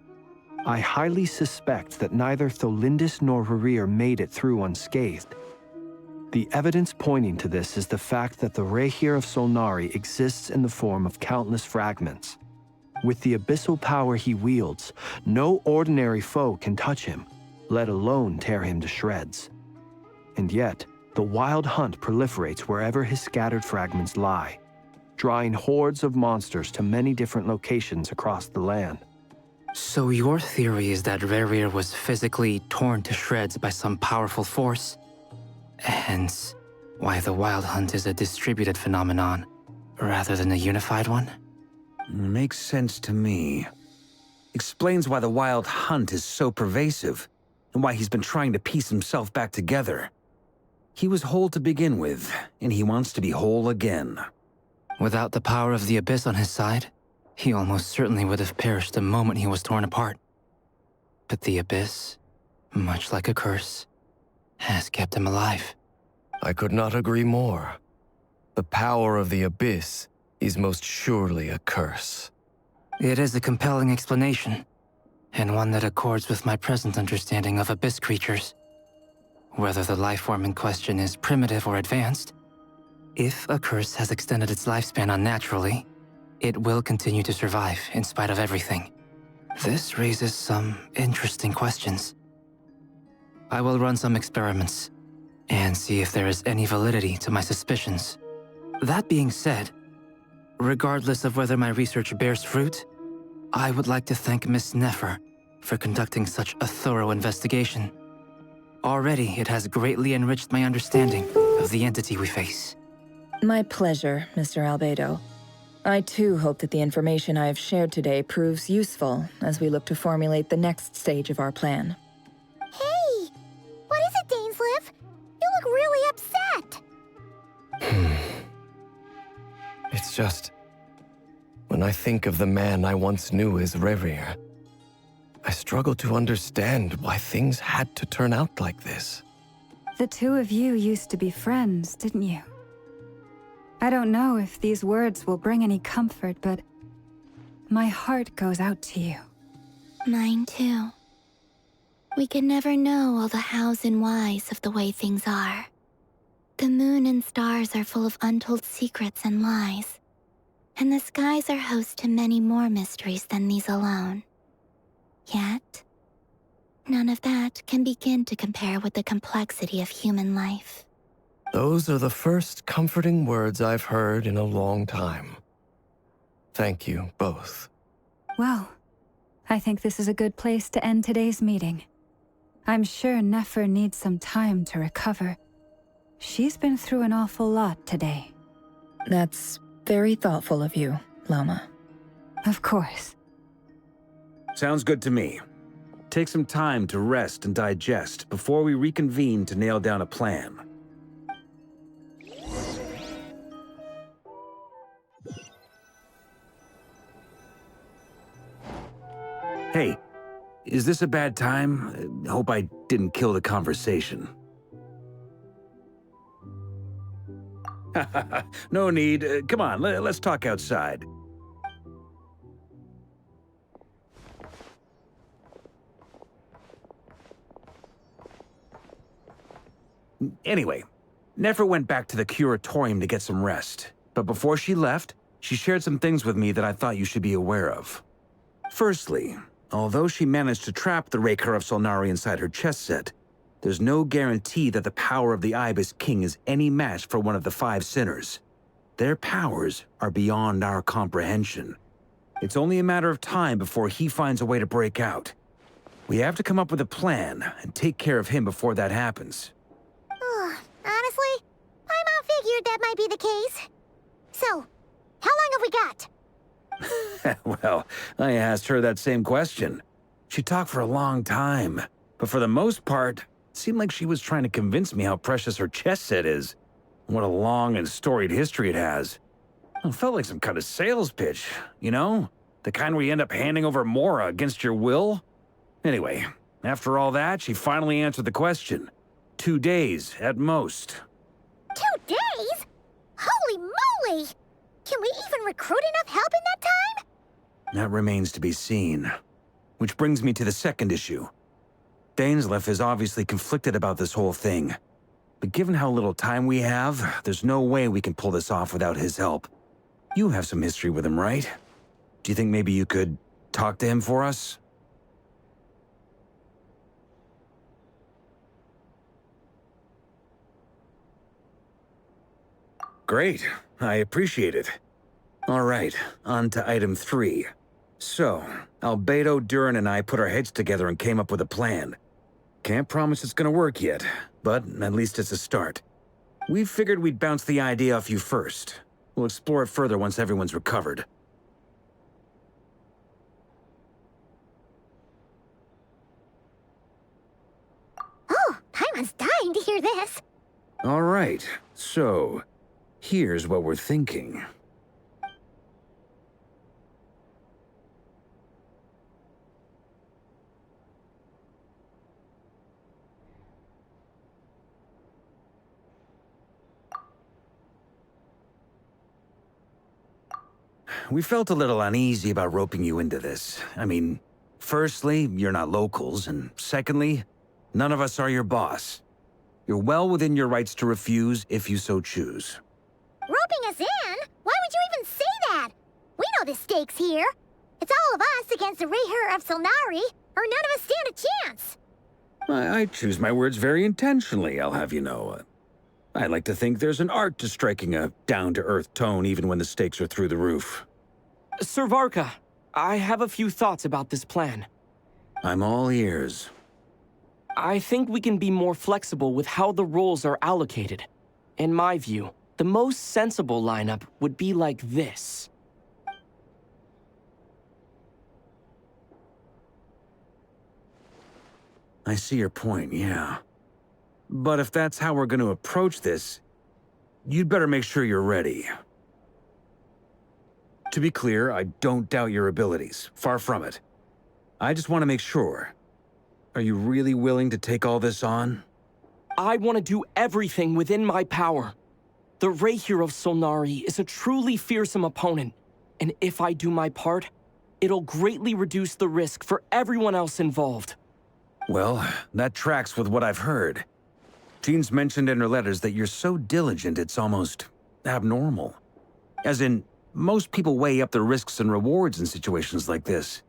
Speaker 4: I highly suspect that neither Tholindis nor Rerir made it through unscathed. The evidence pointing to this is the fact that the Rehir of Solnari exists in the form of countless fragments. With the abyssal power he wields, no ordinary foe can touch him, let alone tear him to shreds. And yet, the Wild Hunt proliferates wherever his scattered fragments lie, drawing hordes of monsters to many different locations across the land.
Speaker 18: So your theory is that Rerir was physically torn to shreds by some powerful force? Hence, why the Wild Hunt is a distributed phenomenon, rather than a unified one?
Speaker 8: Makes sense to me. Explains why the Wild Hunt is so pervasive, and why he's been trying to piece himself back together. He was whole to begin with, and he wants to be whole again.
Speaker 18: Without the power of the Abyss on his side, he almost certainly would have perished the moment he was torn apart. But the Abyss, much like a curse, has kept him alive.
Speaker 12: I could not agree more. The power of the Abyss is most surely a curse.
Speaker 18: It is a compelling explanation, and one that accords with my present understanding of Abyss creatures. Whether the life form in question is primitive or advanced, if a curse has extended its lifespan unnaturally, it will continue to survive in spite of everything. This raises some interesting questions. I will run some experiments and see if there is any validity to my suspicions. That being said, regardless of whether my research bears fruit, I would like to thank Miss Nefer for conducting such a thorough investigation. Already, it has greatly enriched my understanding of the entity we face.
Speaker 11: My pleasure, Mr. Albedo. I too hope that the information I have shared today proves useful as we look to formulate the next stage of our plan.
Speaker 2: Hey! What is it, Dainsleif? You look really upset!
Speaker 12: It's just... when I think of the man I once knew as Rerir, I struggle to understand why things had to turn out like this.
Speaker 3: The two of you used to be friends, didn't you? I don't know if these words will bring any comfort, but my heart goes out to you.
Speaker 13: Mine too. We can never know all the hows and whys of the way things are. The moon and stars are full of untold secrets and lies, and the skies are host to many more mysteries than these alone. Yet, none of that can begin to compare with the complexity of human life.
Speaker 12: Those are the first comforting words I've heard in a long time. Thank you, both.
Speaker 3: Well, I think this is a good place to end today's meeting. I'm sure Nefer needs some time to recover. She's been through an awful lot today.
Speaker 11: That's very thoughtful of you, Lama.
Speaker 3: Of course.
Speaker 8: Sounds good to me. Take some time to rest and digest before we reconvene to nail down a plan. Hey, is this a bad time? Hope I didn't kill the conversation. No need. Come on, let's talk outside. Anyway, Nefer went back to the curatorium to get some rest. But before she left, she shared some things with me that I thought you should be aware of. Firstly, although she managed to trap the Rehir of Solnari inside her chess set, there's no guarantee that the power of the Ibis King is any match for one of the 5 sinners. Their powers are beyond our comprehension. It's only a matter of time before he finds a way to break out. We have to come up with a plan and take care of him before that happens.
Speaker 2: Honestly, Paimon figured that might be the case. So, how long have we got?
Speaker 8: Well, I asked her that same question. She talked for a long time, but for the most part, it seemed like she was trying to convince me how precious her chess set is, and what a long and storied history it has. It felt like some kind of sales pitch, you know? The kind where you end up handing over Mora against your will? Anyway, after all that, she finally answered the question. 2 days, at most.
Speaker 2: 2 days? Holy moly! Can we even recruit enough help in that time?
Speaker 8: That remains to be seen. Which brings me to the second issue. Dainsleif is obviously conflicted about this whole thing. But given how little time we have, there's no way we can pull this off without his help. You have some history with him, right? Do you think maybe you could talk to him for us? Great. I appreciate it. All right, on to item 3. So, Albedo, Durin, and I put our heads together and came up with a plan. Can't promise it's gonna work yet, but at least it's a start. We figured we'd bounce the idea off you first. We'll explore it further once everyone's recovered.
Speaker 2: Oh, Paimon's dying to hear this.
Speaker 8: All right, so here's what we're thinking. We felt a little uneasy about roping you into this. I mean, firstly, you're not locals, and secondly, none of us are your boss. You're well within your rights to refuse if you so choose.
Speaker 2: Roping us in? Why would you even say that? We know the stakes here. It's all of us against the Rayher of Solnari, or none of us stand a chance.
Speaker 8: I choose my words very intentionally, I'll have you know. I like to think there's an art to striking a down-to-earth tone even when the stakes are through the roof.
Speaker 20: Sir Varka, I have a few thoughts about this plan.
Speaker 8: I'm all ears.
Speaker 20: I think we can be more flexible with how the roles are allocated. In my view, the most sensible lineup would be like this.
Speaker 8: I see your point, yeah. But if that's how we're going to approach this, you'd better make sure you're ready. To be clear, I don't doubt your abilities. Far from it. I just want to make sure. Are you really willing to take all this on?
Speaker 20: I want to do everything within my power. The Rayher of Solnari is a truly fearsome opponent, and if I do my part, it'll greatly reduce the risk for everyone else involved.
Speaker 8: Well, that tracks with what I've heard. Jean's mentioned in her letters that you're so diligent it's almost abnormal. As in, most people weigh up the risks and rewards in situations like this.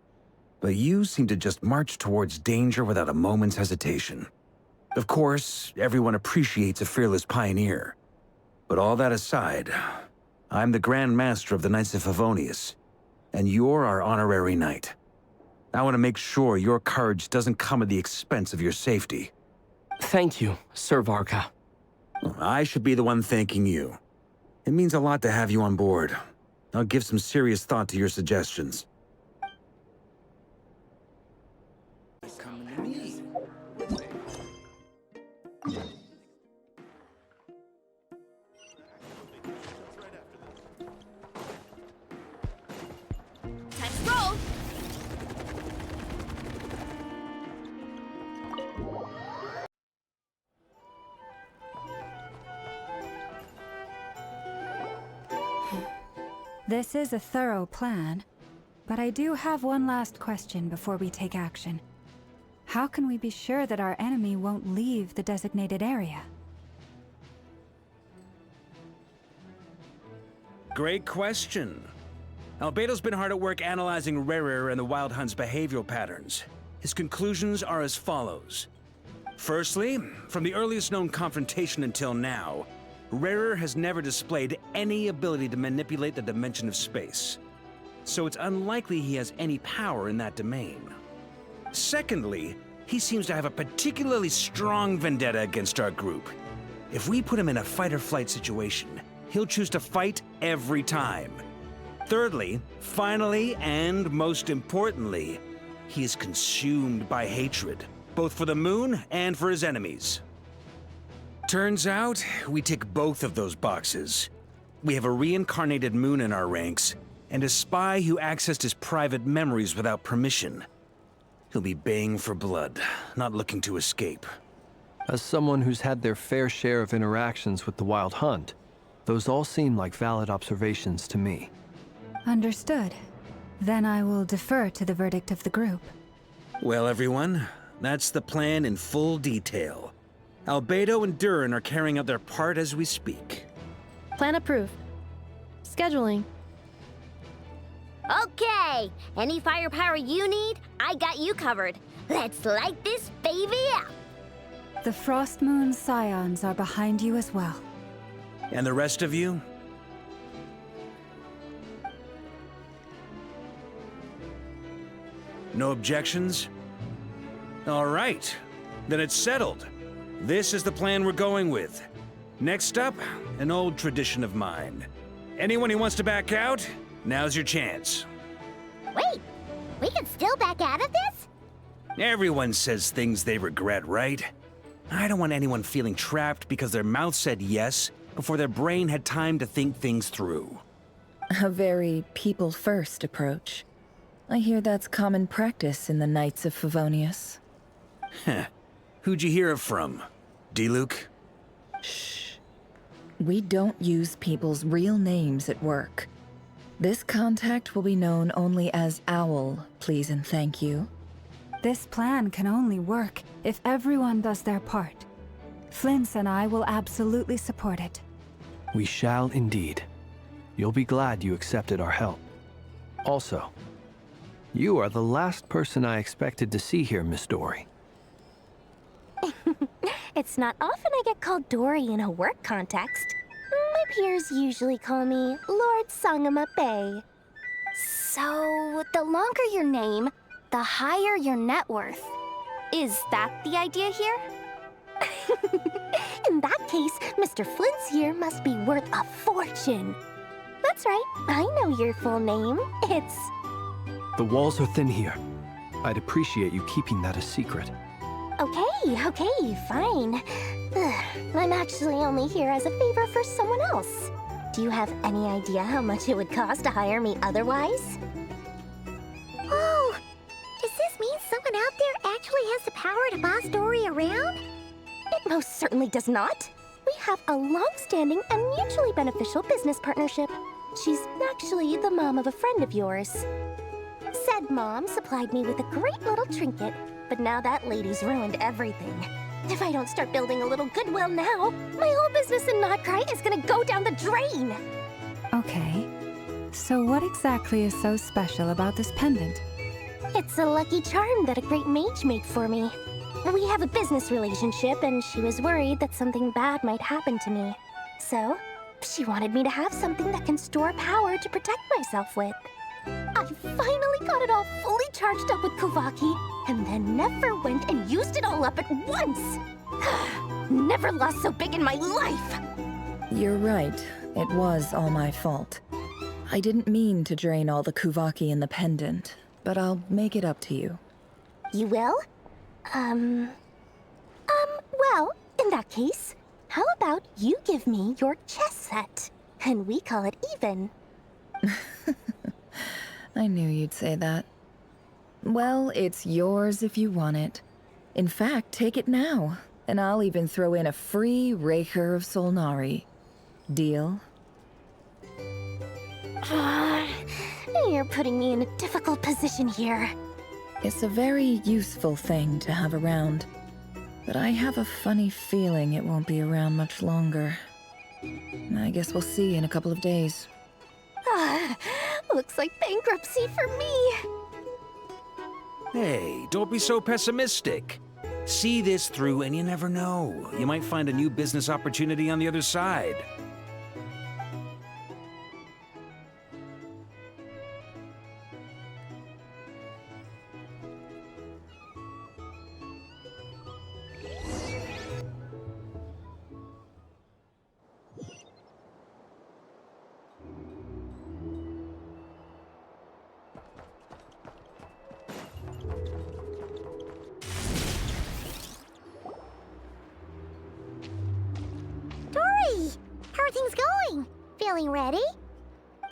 Speaker 8: But you seem to just march towards danger without a moment's hesitation. Of course, everyone appreciates a fearless pioneer. But all that aside, I'm the Grand Master of the Knights of Favonius, and you're our honorary knight. I want to make sure your courage doesn't come at the expense of your safety.
Speaker 20: Thank you, Sir Varka.
Speaker 8: I should be the one thanking you. It means a lot to have you on board. I'll give some serious thought to your suggestions.
Speaker 13: Time to roll!
Speaker 3: This is a thorough plan, but I do have one last question before we take action. How can we be sure that our enemy won't leave the designated area?
Speaker 8: Great question. Albedo's been hard at work analyzing Rayher and the Wild Hunt's behavioral patterns. His conclusions are as follows. Firstly, from the earliest known confrontation until now, Rayher has never displayed any ability to manipulate the dimension of space. So it's unlikely he has any power in that domain. Secondly, he seems to have a particularly strong vendetta against our group. If we put him in a fight-or-flight situation, he'll choose to fight every time. Thirdly, finally, and most importantly, he is consumed by hatred, both for the moon and for his enemies. Turns out, we tick both of those boxes. We have a reincarnated moon in our ranks, and a spy who accessed his private memories without permission. He'll be baying for blood, not looking to escape.
Speaker 4: As someone who's had their fair share of interactions with the Wild Hunt, those all seem like valid observations to me.
Speaker 3: Understood. Then I will defer to the verdict of the group.
Speaker 8: Well, everyone, that's the plan in full detail. Albedo and Durin are carrying out their part as we speak.
Speaker 16: Plan approved. Scheduling.
Speaker 2: Okay, any firepower you need, I got you covered. Let's light this baby up.
Speaker 3: The Frost Moon Scions are behind you as well.
Speaker 8: And the rest of you? No objections? All right, then it's settled. This is the plan we're going with. Next up, an old tradition of mine. Anyone who wants to back out, now's your chance.
Speaker 2: Wait, we can still back out of this?
Speaker 8: Everyone says things they regret, right? I don't want anyone feeling trapped because their mouth said yes before their brain had time to think things through.
Speaker 11: A very people-first approach. I hear that's common practice in the Knights of Favonius.
Speaker 8: Heh. Who'd you hear it from? D-Luke?
Speaker 11: Shh. We don't use people's real names at work. This contact will be known only as Owl, please and thank you.
Speaker 3: This plan can only work if everyone does their part. Flint's and I will absolutely support it.
Speaker 4: We shall indeed. You'll be glad you accepted our help. Also, you are the last person I expected to see here, Miss Dory.
Speaker 13: It's not often I get called Dory in a work context. My peers usually call me Lord Sangama Bay. So, the longer your name, the higher your net worth. Is that the idea here? In that case, Mr. Flint's here must be worth a fortune. That's right, I know your full name. It's...
Speaker 4: The walls are thin here. I'd appreciate you keeping that a secret.
Speaker 13: Okay, fine. Ugh, I'm actually only here as a favor for someone else. Do you have any idea how much it would cost to hire me otherwise?
Speaker 2: Oh, does this mean someone out there actually has the power to boss Dory around?
Speaker 13: It most certainly does not. We have a long-standing and mutually beneficial business partnership. She's actually the mom of a friend of yours. Said mom supplied me with a great little trinket, but now that lady's ruined everything. If I don't start building a little goodwill now, my whole business in Notcry is gonna go down the drain!
Speaker 3: Okay. So what exactly is so special about this pendant?
Speaker 13: It's a lucky charm that a great mage made for me. We have a business relationship, and she was worried that something bad might happen to me. So, she wanted me to have something that can store power to protect myself with. I finally got it all fully charged up with Kuvaki, and then never went and used it all up at once! Never lost so big in my life!
Speaker 11: You're right. It was all my fault. I didn't mean to drain all the Kuvaki in the pendant, but I'll make it up to you.
Speaker 13: You will? Well, in that case, how about you give me your chess set, and we call it even?
Speaker 11: I knew you'd say that. Well, it's yours if you want it. In fact, take it now, and I'll even throw in a free Raker of Solnari. Deal?
Speaker 13: You're putting me in a difficult position here.
Speaker 11: It's a very useful thing to have around, but I have a funny feeling it won't be around much longer. I guess we'll see in a couple of days.
Speaker 13: Looks like bankruptcy for me.
Speaker 8: Hey, don't be so pessimistic. See this through and you never know. You might find a new business opportunity on the other side.
Speaker 2: Dory! How are things going? Feeling ready?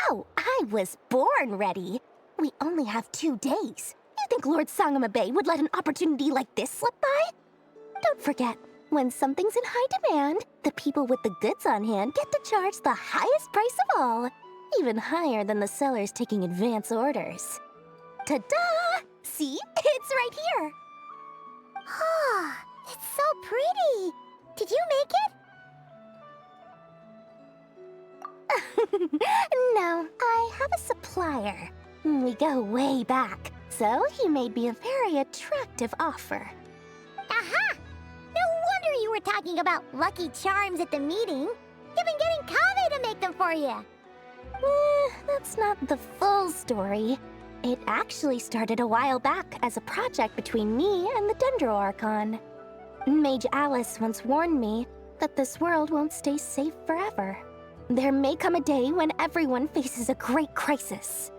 Speaker 13: Oh, I was born ready. We only have 2 days. You think Lord Sangama Bay would let an opportunity like this slip by? Don't forget, when something's in high demand, the people with the goods on hand get to charge the highest price of all.
Speaker 1: even higher than the sellers taking advance orders. Ta-da! See? It's right here!
Speaker 2: Oh, it's so pretty! Did you make it?
Speaker 1: No, I have a supplier. We go way back, so he made me a very attractive offer.
Speaker 2: Aha! No wonder you were talking about Lucky Charms at the meeting. You've been getting Kaveh to make them for you.
Speaker 1: That's not the full story. It actually started a while back as a project between me and the Dendro Archon. Mage Alice once warned me that this world won't stay safe forever. There may come a day when everyone faces a great crisis.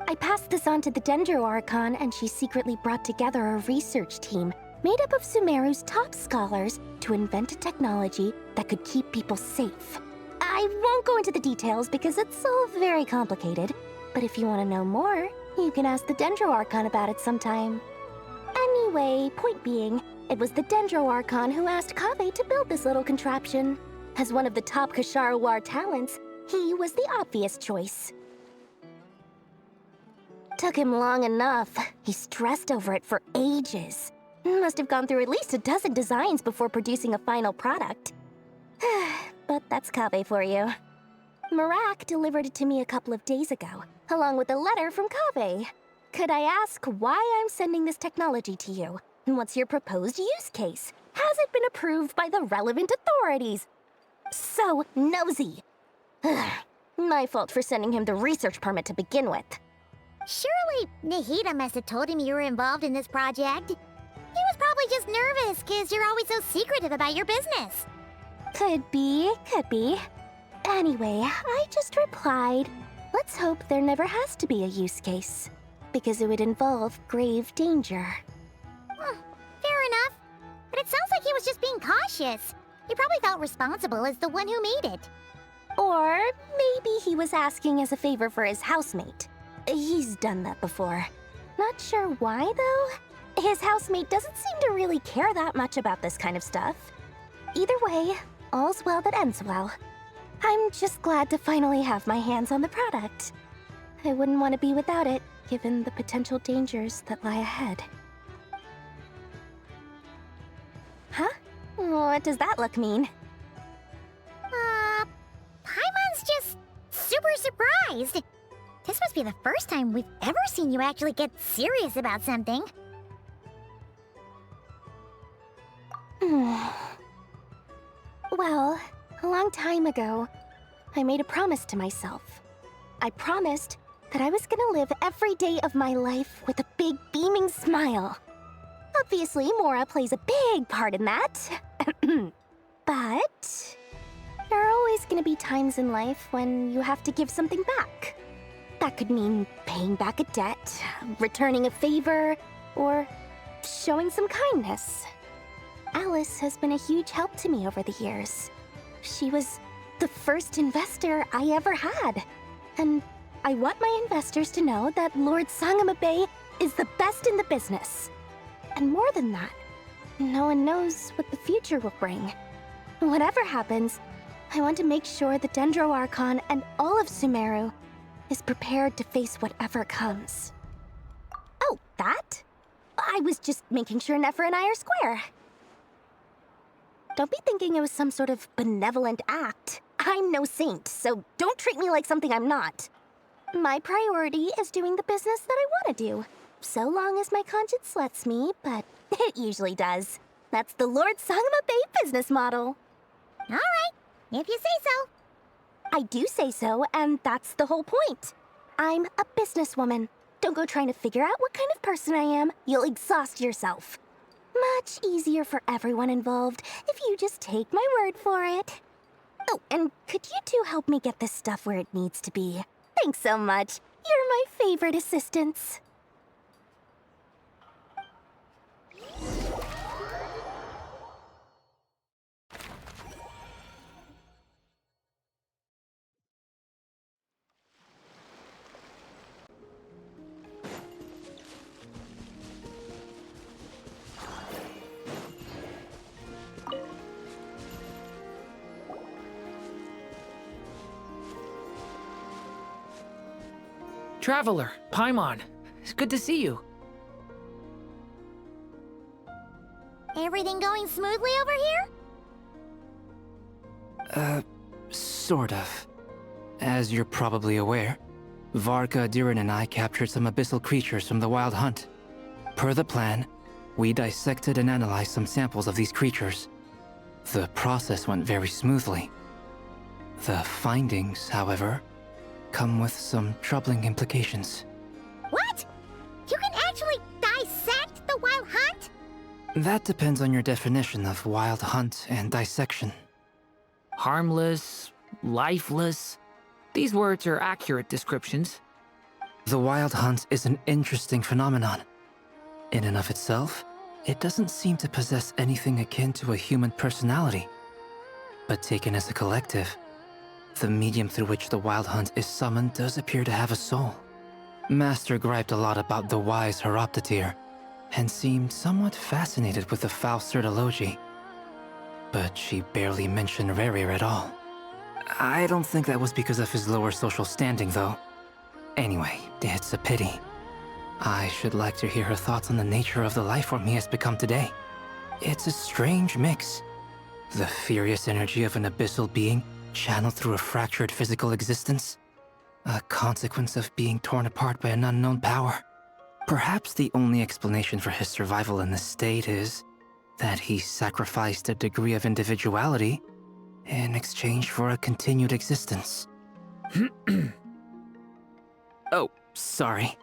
Speaker 1: I passed this on to the Dendro Archon, and she secretly brought together a research team made up of Sumeru's top scholars to invent a technology that could keep people safe. I won't go into the details because it's all very complicated, but if you want to know more, you can ask the Dendro Archon about it sometime. Anyway, point being, it was the Dendro Archon who asked Kaveh to build this little contraption. As one of the top Kashara War talents, he was the obvious choice. Took him long enough. He stressed over it for ages. Must have gone through at least a dozen designs before producing a final product. But that's Kaveh for you. Marak delivered it to me a couple of days ago, along with a letter from Kaveh. Could I ask why I'm sending this technology to you? What's your proposed use case? Has it been approved by the relevant authorities? So nosy. My fault for sending him the research permit to begin with.
Speaker 2: Surely Nahida must have told him you were involved in this project. He was probably just nervous because you're always so secretive about your business.
Speaker 1: Could be. Anyway, I just replied, let's hope there never has to be a use case, because it would involve grave danger.
Speaker 2: Fair enough. But it sounds like he was just being cautious. He probably felt responsible as the one who made it.
Speaker 1: Or maybe he was asking as a favor for his housemate. He's done that before. Not sure why, though. His housemate doesn't seem to really care that much about this kind of stuff. Either way, all's well that ends well. I'm just glad to finally have my hands on the product. I wouldn't want to be without it, given the potential dangers that lie ahead. Huh? What does that look mean?
Speaker 2: Paimon's just super surprised. This must be the first time we've ever seen you actually get serious about something.
Speaker 1: Well, a long time ago, I made a promise to myself. I promised that I was gonna live every day of my life with a big beaming smile. Obviously, Mora plays a big part in that. But there are always gonna be times in life when you have to give something back. That could mean paying back a debt, returning a favor, or showing some kindness. Alice has been a huge help to me over the years. She was the first investor I ever had. And I want my investors to know that Lord Sangama Bay is the best in the business. And more than that, no one knows what the future will bring. Whatever happens, I want to make sure the Dendro Archon and all of Sumeru is prepared to face whatever comes. Oh, that? I was just making sure Nefer and I are square. Don't be thinking it was some sort of benevolent act. I'm no saint, so don't treat me like something I'm not. My priority is doing the business that I want to do, so long as my conscience lets me, but it usually does. That's the Lord Sangama Bay business model.
Speaker 2: All right, if you say so.
Speaker 1: I do say so, and that's the whole point. I'm a businesswoman. Don't go trying to figure out what kind of person I am. You'll exhaust yourself. Much easier for everyone involved if you just take my word for it. Oh, and could you two help me get this stuff where it needs to be? Thanks so much. You're my favorite assistants.
Speaker 10: Traveler, Paimon. It's good to see you.
Speaker 2: Everything going smoothly over here?
Speaker 18: Sort of. As you're probably aware, Varka, Durin, and I captured some abyssal creatures from the Wild Hunt. Per the plan, we dissected and analyzed some samples of these creatures. The process went very smoothly. The findings, however, come with some troubling implications.
Speaker 2: What? You can actually dissect the Wild Hunt?
Speaker 18: That depends on your definition of Wild Hunt and dissection.
Speaker 10: Harmless, lifeless. These words are accurate descriptions.
Speaker 18: The Wild Hunt is an interesting phenomenon. In and of itself, it doesn't seem to possess anything akin to a human personality. But taken as a collective, the medium through which the Wild Hunt is summoned does appear to have a soul. Master griped a lot about the wise Horoptetyr, and seemed somewhat fascinated with the Faustsert Elegy. But she barely mentioned Rerir at all. I don't think that was because of his lower social standing, though. Anyway, it's a pity. I should like to hear her thoughts on the nature of the lifeform he has become today. It's a strange mix. The furious energy of an abyssal being channeled through a fractured physical existence. A consequence of being torn apart by an unknown power. Perhaps the only explanation for his survival in this state is that he sacrificed a degree of individuality in exchange for a continued existence. Oh, sorry.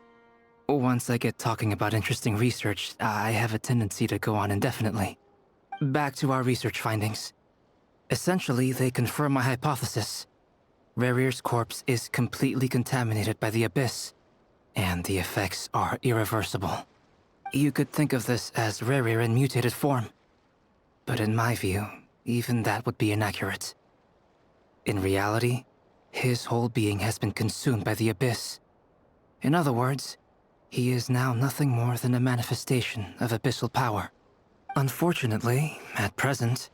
Speaker 18: Once I get talking about interesting research, I have a tendency to go on indefinitely. Back to our research findings. Essentially, they confirm my hypothesis. Rerir's corpse is completely contaminated by the Abyss, and the effects are irreversible. You could think of this as Rerir in mutated form. But in my view, even that would be inaccurate. In reality, his whole being has been consumed by the Abyss. In other words, he is now nothing more than a manifestation of abyssal power. Unfortunately, at present,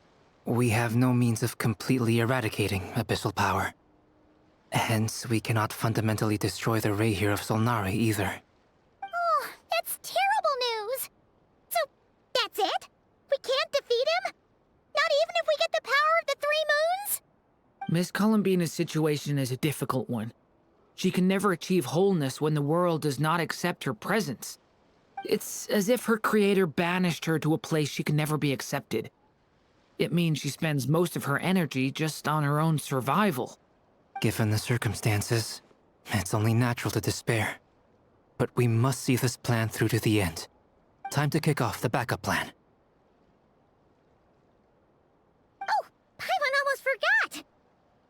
Speaker 18: we have no means of completely eradicating abyssal power. Hence, we cannot fundamentally destroy the Rehyr of Solnari either.
Speaker 2: Oh, that's terrible news! So, that's it? We can't defeat him? Not even if we get the power of the Three Moons?
Speaker 10: Miss Columbina's situation is a difficult one. She can never achieve wholeness when the world does not accept her presence. It's as if her creator banished her to a place she can never be accepted. It means she spends most of her energy just on her own survival.
Speaker 18: Given the circumstances, it's only natural to despair. But we must see this plan through to the end. Time to kick off the backup plan.
Speaker 2: Oh, Paimon almost forgot!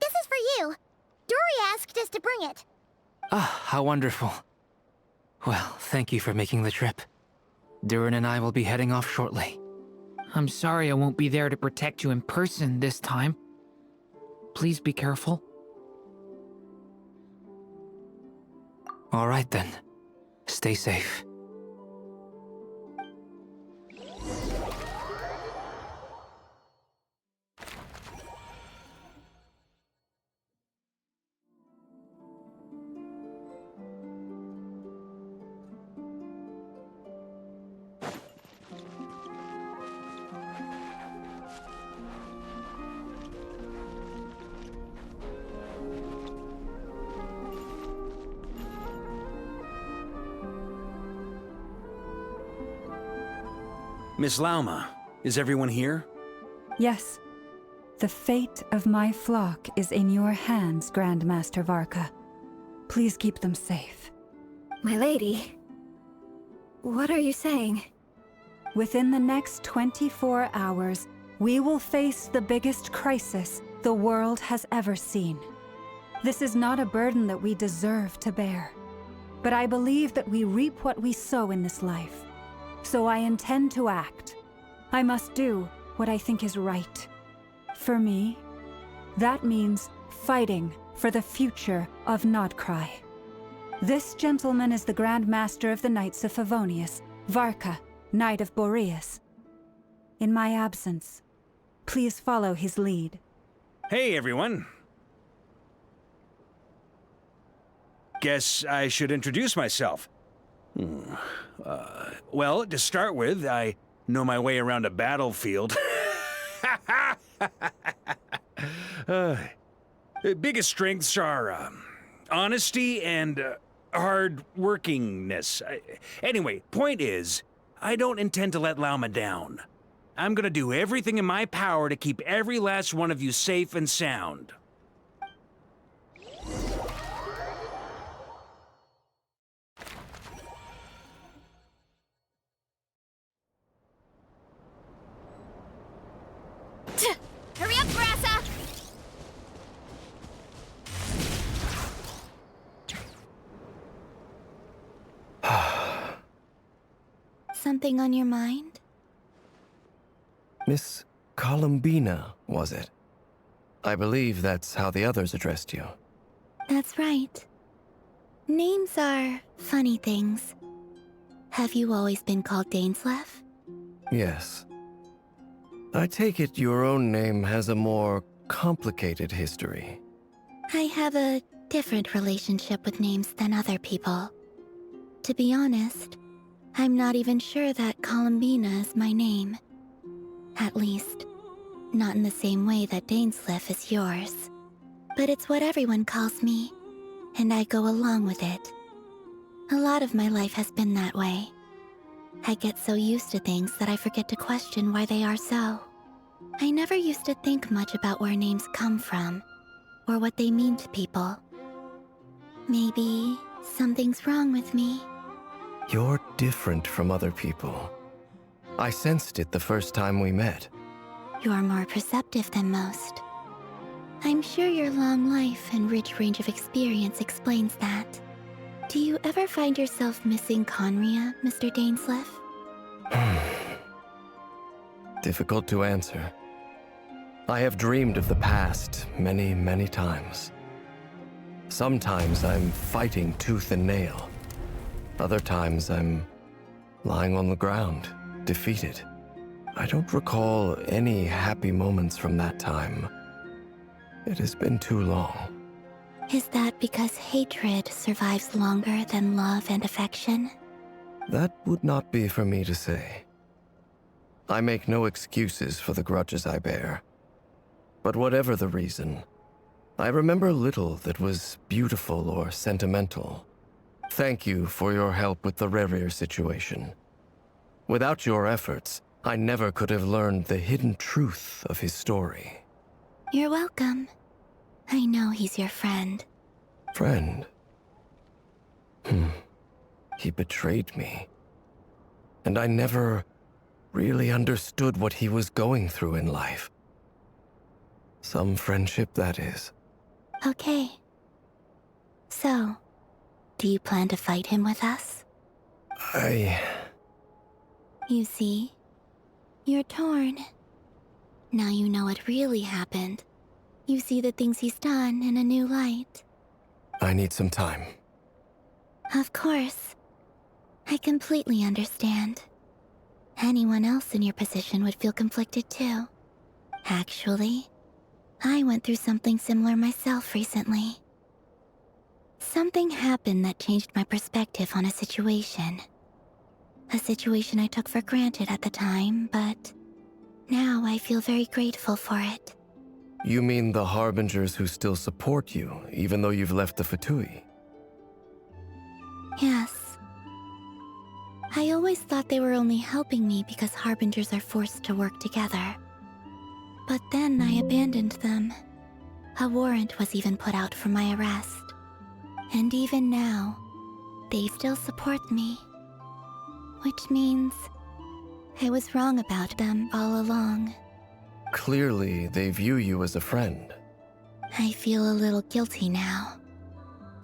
Speaker 2: This is for you. Dory asked us to bring it.
Speaker 18: Ah, how wonderful. Well, thank you for making the trip. Durin and I will be heading off shortly.
Speaker 10: I'm sorry I won't be there to protect you in person this time. Please be careful.
Speaker 18: All right then. Stay safe.
Speaker 8: Miss Lauma, is everyone here?
Speaker 3: Yes. The fate of my flock is in your hands, Grandmaster Varka. Please keep them safe.
Speaker 1: My lady, what are you saying?
Speaker 3: Within the next 24 hours, we will face the biggest crisis the world has ever seen. This is not a burden that we deserve to bear, but I believe that we reap what we sow in this life. So I intend to act. I must do what I think is right. For me, that means fighting for the future of Nodcry. This gentleman is the Grand Master of the Knights of Favonius, Varka, Knight of Boreas. In my absence, please follow his lead.
Speaker 8: Hey, everyone. guess I should introduce myself. Well, to start with, I know my way around a battlefield. Biggest strengths are honesty and hard-workingness. Anyway, point is, I don't intend to let Lauma down. I'm gonna do everything in my power to keep every last one of you safe and sound.
Speaker 2: Hurry up, Grassa!
Speaker 7: Something on your mind?
Speaker 12: Miss Columbina, was it? I believe that's how the others addressed you.
Speaker 7: That's right. Names are funny things. Have you always been called Dainsleif?
Speaker 12: Yes. I take it your own name has a more complicated history.
Speaker 7: I have a different relationship with names than other people. To be honest, I'm not even sure that Columbina is my name. At least, not in the same way that Dainsleif is yours. But it's what everyone calls me, and I go along with it. A lot of my life has been that way. I get so used to things that I forget to question why they are so. I never used to think much about where names come from, or what they mean to people. Maybe something's wrong with me.
Speaker 12: You're different from other people. I sensed it the first time we met.
Speaker 7: You're more perceptive than most. I'm sure your long life and rich range of experience explains that. Do you ever find yourself missing Conria, Mr. Dainsleif?
Speaker 12: Difficult to answer. I have dreamed of the past many, many times. Sometimes I'm fighting tooth and nail. Other times I'm lying on the ground, defeated. I don't recall any happy moments from that time. It has been too long.
Speaker 7: Is that because hatred survives longer than love and affection?
Speaker 12: That would not be for me to say. I make no excuses for the grudges I bear. But whatever the reason, I remember little that was beautiful or sentimental. Thank you for your help with the Rerir situation. Without your efforts, I never could have learned the hidden truth of his story.
Speaker 7: You're welcome. I know he's your friend.
Speaker 12: Friend? He betrayed me. And I never really understood what he was going through in life. Some friendship, that is.
Speaker 7: Okay. So, do you plan to fight him with us? You see, you're torn. Now you know what really happened. You see the things he's done in a new light.
Speaker 12: I need some time.
Speaker 7: Of course. I completely understand. Anyone else in your position would feel conflicted too. Actually, I went through something similar myself recently. Something happened that changed my perspective on a situation. A situation I took for granted at the time, but now I feel very grateful for it.
Speaker 12: You mean the Harbingers who still support you, even though you've left the Fatui?
Speaker 7: Yes. I always thought they were only helping me because Harbingers are forced to work together. But then I abandoned them. A warrant was even put out for my arrest. And even now, they still support me. Which means I was wrong about them all along.
Speaker 12: Clearly, they view you as a friend.
Speaker 7: I feel a little guilty now.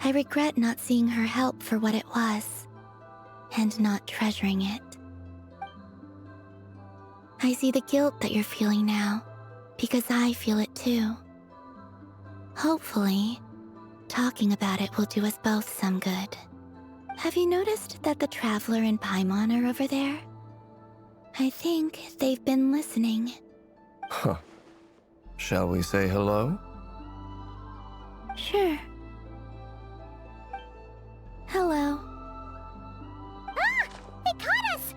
Speaker 7: I regret not seeing her help for what it was, and not treasuring it. I see the guilt that you're feeling now, because I feel it too. Hopefully, talking about it will do us both some good. Have you noticed that the Traveler and Paimon are over there? I think they've been listening.
Speaker 12: Huh. Shall we say hello?
Speaker 7: Sure. Hello.
Speaker 2: Ah! They caught us!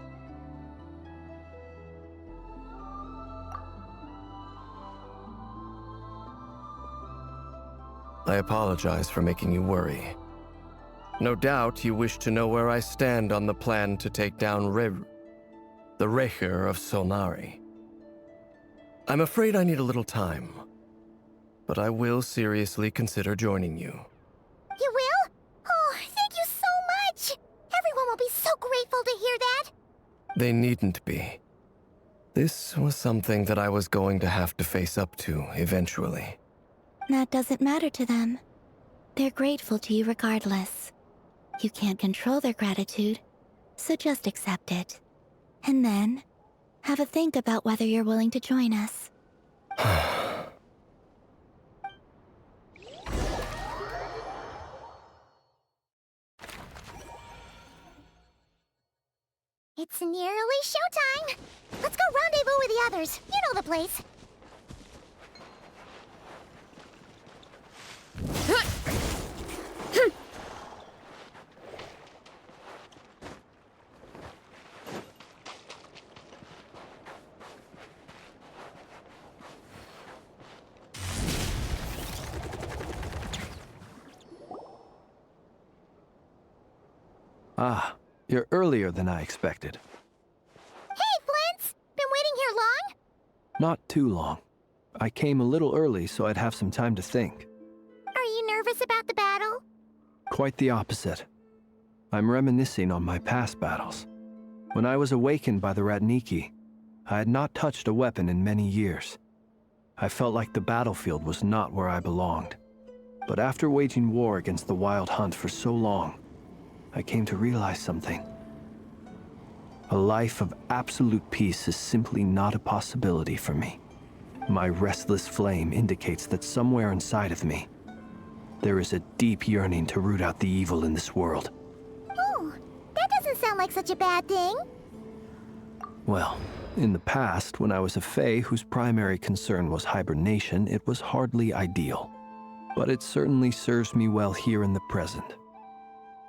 Speaker 12: I apologize for making you worry. No doubt you wish to know where I stand on the plan to take down the Raher of Solnari. I'm afraid I need a little time, but I will seriously consider joining you.
Speaker 2: You will? Oh, thank you so much! Everyone will be so grateful to hear that!
Speaker 12: They needn't be. This was something that I was going to have to face up to eventually.
Speaker 7: That doesn't matter to them. They're grateful to you regardless. You can't control their gratitude, so just accept it. And then, have a think about whether you're willing to join us.
Speaker 2: It's nearly showtime! Let's go rendezvous with the others. You know the place.
Speaker 4: Ah, you're earlier than I expected.
Speaker 2: Hey, Flint's! Been waiting here long?
Speaker 4: Not too long. I came a little early so I'd have some time to think.
Speaker 2: Are you nervous about the battle?
Speaker 4: Quite the opposite. I'm reminiscing on my past battles. When I was awakened by the Ratniki, I had not touched a weapon in many years. I felt like the battlefield was not where I belonged. But after waging war against the Wild Hunt for so long, I came to realize something. A life of absolute peace is simply not a possibility for me. My restless flame indicates that somewhere inside of me, there is a deep yearning to root out the evil in this world.
Speaker 2: Oh, that doesn't sound like such a bad thing.
Speaker 4: Well, in the past, when I was a Fae whose primary concern was hibernation, it was hardly ideal. But it certainly serves me well here in the present.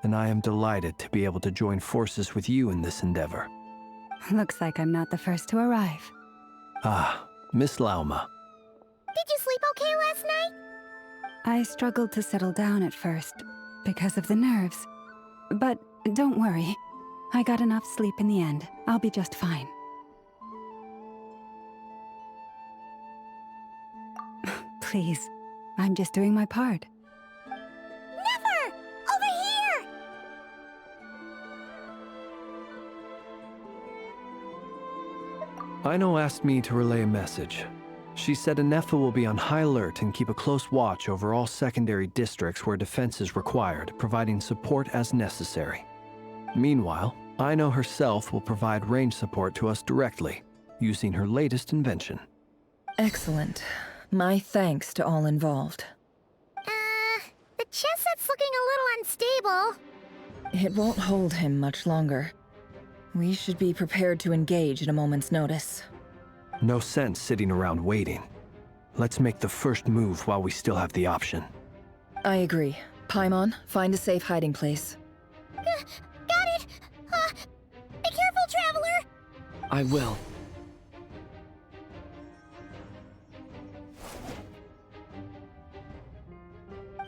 Speaker 4: And I am delighted to be able to join forces with you in this endeavor.
Speaker 3: Looks like I'm not the first to arrive.
Speaker 4: Ah, Miss Lauma.
Speaker 2: Did you sleep okay last night?
Speaker 3: I struggled to settle down at first, because of the nerves. But don't worry. I got enough sleep in the end. I'll be just fine. Please, I'm just doing my part.
Speaker 2: Never! Over here!
Speaker 4: Aino asked me to relay a message. She said Anefa will be on high alert and keep a close watch over all secondary districts where defense is required, providing support as necessary. Meanwhile, Aino herself will provide range support to us directly, using her latest invention.
Speaker 11: Excellent. My thanks to all involved.
Speaker 2: The chest set's looking a little unstable.
Speaker 11: It won't hold him much longer. We should be prepared to engage at a moment's notice.
Speaker 4: No sense sitting around waiting. Let's make the first move while we still have the option.
Speaker 11: I agree. Paimon, find a safe hiding place.
Speaker 2: Got it! Be careful, Traveler!
Speaker 20: I will.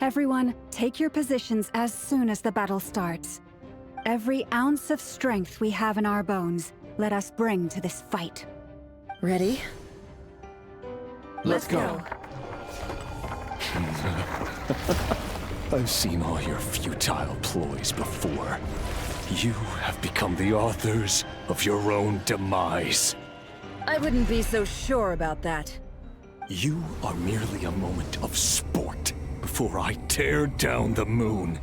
Speaker 3: Everyone, take your positions as soon as the battle starts. Every ounce of strength we have in our bones, let us bring to this fight.
Speaker 11: Ready?
Speaker 15: Let's go. I've seen all your futile ploys before. You have become the authors of your own demise.
Speaker 11: I wouldn't be so sure about that.
Speaker 15: You are merely a moment of sport before I tear down the moon.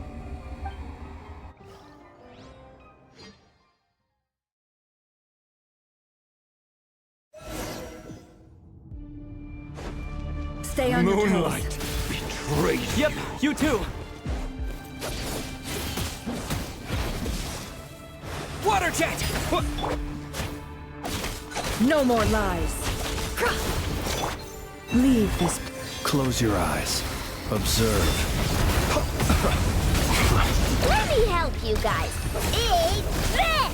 Speaker 11: Stay on your toes.
Speaker 15: Moonlight betrayed you.
Speaker 20: Yep, you too. Water jet!
Speaker 11: No more lies.
Speaker 3: Leave this.
Speaker 4: Close your eyes. Observe.
Speaker 2: Let me help! help you guys. Eat this!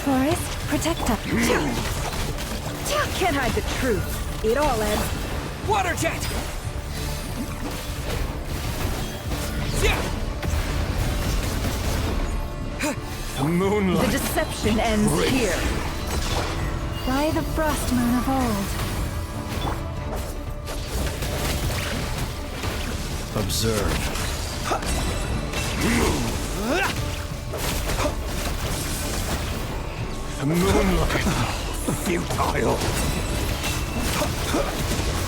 Speaker 3: Forest, protect us. Can't hide the truth. It all ends.
Speaker 20: Water jet!
Speaker 6: Moonlight.
Speaker 3: The deception ends here. By the frost moon of old.
Speaker 4: Observe.
Speaker 6: Moonlight.
Speaker 4: Futile.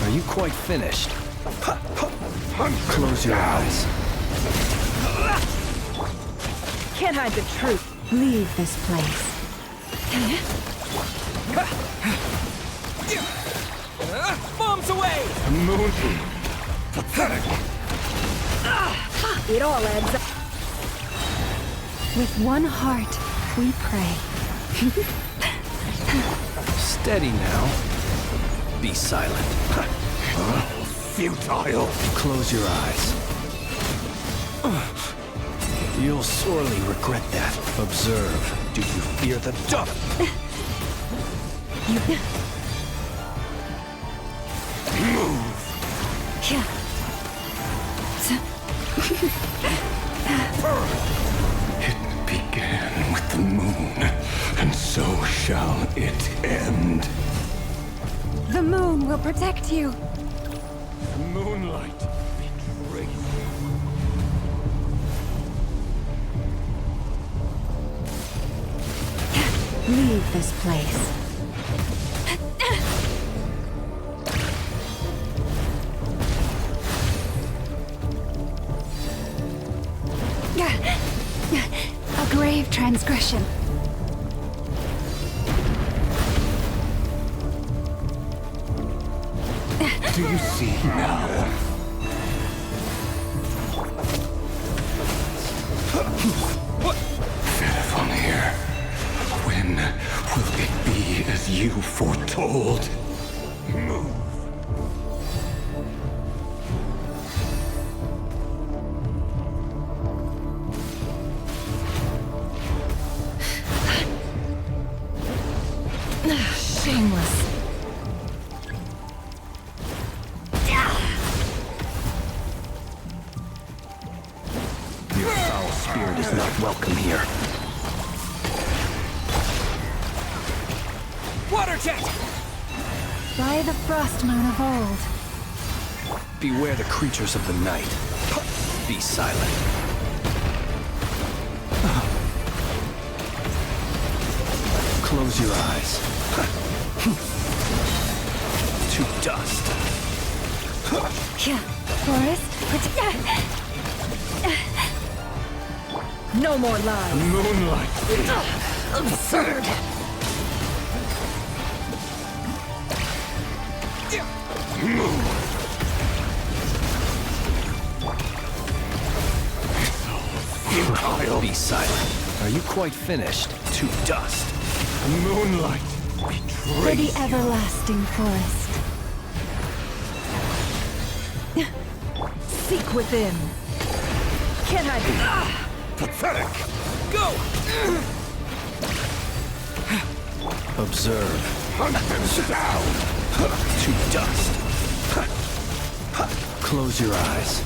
Speaker 4: Are you quite finished? Close your eyes.
Speaker 3: Can't hide the truth. Leave this place.
Speaker 20: Bombs away!
Speaker 6: Moonlight.
Speaker 4: Pathetic.
Speaker 3: It all adds up. With one heart, we pray.
Speaker 4: Steady now. Be silent. Futile. Close your eyes. You'll sorely regret that. Observe. Do you fear the dark? Move.
Speaker 15: It began with the moon, and so shall it end.
Speaker 3: The moon will protect you.
Speaker 6: Moonlight. Betray you.
Speaker 3: Leave this place. A grave transgression.
Speaker 15: Do you see now? Vedafonir, when will it be as you foretold? Move.
Speaker 3: Shameless.
Speaker 4: Your foul spirit is not welcome here.
Speaker 20: Water jet!
Speaker 3: By the frost moon of old.
Speaker 4: Beware the creatures of the night. Be silent. Close your eyes. To dust.
Speaker 3: Forest, no more lies.
Speaker 6: Moonlight.
Speaker 3: Absurd.
Speaker 4: Futile. Be silent. Are you quite finished? To dust.
Speaker 6: Moonlight.
Speaker 3: For the everlasting forest. Seek within. Can I be?
Speaker 4: Pathetic.
Speaker 20: Go!
Speaker 4: Observe. Hunt them down. To dust. Close your eyes.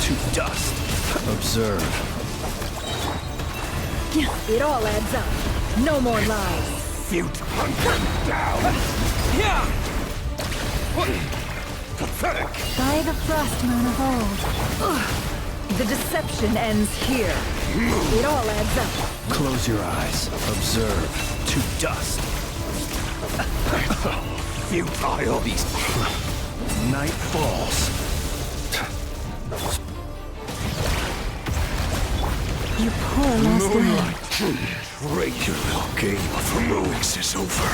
Speaker 4: To dust. Observe.
Speaker 3: It all adds up. No more lies.
Speaker 4: Hunt them down.
Speaker 20: Yeah!
Speaker 4: Pathetic.
Speaker 3: By the frost moon of old. The deception ends here. It all adds up.
Speaker 4: Close your eyes. Observe. To dust. Futile beast. Night falls.
Speaker 3: You poor lost lamb.
Speaker 15: Your little game of heroics is over.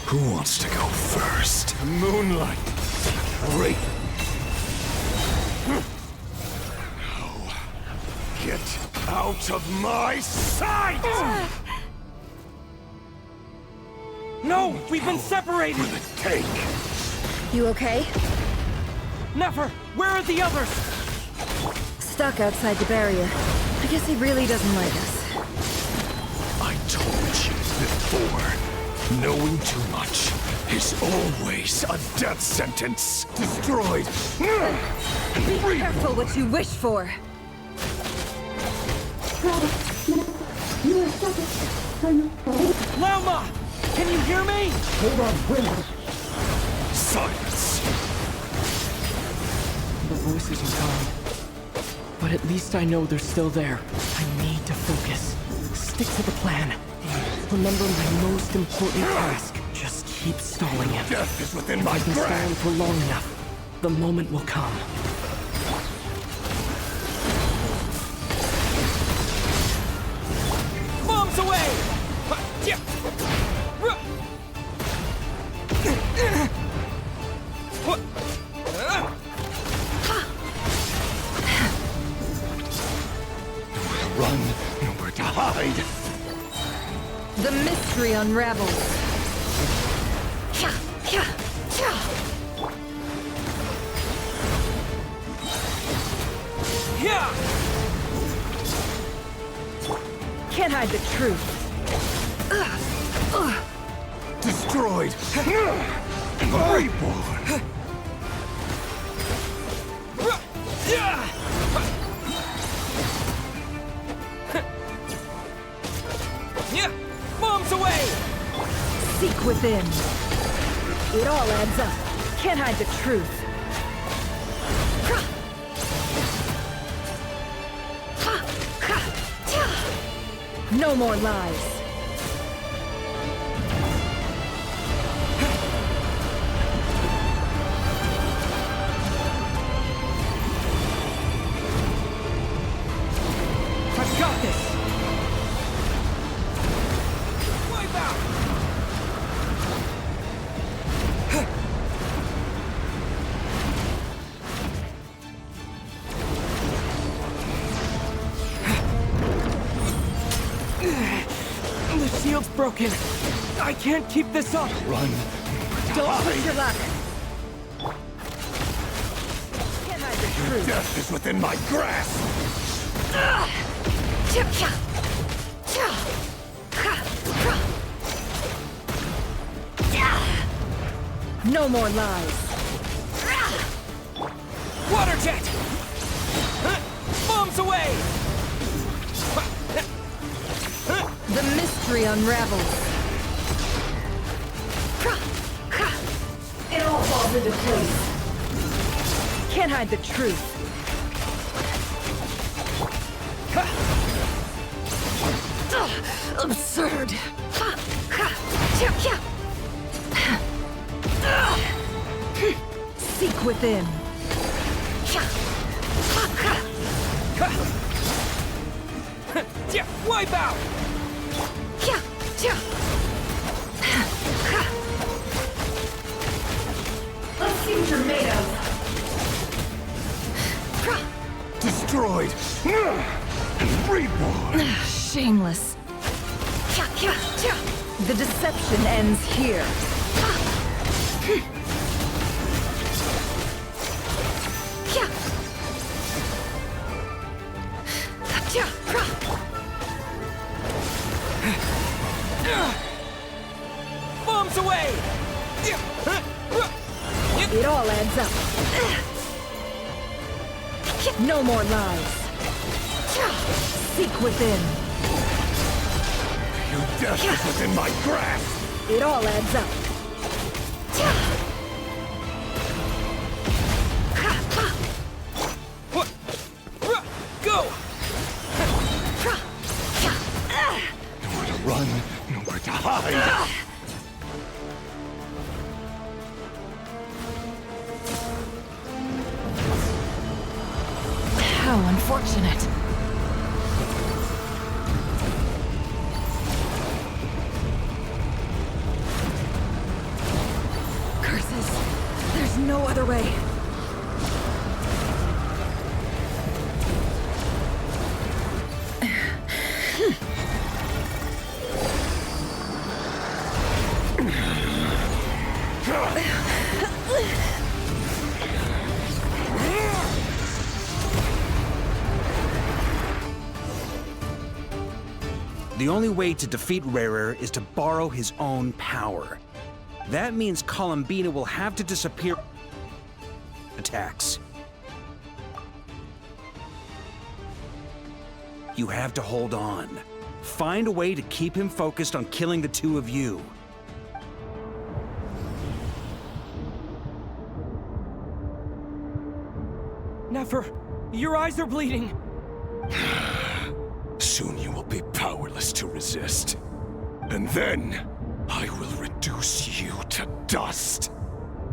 Speaker 15: Who wants to go first?
Speaker 6: Moonlight.
Speaker 15: Great. Get out of my sight!
Speaker 20: No! We've been separated!
Speaker 14: Will it take?
Speaker 11: You okay?
Speaker 20: Never! Where are the others?
Speaker 11: Stuck outside the barrier. I guess he really doesn't like us.
Speaker 14: I told you before. Knowing too much is always a death sentence. Destroyed.
Speaker 11: Be careful what you wish for.
Speaker 20: Lauma! Can you hear me?
Speaker 14: Hold on, wait. Silence.
Speaker 20: The voices are gone. But at least I know they're still there. I need to focus. Stick to the plan. Remember my most important task. Just keep stalling him.
Speaker 14: Death is within my
Speaker 20: I've been
Speaker 14: grasp.
Speaker 20: stalling for long enough. The moment will come. Bombs away!
Speaker 14: Run, nowhere to hide.
Speaker 11: The mystery unravels. Can't hide the truth.
Speaker 14: Destroyed. Reborn.
Speaker 20: Bombs away!
Speaker 11: Seek within. It all adds up. Can't hide the truth. No more lies.
Speaker 20: I've got this! Wipe out! The shield's broken. I can't keep this up.
Speaker 14: Run.
Speaker 11: Don't push your luck. Can't hide the truth.
Speaker 14: Death is within my grasp.
Speaker 11: No more lies.
Speaker 20: Water jet! Bombs away!
Speaker 11: The mystery unravels. It all falls into place. Can't hide the truth. Absurd. Seek within.
Speaker 20: Wipe out!
Speaker 11: Let's see what you're made of.
Speaker 14: Destroyed. Reborn.
Speaker 11: Shameless. The deception ends here.
Speaker 20: Bombs away!
Speaker 11: It all adds up. No more lies. Seek within.
Speaker 14: Your death is within my grasp.
Speaker 11: It all adds up.
Speaker 20: Go!
Speaker 14: Nowhere to run, nowhere to hide.
Speaker 11: How unfortunate. Curses. There's no other way.
Speaker 8: The only way to defeat Rarer is to borrow his own power. That means Columbina will have to disappear. Attacks. You have to hold on. Find a way to keep him focused on killing the two of you.
Speaker 20: Never. Your eyes are bleeding.
Speaker 19: Soon you will be powerless to resist. And then, I will reduce you to dust.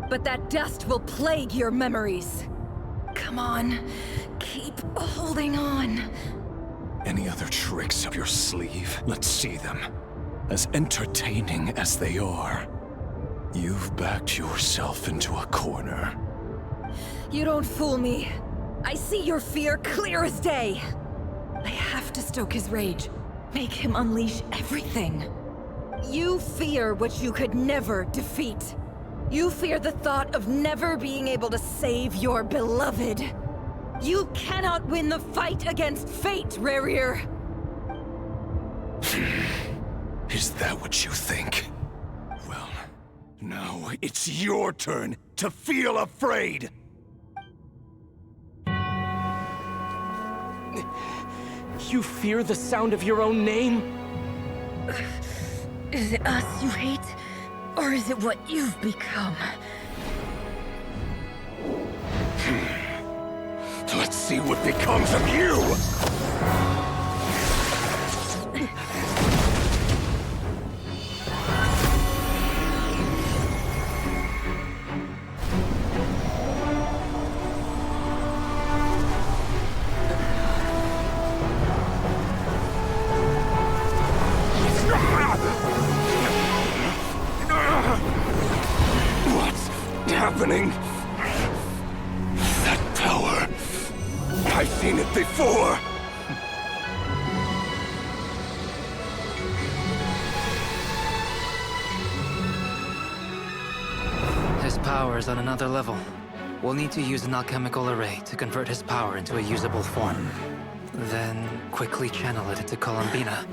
Speaker 11: But that dust will plague your memories. Come on, keep holding on.
Speaker 19: Any other tricks up your sleeve? Let's see them. As entertaining as they are. You've backed yourself into a corner.
Speaker 11: You don't fool me. I see your fear clear as day. I have to stoke his rage. Make him unleash everything. You fear what you could never defeat. You fear the thought of never being able to save your beloved. You cannot win the fight against fate, Rarir.
Speaker 19: Is that what you think? Well, now it's your turn to feel afraid!
Speaker 20: You fear the sound of your own name?
Speaker 11: Is it us you hate? Or is it what you've become?
Speaker 19: Let's see what becomes of you! What's happening? That power. I've seen it before!
Speaker 18: His power is on another level. We'll need to use an alchemical array to convert his power into a usable form. Then quickly channel it into Columbina,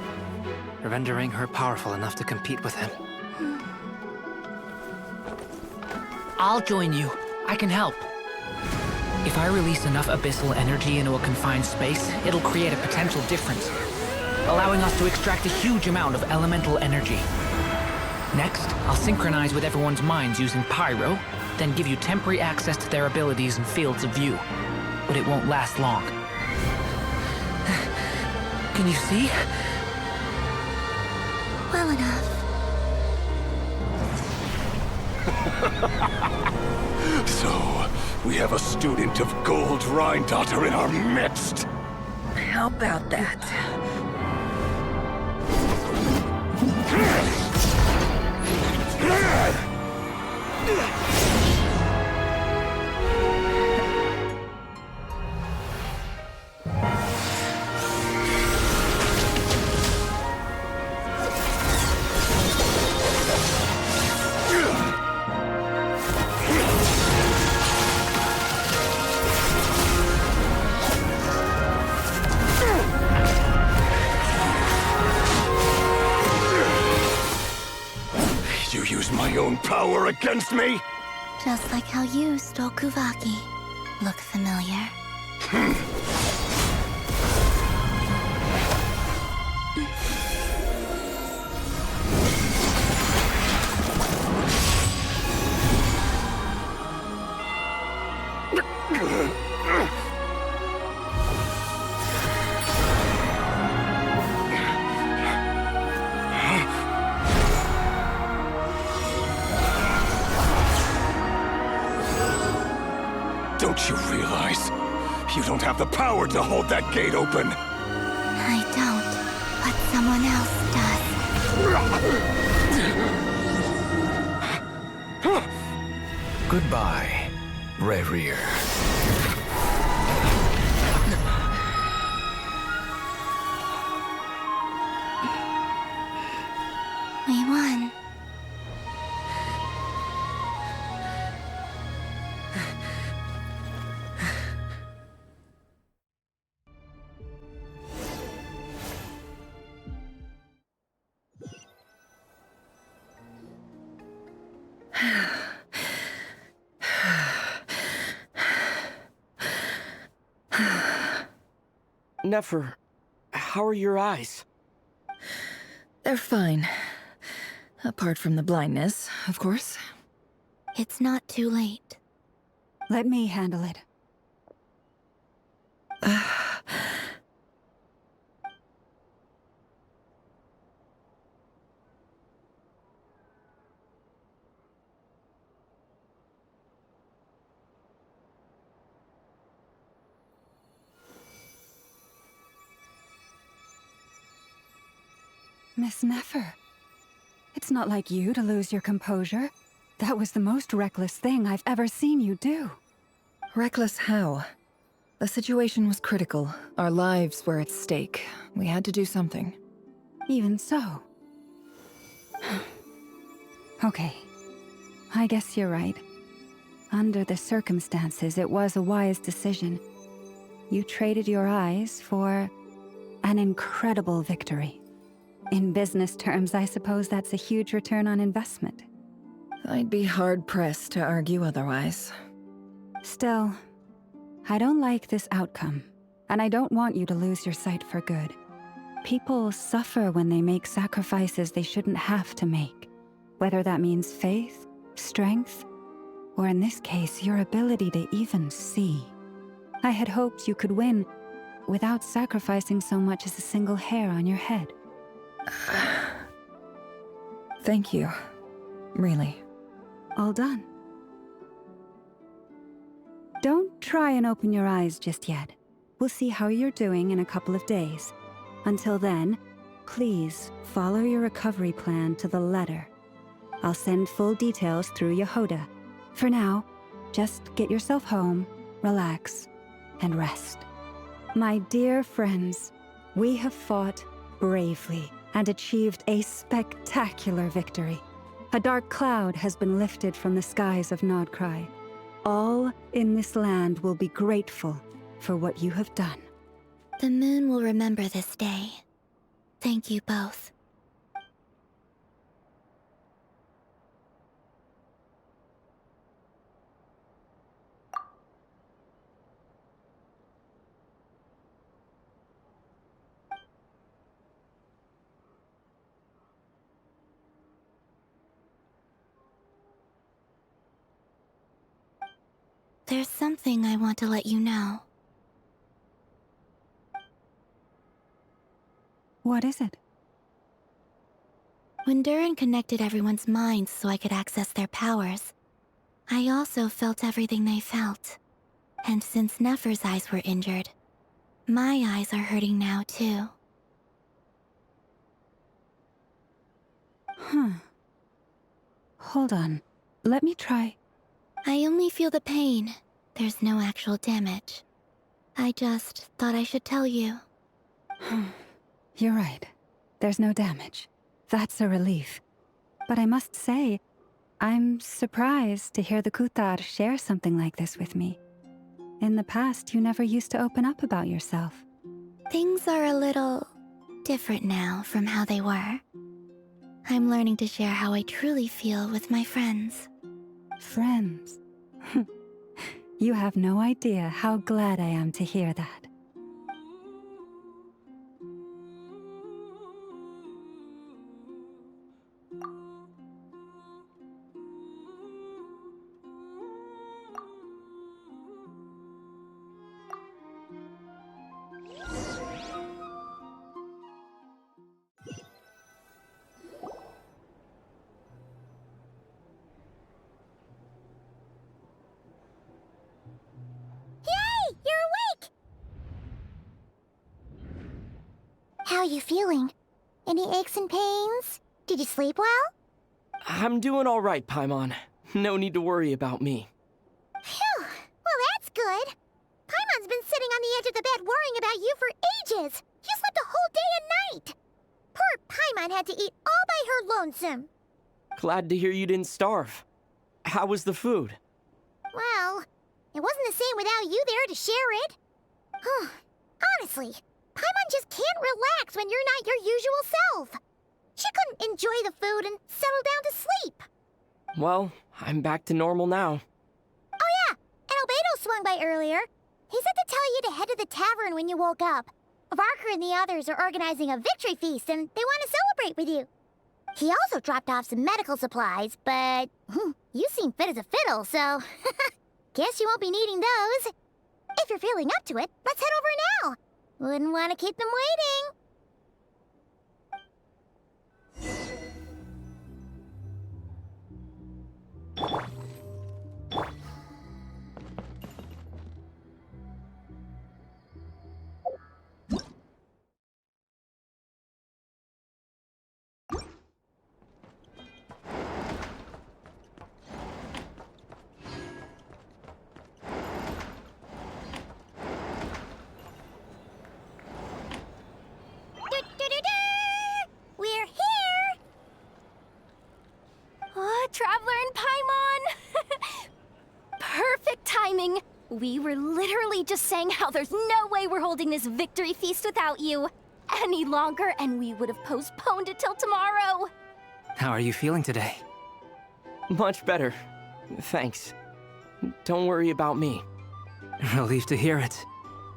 Speaker 18: rendering her powerful enough to compete with him.
Speaker 10: I'll join you. I can help. If I release enough abyssal energy into a confined space, it'll create a potential difference, allowing us to extract a huge amount of elemental energy. Next, I'll synchronize with everyone's minds using Pyro, then give you temporary access to their abilities and fields of view. But it won't last long. Can you see?
Speaker 2: Well enough.
Speaker 19: So, we have a student of Gold Rheindotter in our midst!
Speaker 11: How about that?
Speaker 19: You use my own power against me?
Speaker 2: Just like how you stole Kuvaki. Look familiar?
Speaker 19: Don't you realize? You don't have the power to hold that gate open!
Speaker 2: I don't, but someone else does.
Speaker 12: Goodbye, Rarir.
Speaker 2: We won.
Speaker 20: Nefer, how are your eyes?
Speaker 11: They're fine. Apart from the blindness, of course.
Speaker 7: It's not too late.
Speaker 3: Let me handle it. Miss Nefer, it's not like you to lose your composure. That was the most reckless thing I've ever seen you do.
Speaker 11: Reckless how? The situation was critical. Our lives were at stake. We had to do something.
Speaker 3: Even so. Okay. I guess you're right. Under the circumstances, it was a wise decision. You traded your eyes for an incredible victory. In business terms, I suppose that's a huge return on investment.
Speaker 11: I'd be hard-pressed to argue otherwise.
Speaker 3: Still, I don't like this outcome, and I don't want you to lose your sight for good. People suffer when they make sacrifices they shouldn't have to make, whether that means faith, strength, or in this case, your ability to even see. I had hoped you could win without sacrificing so much as a single hair on your head.
Speaker 11: Thank you. Really.
Speaker 3: All done. Don't try and open your eyes just yet. We'll see how you're doing in a couple of days. Until then, please follow your recovery plan to the letter. I'll send full details through Yehoda. For now, just get yourself home, relax, and rest. My dear friends, we have fought bravely and achieved a spectacular victory. A dark cloud has been lifted from the skies of Nodcry. All in this land will be grateful for what you have done.
Speaker 7: The moon will remember this day. Thank you both. There's something I want to let you know.
Speaker 3: What is it?
Speaker 7: When Durin connected everyone's minds so I could access their powers, I also felt everything they felt. And since Nefer's eyes were injured, my eyes are hurting now too.
Speaker 3: Huh. Hold on. Let me try.
Speaker 7: I only feel the pain. There's no actual damage. I just thought I should tell you.
Speaker 3: You're right. There's no damage. That's a relief. But I must say, I'm surprised to hear the Kutar share something like this with me. In the past, you never used to open up about yourself.
Speaker 7: Things are a little different now from how they were. I'm learning to share how I truly feel with my friends.
Speaker 3: Friends? You have no idea how glad I am to hear that.
Speaker 2: How are you feeling? Any aches and pains? Did you sleep well?
Speaker 20: I'm doing all right, Paimon. No need to worry about me.
Speaker 2: Phew! Well, that's good. Paimon's been sitting on the edge of the bed worrying about you for ages. You slept a whole day and night. Poor Paimon had to eat all by her lonesome.
Speaker 20: Glad to hear you didn't starve. How was the food?
Speaker 2: Well, it wasn't the same without you there to share it. Honestly, Paimon just can't relax when you're not your usual self. She couldn't enjoy the food and settle down to sleep.
Speaker 20: Well, I'm back to normal now.
Speaker 2: Oh yeah, and Albedo swung by earlier. He said to tell you to head to the tavern when you woke up. Varker and the others are organizing a victory feast and they want to celebrate with you. He also dropped off some medical supplies, but you seem fit as a fiddle, so guess you won't be needing those. If you're feeling up to it, let's head over now. Wouldn't want to keep them waiting. We're here!
Speaker 13: Oh, Traveler and Paimon! Perfect timing! We were literally just saying how there's no way we're holding this victory feast without you any longer, and we would have postponed it till tomorrow.
Speaker 18: How are you feeling today?
Speaker 20: Much better. Thanks. Don't worry about me.
Speaker 18: Relieved to hear it.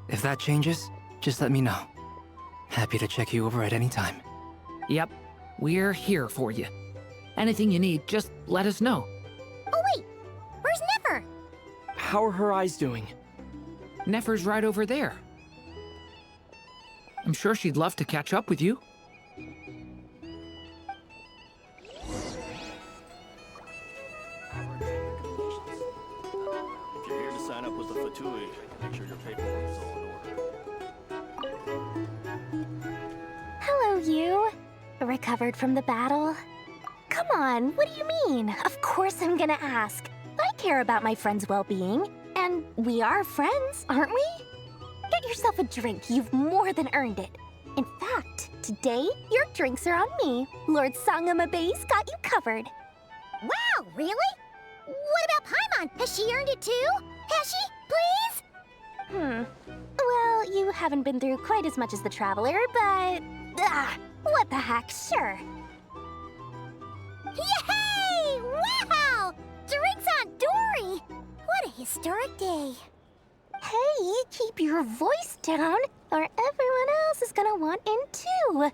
Speaker 18: If that changes, just let me know. Happy to check you over at any time.
Speaker 10: Yep, we're here for you. Anything you need, just let us know.
Speaker 2: Oh wait, where's Nefer?
Speaker 20: How are her eyes doing?
Speaker 10: Nefer's right over there. I'm sure she'd love to catch up with you.
Speaker 17: If you're here to sign up with the Fatui, make sure your paperwork is all in order.
Speaker 1: Hello, you. Recovered from the battle? Come on, what do you mean? Of course I'm gonna ask. I care about my friend's well-being. And we are friends, aren't we? Get yourself a drink. You've more than earned it. In fact, today, your drinks are on me. Lord Sangamabe's got you covered.
Speaker 2: Wow, really? What about Paimon? Has she earned it too? Has she? Please?
Speaker 1: Well, you haven't been through quite as much as the Traveler, but... what the heck, sure.
Speaker 2: Yay! Wow! Drinks on Dory! What a historic day.
Speaker 1: Hey, keep your voice down, or everyone else is gonna want in too.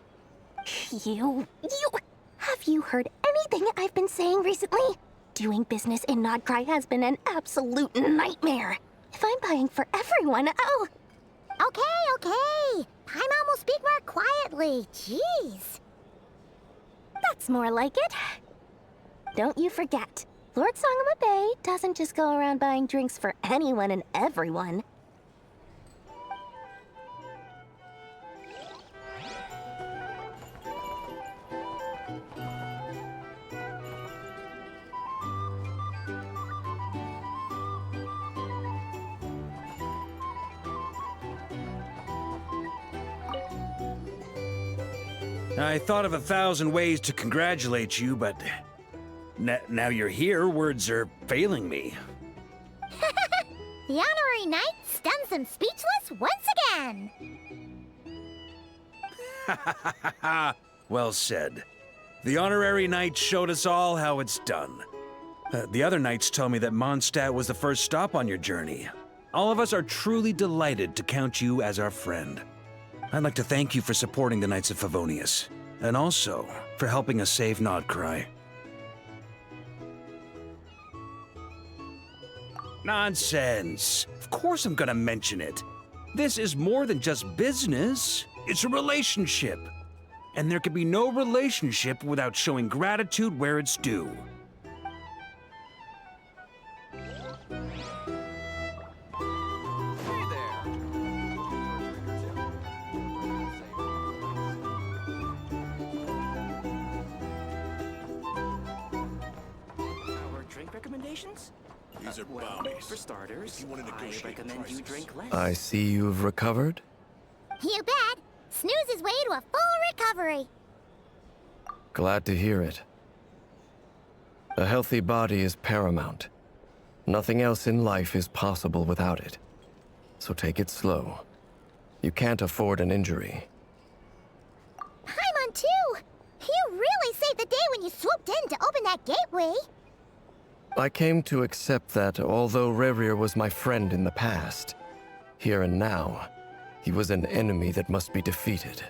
Speaker 1: Have you heard anything I've been saying recently? Doing business in Nodcry has been an absolute nightmare. If I'm buying for everyone, I'll...
Speaker 2: Okay. Paimon will speak more quietly. Jeez.
Speaker 1: That's more like it. Don't you forget, Lord Sangamabe doesn't just go around buying drinks for anyone and everyone.
Speaker 8: I thought of 1,000 ways to congratulate you, but now you're here, words are failing me.
Speaker 2: The honorary knight stuns them speechless once again.
Speaker 8: Well said. The honorary knight showed us all how it's done. The other knights tell me that Mondstadt was the first stop on your journey. All of us are truly delighted to count you as our friend. I'd like to thank you for supporting the Knights of Favonius, and also for helping us save Nodcry. Nonsense! Of course I'm gonna mention it. This is more than just business. It's a relationship. And there can be no relationship without showing gratitude where it's due.
Speaker 17: Recommendations?
Speaker 19: These are
Speaker 17: well,
Speaker 19: bounties.
Speaker 17: for starters, I recommend you drink less.
Speaker 12: I see you've recovered.
Speaker 2: You bet. Snooze his way to a full recovery.
Speaker 12: Glad to hear it. A healthy body is paramount. Nothing else in life is possible without it. So take it slow. You can't afford an injury.
Speaker 2: Paimon too! You really saved the day when you swooped in to open that gateway.
Speaker 12: I came to accept that although Rerir was my friend in the past, here and now, he was an enemy that must be defeated.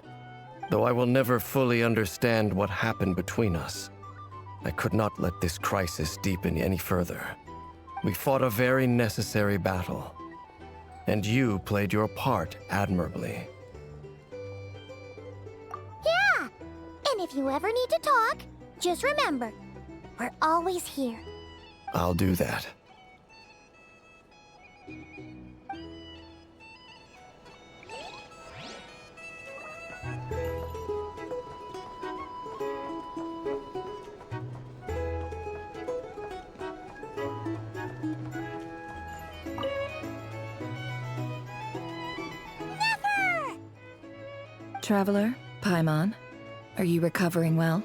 Speaker 12: Though I will never fully understand what happened between us, I could not let this crisis deepen any further. We fought a very necessary battle, and you played your part admirably.
Speaker 2: Yeah! And if you ever need to talk, just remember, we're always here.
Speaker 12: I'll do that.
Speaker 11: Traveler, Paimon, are you recovering well?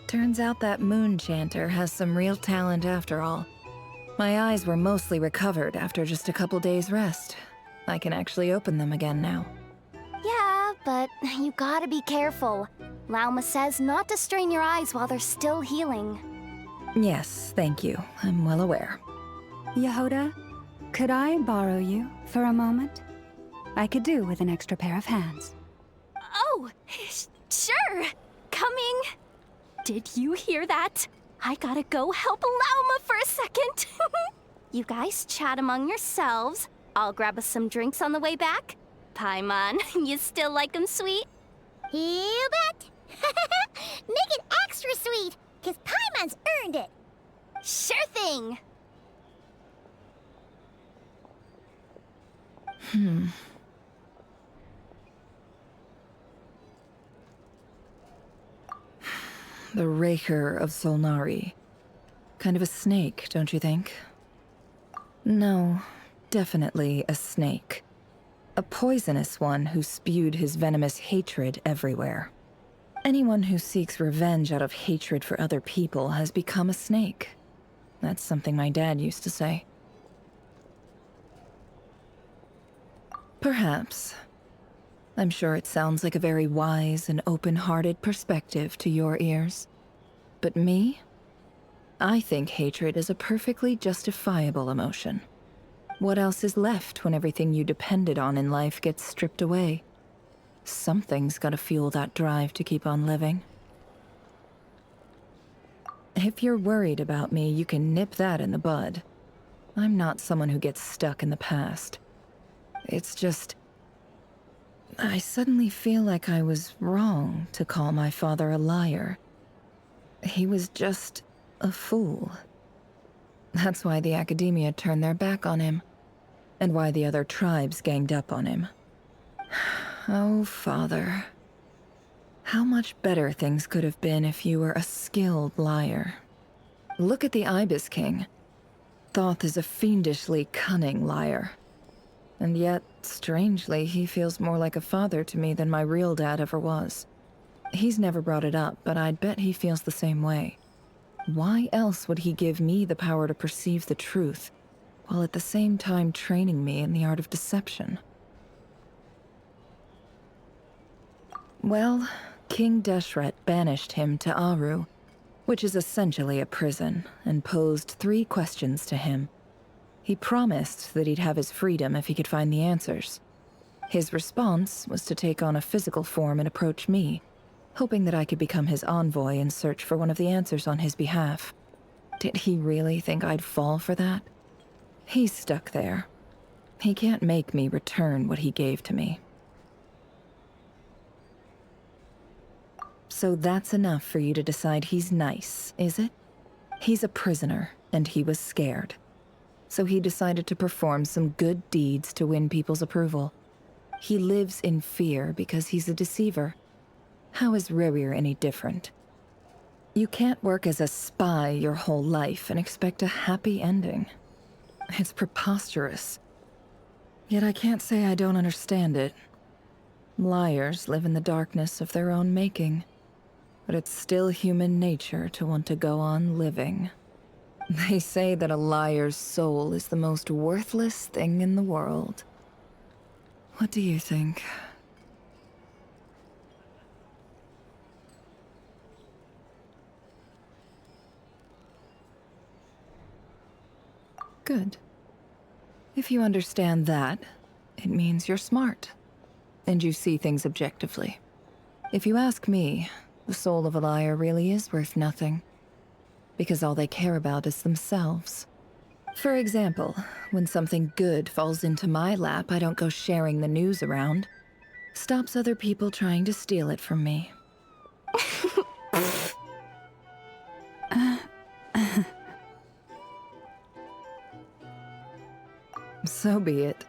Speaker 11: Turns out that moon chanter has some real talent after all. My eyes were mostly recovered after just a couple days' rest. I can actually open them again now.
Speaker 13: Yeah, but you gotta be careful. Lauma says not to strain your eyes while they're still healing.
Speaker 3: Yes, thank you. I'm well aware. Yehoda, could I borrow you for a moment? I could do with an extra pair of hands.
Speaker 1: Oh, sure. Coming. Did you hear that? I gotta go help Lauma for a second. You guys chat among yourselves. I'll grab us some drinks on the way back. Paimon, you still like 'em sweet?
Speaker 2: You bet! Make it extra sweet, because Paimon's earned it.
Speaker 1: Sure thing!
Speaker 11: The Raker of Solnari. Kind of a snake, don't you think? No, definitely a snake. A poisonous one who spewed his venomous hatred everywhere. Anyone who seeks revenge out of hatred for other people has become a snake. That's something my dad used to say. Perhaps. I'm sure it sounds like a very wise and open-hearted perspective to your ears. But me? I think hatred is a perfectly justifiable emotion. What else is left when everything you depended on in life gets stripped away? Something's gotta fuel that drive to keep on living. If you're worried about me, you can nip that in the bud. I'm not someone who gets stuck in the past. It's just... I suddenly feel like I was wrong to call my father a liar. He was just a fool. That's why the Academia turned their back on him, and why the other tribes ganged up on him. Oh, Father. How much better things could have been if you were a skilled liar. Look at the Ibis King. Thoth is a fiendishly cunning liar. And yet, strangely, he feels more like a father to me than my real dad ever was. He's never brought it up, but I'd bet he feels the same way. Why else would he give me the power to perceive the truth, while at the same time training me in the art of deception? Well, King Deshret banished him to Aru, which is essentially a prison, and posed 3 questions to him. He promised that he'd have his freedom if he could find the answers. His response was to take on a physical form and approach me, hoping that I could become his envoy and search for one of the answers on his behalf. Did he really think I'd fall for that? He's stuck there. He can't make me return what he gave to me. So that's enough for you to decide he's nice, is it? He's a prisoner, and he was scared. So he decided to perform some good deeds to win people's approval. He lives in fear because he's a deceiver. How is Rerir any different? You can't work as a spy your whole life and expect a happy ending. It's preposterous. Yet I can't say I don't understand it. Liars live in the darkness of their own making. But it's still human nature to want to go on living. They say that a liar's soul is the most worthless thing in the world. What do you think? Good. If you understand that, it means you're smart. And you see things objectively. If you ask me, the soul of a liar really is worth nothing. Because all they care about is themselves. For example, when something good falls into my lap, I don't go sharing the news around. Stops other people trying to steal it from me. So be it.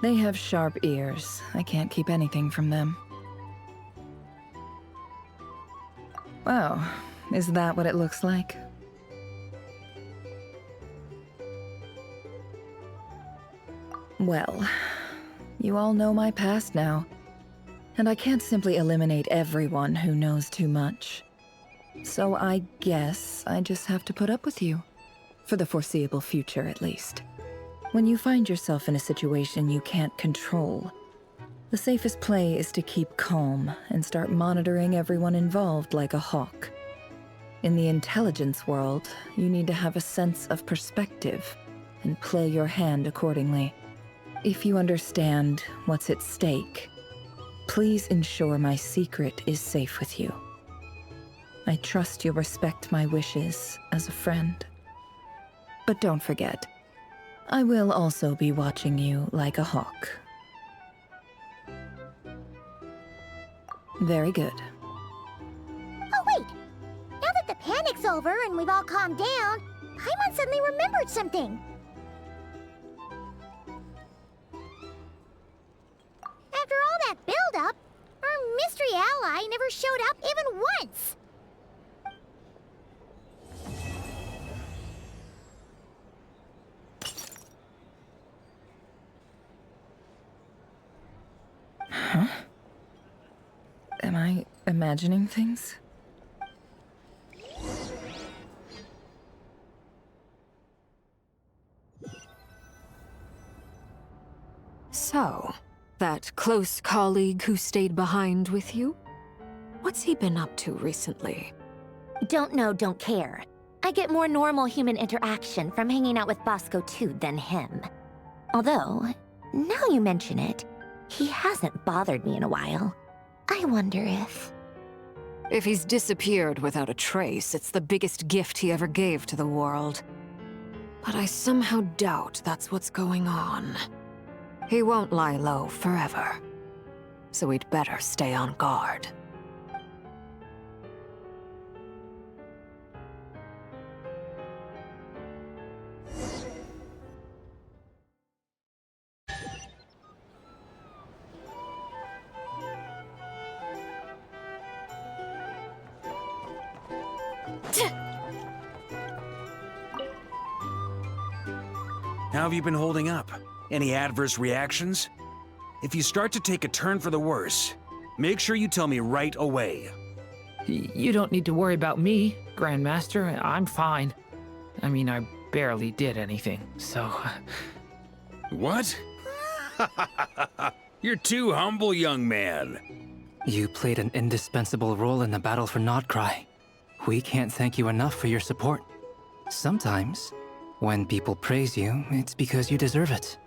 Speaker 11: They have sharp ears. I can't keep anything from them. Oh, is that what it looks like? Well, you all know my past now. And I can't simply eliminate everyone who knows too much. So I guess I just have to put up with you. For the foreseeable future, at least. When you find yourself in a situation you can't control, the safest play is to keep calm and start monitoring everyone involved like a hawk. In the intelligence world, you need to have a sense of perspective and play your hand accordingly. If you understand what's at stake, please ensure my secret is safe with you. I trust you'll respect my wishes as a friend. But don't forget, I will also be watching you like a hawk. Very good.
Speaker 2: Oh, wait! Now that the panic's over and we've all calmed down, Paimon suddenly remembered something. After all that build-up, our mystery ally never showed up even once!
Speaker 11: Huh? Am I imagining things?
Speaker 21: So, that close colleague who stayed behind with you? What's he been up to recently?
Speaker 1: Don't know, don't care. I get more normal human interaction from hanging out with Bosco too than him. Although, now you mention it, he hasn't bothered me in a while. I wonder if...
Speaker 21: If he's disappeared without a trace, it's the biggest gift he ever gave to the world. But I somehow doubt that's what's going on. He won't lie low forever. So we'd better stay on guard.
Speaker 8: How have you been holding up? Any adverse reactions? If you start to take a turn for the worse, make sure you tell me right away.
Speaker 10: You don't need to worry about me, Grandmaster. I'm fine. I mean, I barely did anything, so...
Speaker 8: What? You're too humble, young man.
Speaker 18: You played an indispensable role in the battle for Nodcry. We can't thank you enough for your support. Sometimes, when people praise you, it's because you deserve it.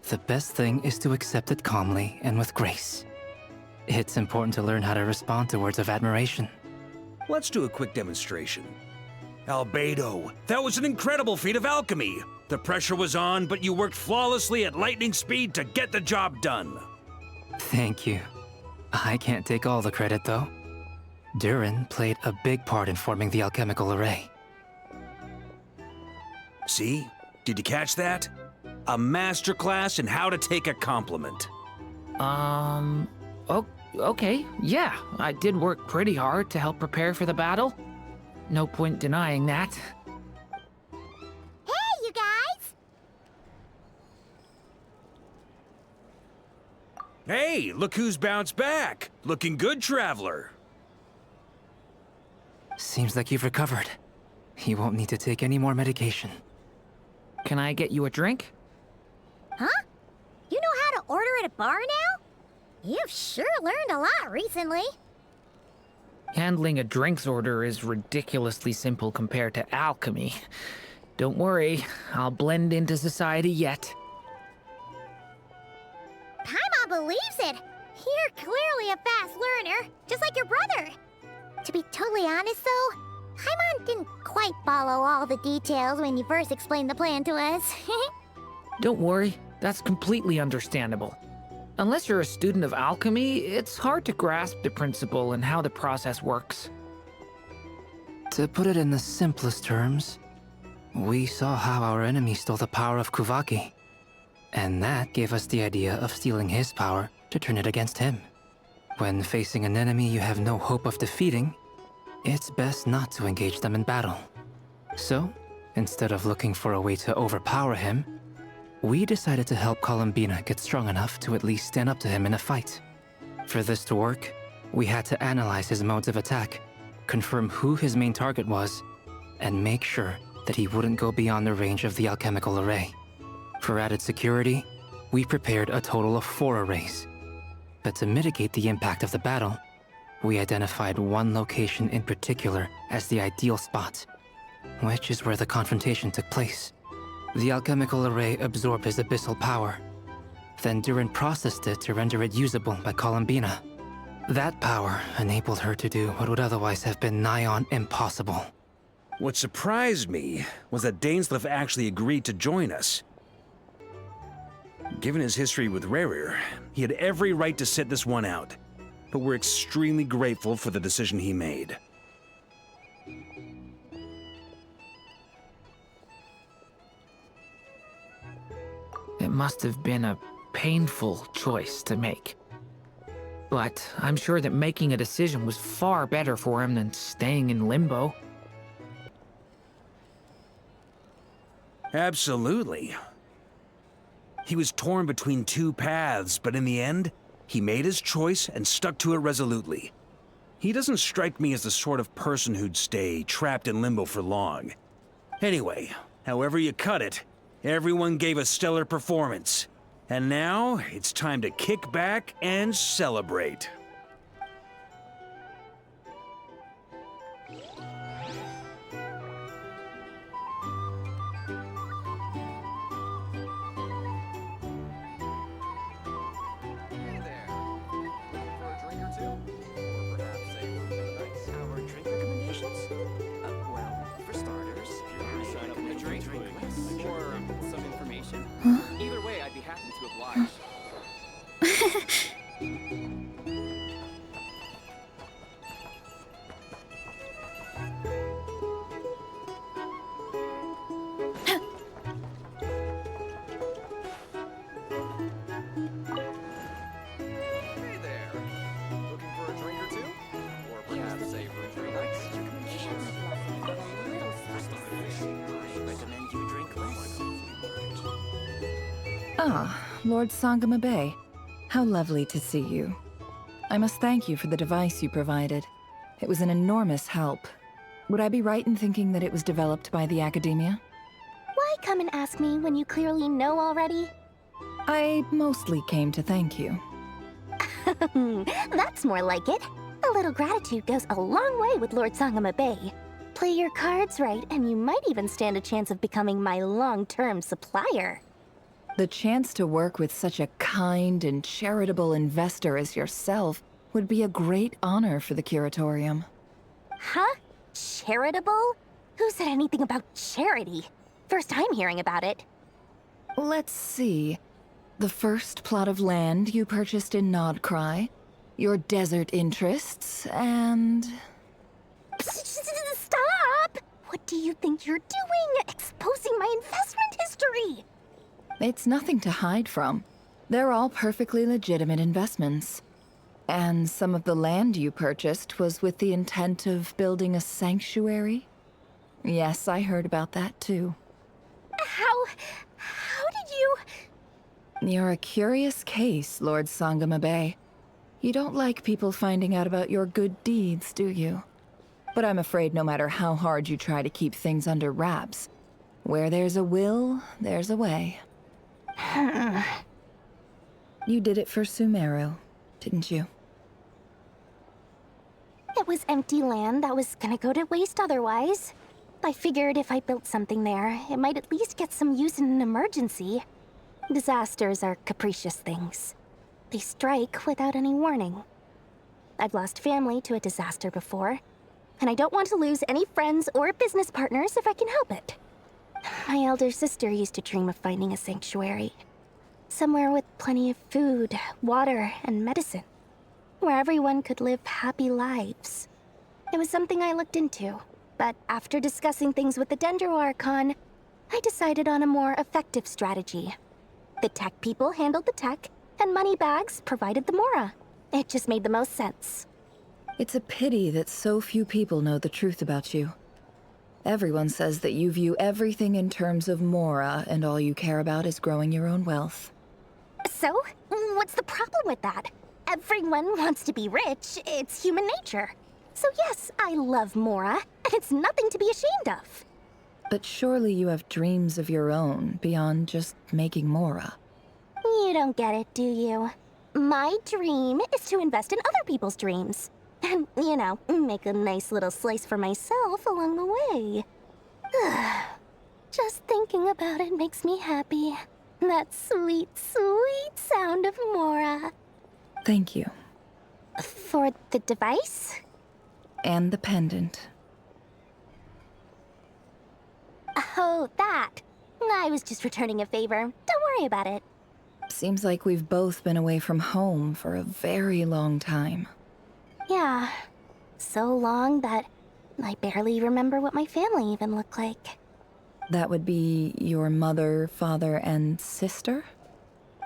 Speaker 18: The best thing is to accept it calmly and with grace. It's important to learn how to respond to words of admiration.
Speaker 8: Let's do a quick demonstration. Albedo, that was an incredible feat of alchemy. The pressure was on, but you worked flawlessly at lightning speed to get the job done.
Speaker 18: Thank you. I can't take all the credit, though. Durin played a big part in forming the alchemical array.
Speaker 8: See? Did you catch that? A masterclass in how to take a compliment.
Speaker 10: Okay, yeah. I did work pretty hard to help prepare for the battle. No point denying that.
Speaker 2: Hey, you guys!
Speaker 8: Hey, look who's bounced back. Looking good, Traveler.
Speaker 18: Seems like you've recovered. You won't need to take any more medication.
Speaker 10: Can I get you a drink?
Speaker 2: Huh? You know how to order at a bar now? You've sure learned a lot recently.
Speaker 10: Handling a drinks order is ridiculously simple compared to alchemy. Don't worry, I'll blend into society yet.
Speaker 2: Paimon believes it! You're clearly a fast learner, just like your brother. To be totally honest though, Paimon didn't quite follow all the details when you first explained the plan to us.
Speaker 10: Don't worry, that's completely understandable. Unless you're a student of alchemy, it's hard to grasp the principle and how the process works.
Speaker 18: To put it in the simplest terms, we saw how our enemy stole the power of Kuvaki. And that gave us the idea of stealing his power to turn it against him. When facing an enemy you have no hope of defeating, it's best not to engage them in battle. So, instead of looking for a way to overpower him, we decided to help Columbina get strong enough to at least stand up to him in a fight. For this to work, we had to analyze his modes of attack, confirm who his main target was, and make sure that he wouldn't go beyond the range of the alchemical array. For added security, we prepared a total of 4 arrays. But to mitigate the impact of the battle, we identified one location in particular as the ideal spot, which is where the confrontation took place. The alchemical array absorbed his abyssal power. Then Durin processed it to render it usable by Columbina. That power enabled her to do what would otherwise have been nigh on impossible.
Speaker 8: What surprised me was that Dainsleif actually agreed to join us. Given his history with Rerir, he had every right to sit this one out, but we're extremely grateful for the decision he made.
Speaker 10: It must have been a painful choice to make. But I'm sure that making a decision was far better for him than staying in limbo.
Speaker 8: Absolutely. He was torn between 2 paths, but in the end, he made his choice and stuck to it resolutely. He doesn't strike me as the sort of person who'd stay trapped in limbo for long. Anyway, however you cut it, everyone gave a stellar performance. And now, it's time to kick back and celebrate.
Speaker 5: Either way, I'd be happy to oblige. Hey there. Looking for a drink or two? Or perhaps a retreat? Recommend you drink less.
Speaker 11: Ah, Lord Sangama Bay. How lovely to see you. I must thank you for the device you provided. It was an enormous help. Would I be right in thinking that it was developed by the Academia?
Speaker 1: Why come and ask me when you clearly know already?
Speaker 11: I mostly came to thank you.
Speaker 1: That's more like it. A little gratitude goes a long way with Lord Sangama Bay. Play your cards right, and you might even stand a chance of becoming my long-term supplier.
Speaker 11: The chance to work with such a kind and charitable investor as yourself would be a great honor for the Curatorium.
Speaker 1: Huh? Charitable? Who said anything about charity? First time hearing about it.
Speaker 11: Let's see. The first plot of land you purchased in Nodcry, your desert interests, and...
Speaker 1: Stop! What do you think you're doing? Exposing my investment history!
Speaker 11: It's nothing to hide from. They're all perfectly legitimate investments. And some of the land you purchased was with the intent of building a sanctuary? Yes, I heard about that too.
Speaker 1: How did you...
Speaker 11: You're a curious case, Lord Sangama Bay. You don't like people finding out about your good deeds, do you? But I'm afraid no matter how hard you try to keep things under wraps, where there's a will, there's a way. You did it for Sumeru, didn't you?
Speaker 1: It was empty land that was gonna go to waste otherwise. I figured if I built something there, it might at least get some use in an emergency. Disasters are capricious things. They strike without any warning. I've lost family to a disaster before, and I don't want to lose any friends or business partners if I can help it. My elder sister used to dream of finding a sanctuary. Somewhere with plenty of food, water, and medicine. Where everyone could live happy lives. It was something I looked into, but after discussing things with the Dendro Archon, I decided on a more effective strategy. The tech people handled the tech, and Moneybags provided the Mora. It just made the most sense.
Speaker 11: It's a pity that so few people know the truth about you. Everyone says that you view everything in terms of Mora, and all you care about is growing your own wealth.
Speaker 1: So, what's the problem with that? Everyone wants to be rich. It's human nature. So yes, I love Mora, and it's nothing to be ashamed of.
Speaker 11: But surely you have dreams of your own, beyond just making Mora.
Speaker 1: You don't get it, do you? My dream is to invest in other people's dreams. And, you know, make a nice little slice for myself along the way. Just thinking about it makes me happy. That sweet, sweet sound of Mora.
Speaker 11: Thank you.
Speaker 1: For the device?
Speaker 11: And the pendant.
Speaker 1: Oh, that. I was just returning a favor. Don't worry about it.
Speaker 11: Seems like we've both been away from home for a very long time.
Speaker 1: Yeah. So long that I barely remember what my family even looked like.
Speaker 11: That would be your mother, father, and sister?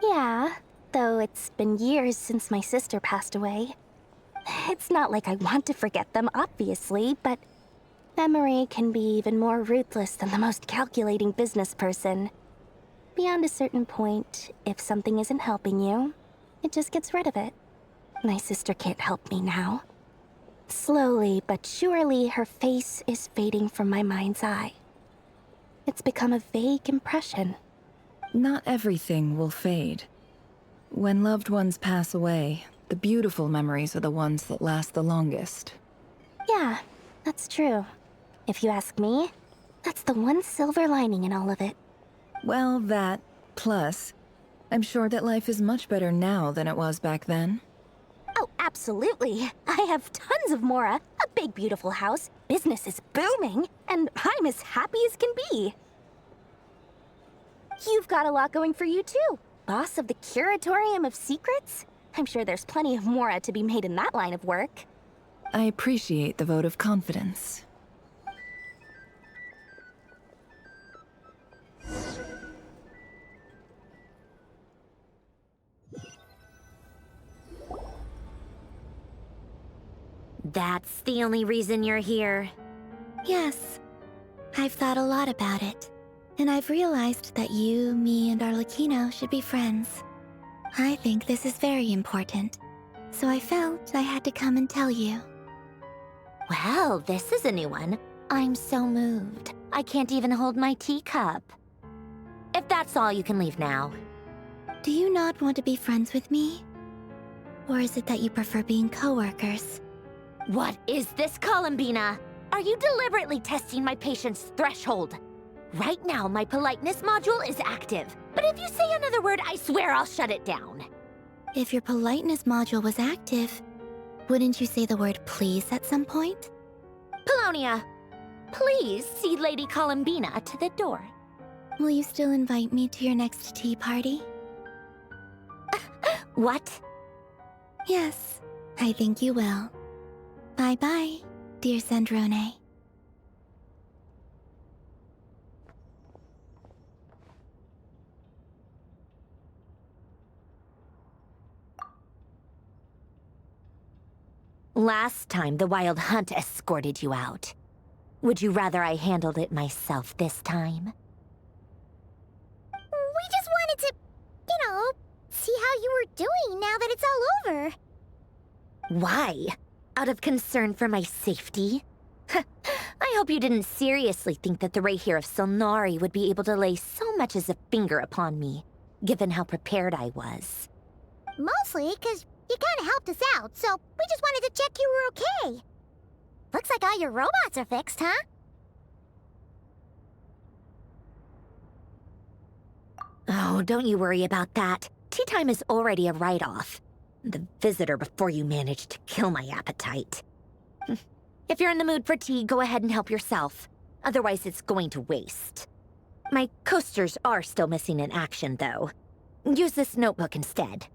Speaker 1: Yeah, though it's been years since my sister passed away. It's not like I want to forget them, obviously, but memory can be even more ruthless than the most calculating business person. Beyond a certain point, if something isn't helping you, it just gets rid of it. My sister can't help me now. Slowly but surely, her face is fading from my mind's eye. It's become a vague impression.
Speaker 11: Not everything will fade. When loved ones pass away, the beautiful memories are the ones that last the longest.
Speaker 1: Yeah, that's true. If you ask me, that's the one silver lining in all of it.
Speaker 11: Well, that, plus, I'm sure that life is much better now than it was back then.
Speaker 1: Oh, absolutely. I have tons of Mora, a big beautiful house, business is booming, and I'm as happy as can be. You've got a lot going for you too. Boss of the Curatorium of Secrets? I'm sure there's plenty of Mora to be made in that line of work.
Speaker 11: I appreciate the vote of confidence.
Speaker 2: That's the only reason you're here.
Speaker 7: Yes. I've thought a lot about it. And I've realized that you, me, and Arlecchino should be friends. I think this is very important. So I felt I had to come and tell you.
Speaker 2: Well, this is a new one. I'm so moved. I can't even hold my teacup. If that's all, you can leave now.
Speaker 7: Do you not want to be friends with me? Or is it that you prefer being co-workers?
Speaker 2: What is this, Columbina? Are you deliberately testing my patience threshold? Right now, my politeness module is active. But if you say another word, I swear I'll shut it down.
Speaker 7: If your politeness module was active, wouldn't you say the word please at some point?
Speaker 2: Polonia, please see Lady Columbina to the door.
Speaker 7: Will you still invite me to your next tea party?
Speaker 2: What?
Speaker 7: Yes, I think you will. Bye-bye, dear Sandrone.
Speaker 2: Last time, the Wild Hunt escorted you out. Would you rather I handled it myself this time?
Speaker 9: We just wanted to, see how you were doing now that it's all over.
Speaker 2: Why? Out of concern for my safety? I hope you didn't seriously think that the Rahier of Solnari would be able to lay so much as a finger upon me, given how prepared I was.
Speaker 9: Mostly because you kind of helped us out, so we just wanted to check you were okay. Looks like all your robots are fixed, huh?
Speaker 16: Oh, don't you worry about that. Tea time is already a write-off. The visitor before you managed to kill my appetite. If you're in the mood for tea, go ahead and help yourself. Otherwise, it's going to waste. My coasters are still missing in action, though. Use this notebook instead.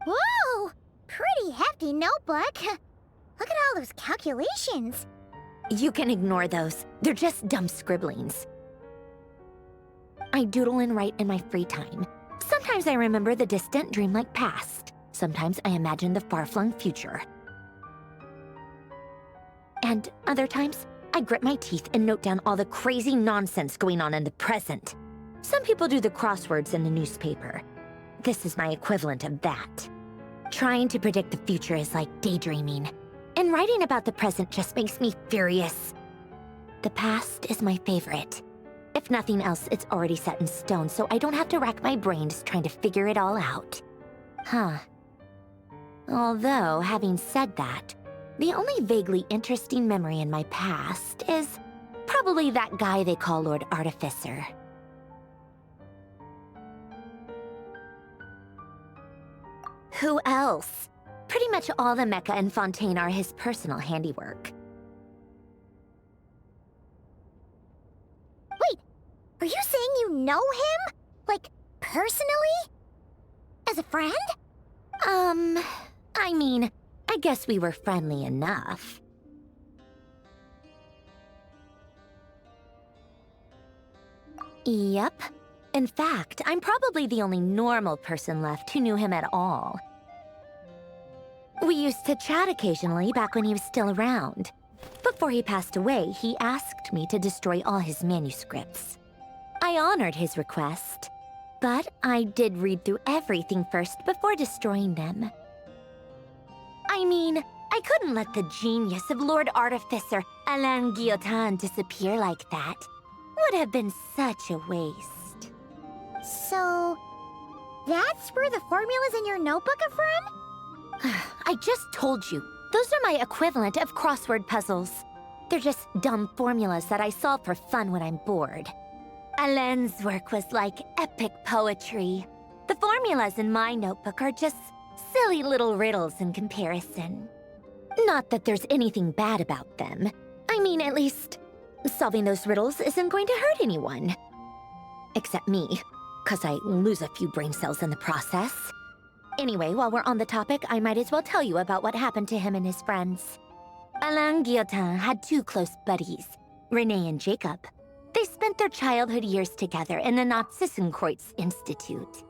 Speaker 2: Whoa! Pretty hefty notebook. Look at all those calculations.
Speaker 16: You can ignore those. They're just dumb scribblings. I doodle and write in my free time. Sometimes I remember the distant, dreamlike past. Sometimes I imagine the far-flung future. And other times, I grit my teeth and note down all the crazy nonsense going on in the present. Some people do the crosswords in the newspaper. This is my equivalent of that. Trying to predict the future is like daydreaming. And writing about the present just makes me furious. The past is my favorite. If nothing else, it's already set in stone, so I don't have to rack my brains trying to figure it all out. Huh. Although, having said that, the only vaguely interesting memory in my past is probably that guy they call Lord Artificer. Who else? Pretty much all the mecha and Fontaine are his personal handiwork.
Speaker 2: Wait, are you saying you know him? Like, personally? As a friend?
Speaker 16: I mean, I guess we were friendly enough. Yep. In fact, I'm probably the only normal person left who knew him at all. We used to chat occasionally back when he was still around. Before he passed away, he asked me to destroy all his manuscripts. I honored his request, but I did read through everything first before destroying them. I mean, I couldn't let the genius of Lord Artificer Alain Guillotin disappear like that. Would have been such a waste.
Speaker 2: So, that's where the formulas in your notebook are from?
Speaker 16: I just told you. Those are my equivalent of crossword puzzles. They're just dumb formulas that I solve for fun when I'm bored. Alain's work was like epic poetry. The formulas in my notebook are just silly little riddles in comparison. Not that there's anything bad about them. I mean, at least, solving those riddles isn't going to hurt anyone. Except me, 'cause I lose a few brain cells in the process. Anyway, while we're on the topic, I might as well tell you about what happened to him and his friends. Alain Guillotin had two close buddies, Renee and Jacob. They spent their childhood years together in the Nazissenkreuz Institute.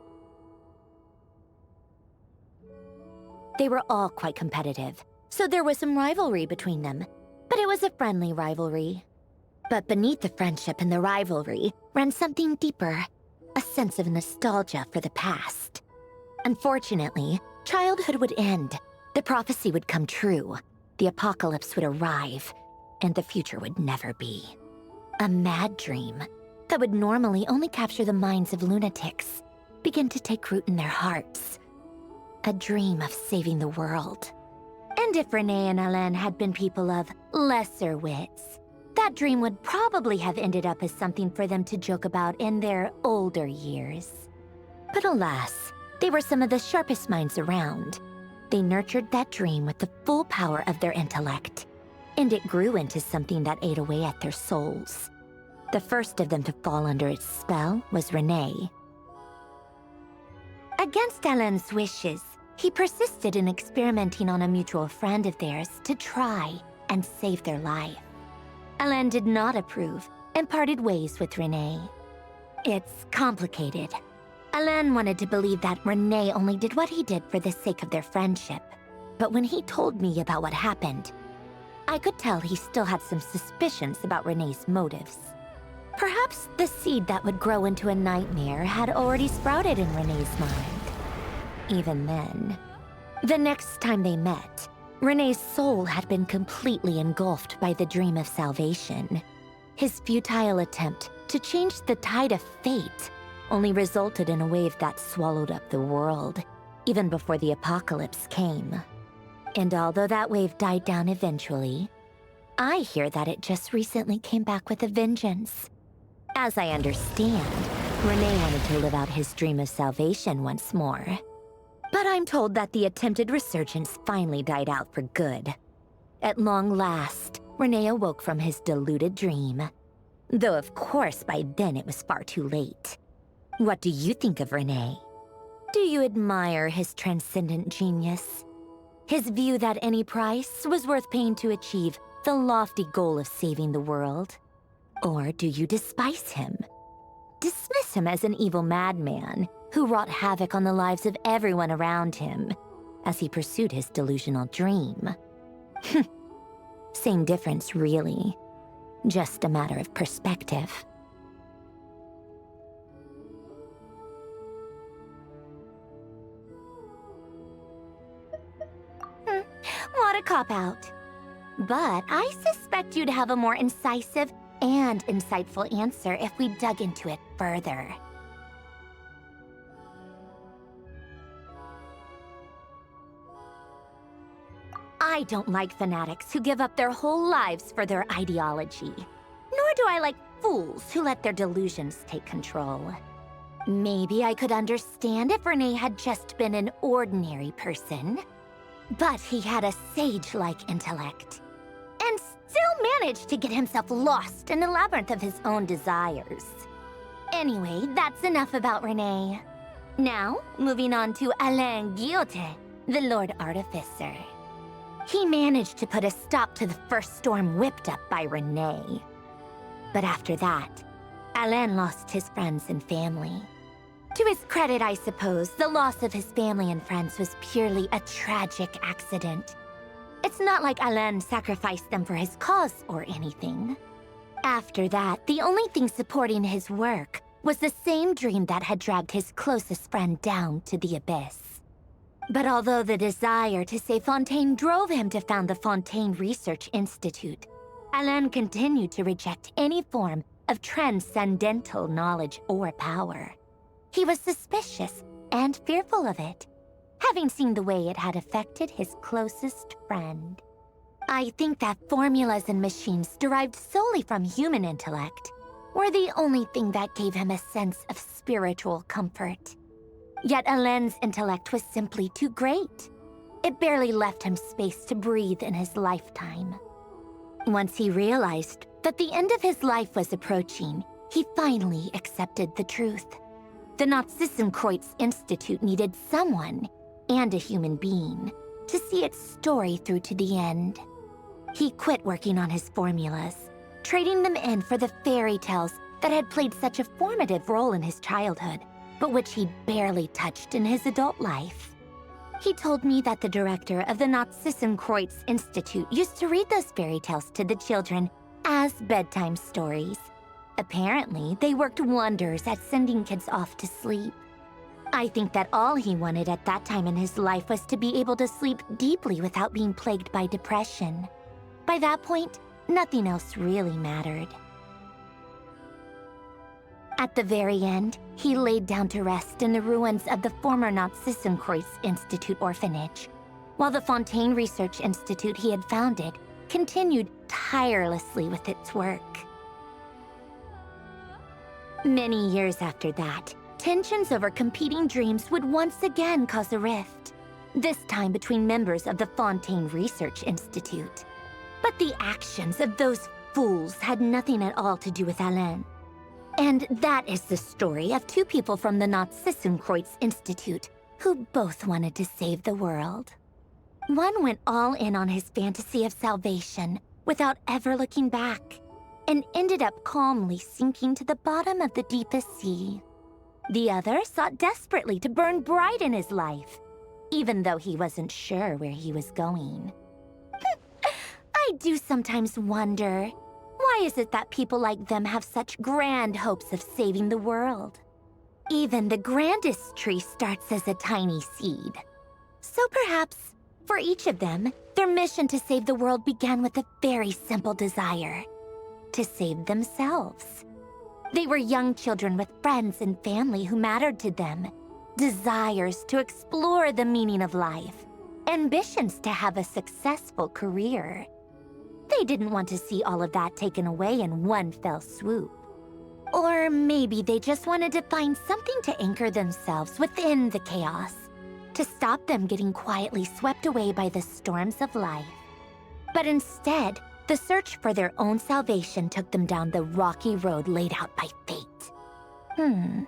Speaker 16: They were all quite competitive, so there was some rivalry between them. But it was a friendly rivalry. But beneath the friendship and the rivalry ran something deeper, a sense of nostalgia for the past. Unfortunately, childhood would end, the prophecy would come true, the apocalypse would arrive, and the future would never be. A mad dream that would normally only capture the minds of lunatics began to take root in their hearts. A dream of saving the world. And if Renee and Alain had been people of lesser wits, that dream would probably have ended up as something for them to joke about in their older years. But alas, they were some of the sharpest minds around. They nurtured that dream with the full power of their intellect, and it grew into something that ate away at their souls. The first of them to fall under its spell was Renee. Against Alain's wishes, he persisted in experimenting on a mutual friend of theirs to try and save their life. Alain did not approve and parted ways with Renee. It's complicated. Alain wanted to believe that Renee only did what he did for the sake of their friendship. But when he told me about what happened, I could tell he still had some suspicions about Renee's motives. Perhaps the seed that would grow into a nightmare had already sprouted in Renee's mind. Even then, the next time they met, Renee's soul had been completely engulfed by the dream of salvation. His futile attempt to change the tide of fate only resulted in a wave that swallowed up the world, even before the apocalypse came. And although that wave died down eventually, I hear that it just recently came back with a vengeance. As I understand, Renee wanted to live out his dream of salvation once more. But I'm told that the attempted resurgence finally died out for good. At long last, Renee awoke from his deluded dream. Though of course by then it was far too late. What do you think of Renee? Do you admire his transcendent genius? His view that any price was worth paying to achieve the lofty goal of saving the world? Or do you despise him? Dismiss him as an evil madman who wrought havoc on the lives of everyone around him as he pursued his delusional dream? Same difference, really. Just a matter of perspective. What a cop-out. But I suspect you'd have a more incisive and insightful answer if we dug into it further. I don't like fanatics who give up their whole lives for their ideology. Nor do I like fools who let their delusions take control. Maybe I could understand if Renee had just been an ordinary person. But he had a sage-like intellect, and still managed to get himself lost in the labyrinth of his own desires. Anyway, that's enough about Renee. Now, moving on to Alain Guillotin, the Lord Artificer. He managed to put a stop to the first storm whipped up by Renee. But after that, Alain lost his friends and family. To his credit, I suppose, the loss of his family and friends was purely a tragic accident. It's not like Alain sacrificed them for his cause or anything. After that, the only thing supporting his work was the same dream that had dragged his closest friend down to the abyss. But although the desire to save Fontaine drove him to found the Fontaine Research Institute, Alain continued to reject any form of transcendental knowledge or power. He was suspicious and fearful of it, having seen the way it had affected his closest friend. I think that formulas and machines derived solely from human intellect were the only thing that gave him a sense of spiritual comfort. Yet Alain's intellect was simply too great. It barely left him space to breathe in his lifetime. Once he realized that the end of his life was approaching, he finally accepted the truth. The Nazissenkreuz Institute needed someone, and a human being, to see its story through to the end. He quit working on his formulas, trading them in for the fairy tales that had played such a formative role in his childhood, but which he barely touched in his adult life. He told me that the director of the Nazissenkreuz Institute used to read those fairy tales to the children as bedtime stories. Apparently, they worked wonders at sending kids off to sleep. I think that all he wanted at that time in his life was to be able to sleep deeply without being plagued by depression. By that point, nothing else really mattered. At the very end, he laid down to rest in the ruins of the former Nazissenkreuz Institute orphanage, while the Fontaine Research Institute he had founded continued tirelessly with its work. Many years after that, tensions over competing dreams would once again cause a rift, this time between members of the Fontaine Research Institute. But the actions of those fools had nothing at all to do with Alain. And that is the story of two people from the Nazissenkreuz Institute who both wanted to save the world. One went all in on his fantasy of salvation without ever looking back, and ended up calmly sinking to the bottom of the deepest sea. The other sought desperately to burn bright in his life, even though he wasn't sure where he was going. I do sometimes wonder, why is it that people like them have such grand hopes of saving the world? Even the grandest tree starts as a tiny seed. So perhaps, for each of them, their mission to save the world began with a very simple desire: to save themselves. They were young children with friends and family who mattered to them, desires to explore the meaning of life, ambitions to have a successful career. They didn't want to see all of that taken away in one fell swoop. Or maybe they just wanted to find something to anchor themselves within the chaos, to stop them getting quietly swept away by the storms of life. But instead, the search for their own salvation took them down the rocky road laid out by fate. Do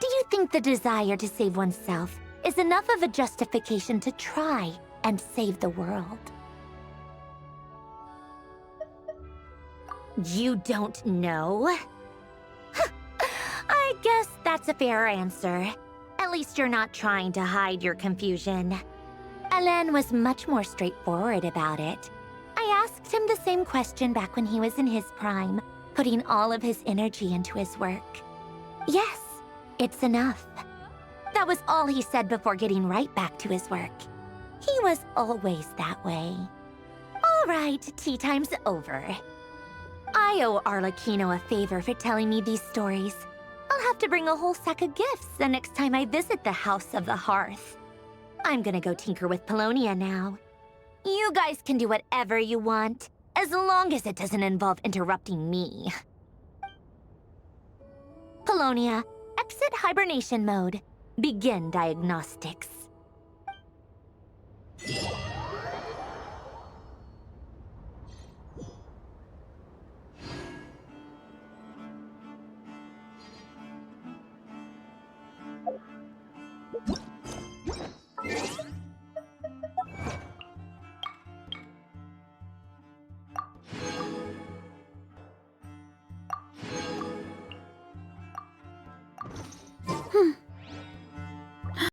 Speaker 16: you think the desire to save oneself is enough of a justification to try and save the world? You don't know? I guess that's a fair answer. At least you're not trying to hide your confusion. Alain was much more straightforward about it. I asked him the same question back when he was in his prime, putting all of his energy into his work. Yes, it's enough. That was all he said before getting right back to his work. He was always that way. All right, tea time's over. I owe Arlecchino a favor for telling me these stories. I'll have to bring a whole sack of gifts the next time I visit the House of the Hearth. I'm gonna go tinker with Polonia now. You guys can do whatever you want, as long as it doesn't involve interrupting me. Polonia, exit hibernation mode. Begin diagnostics.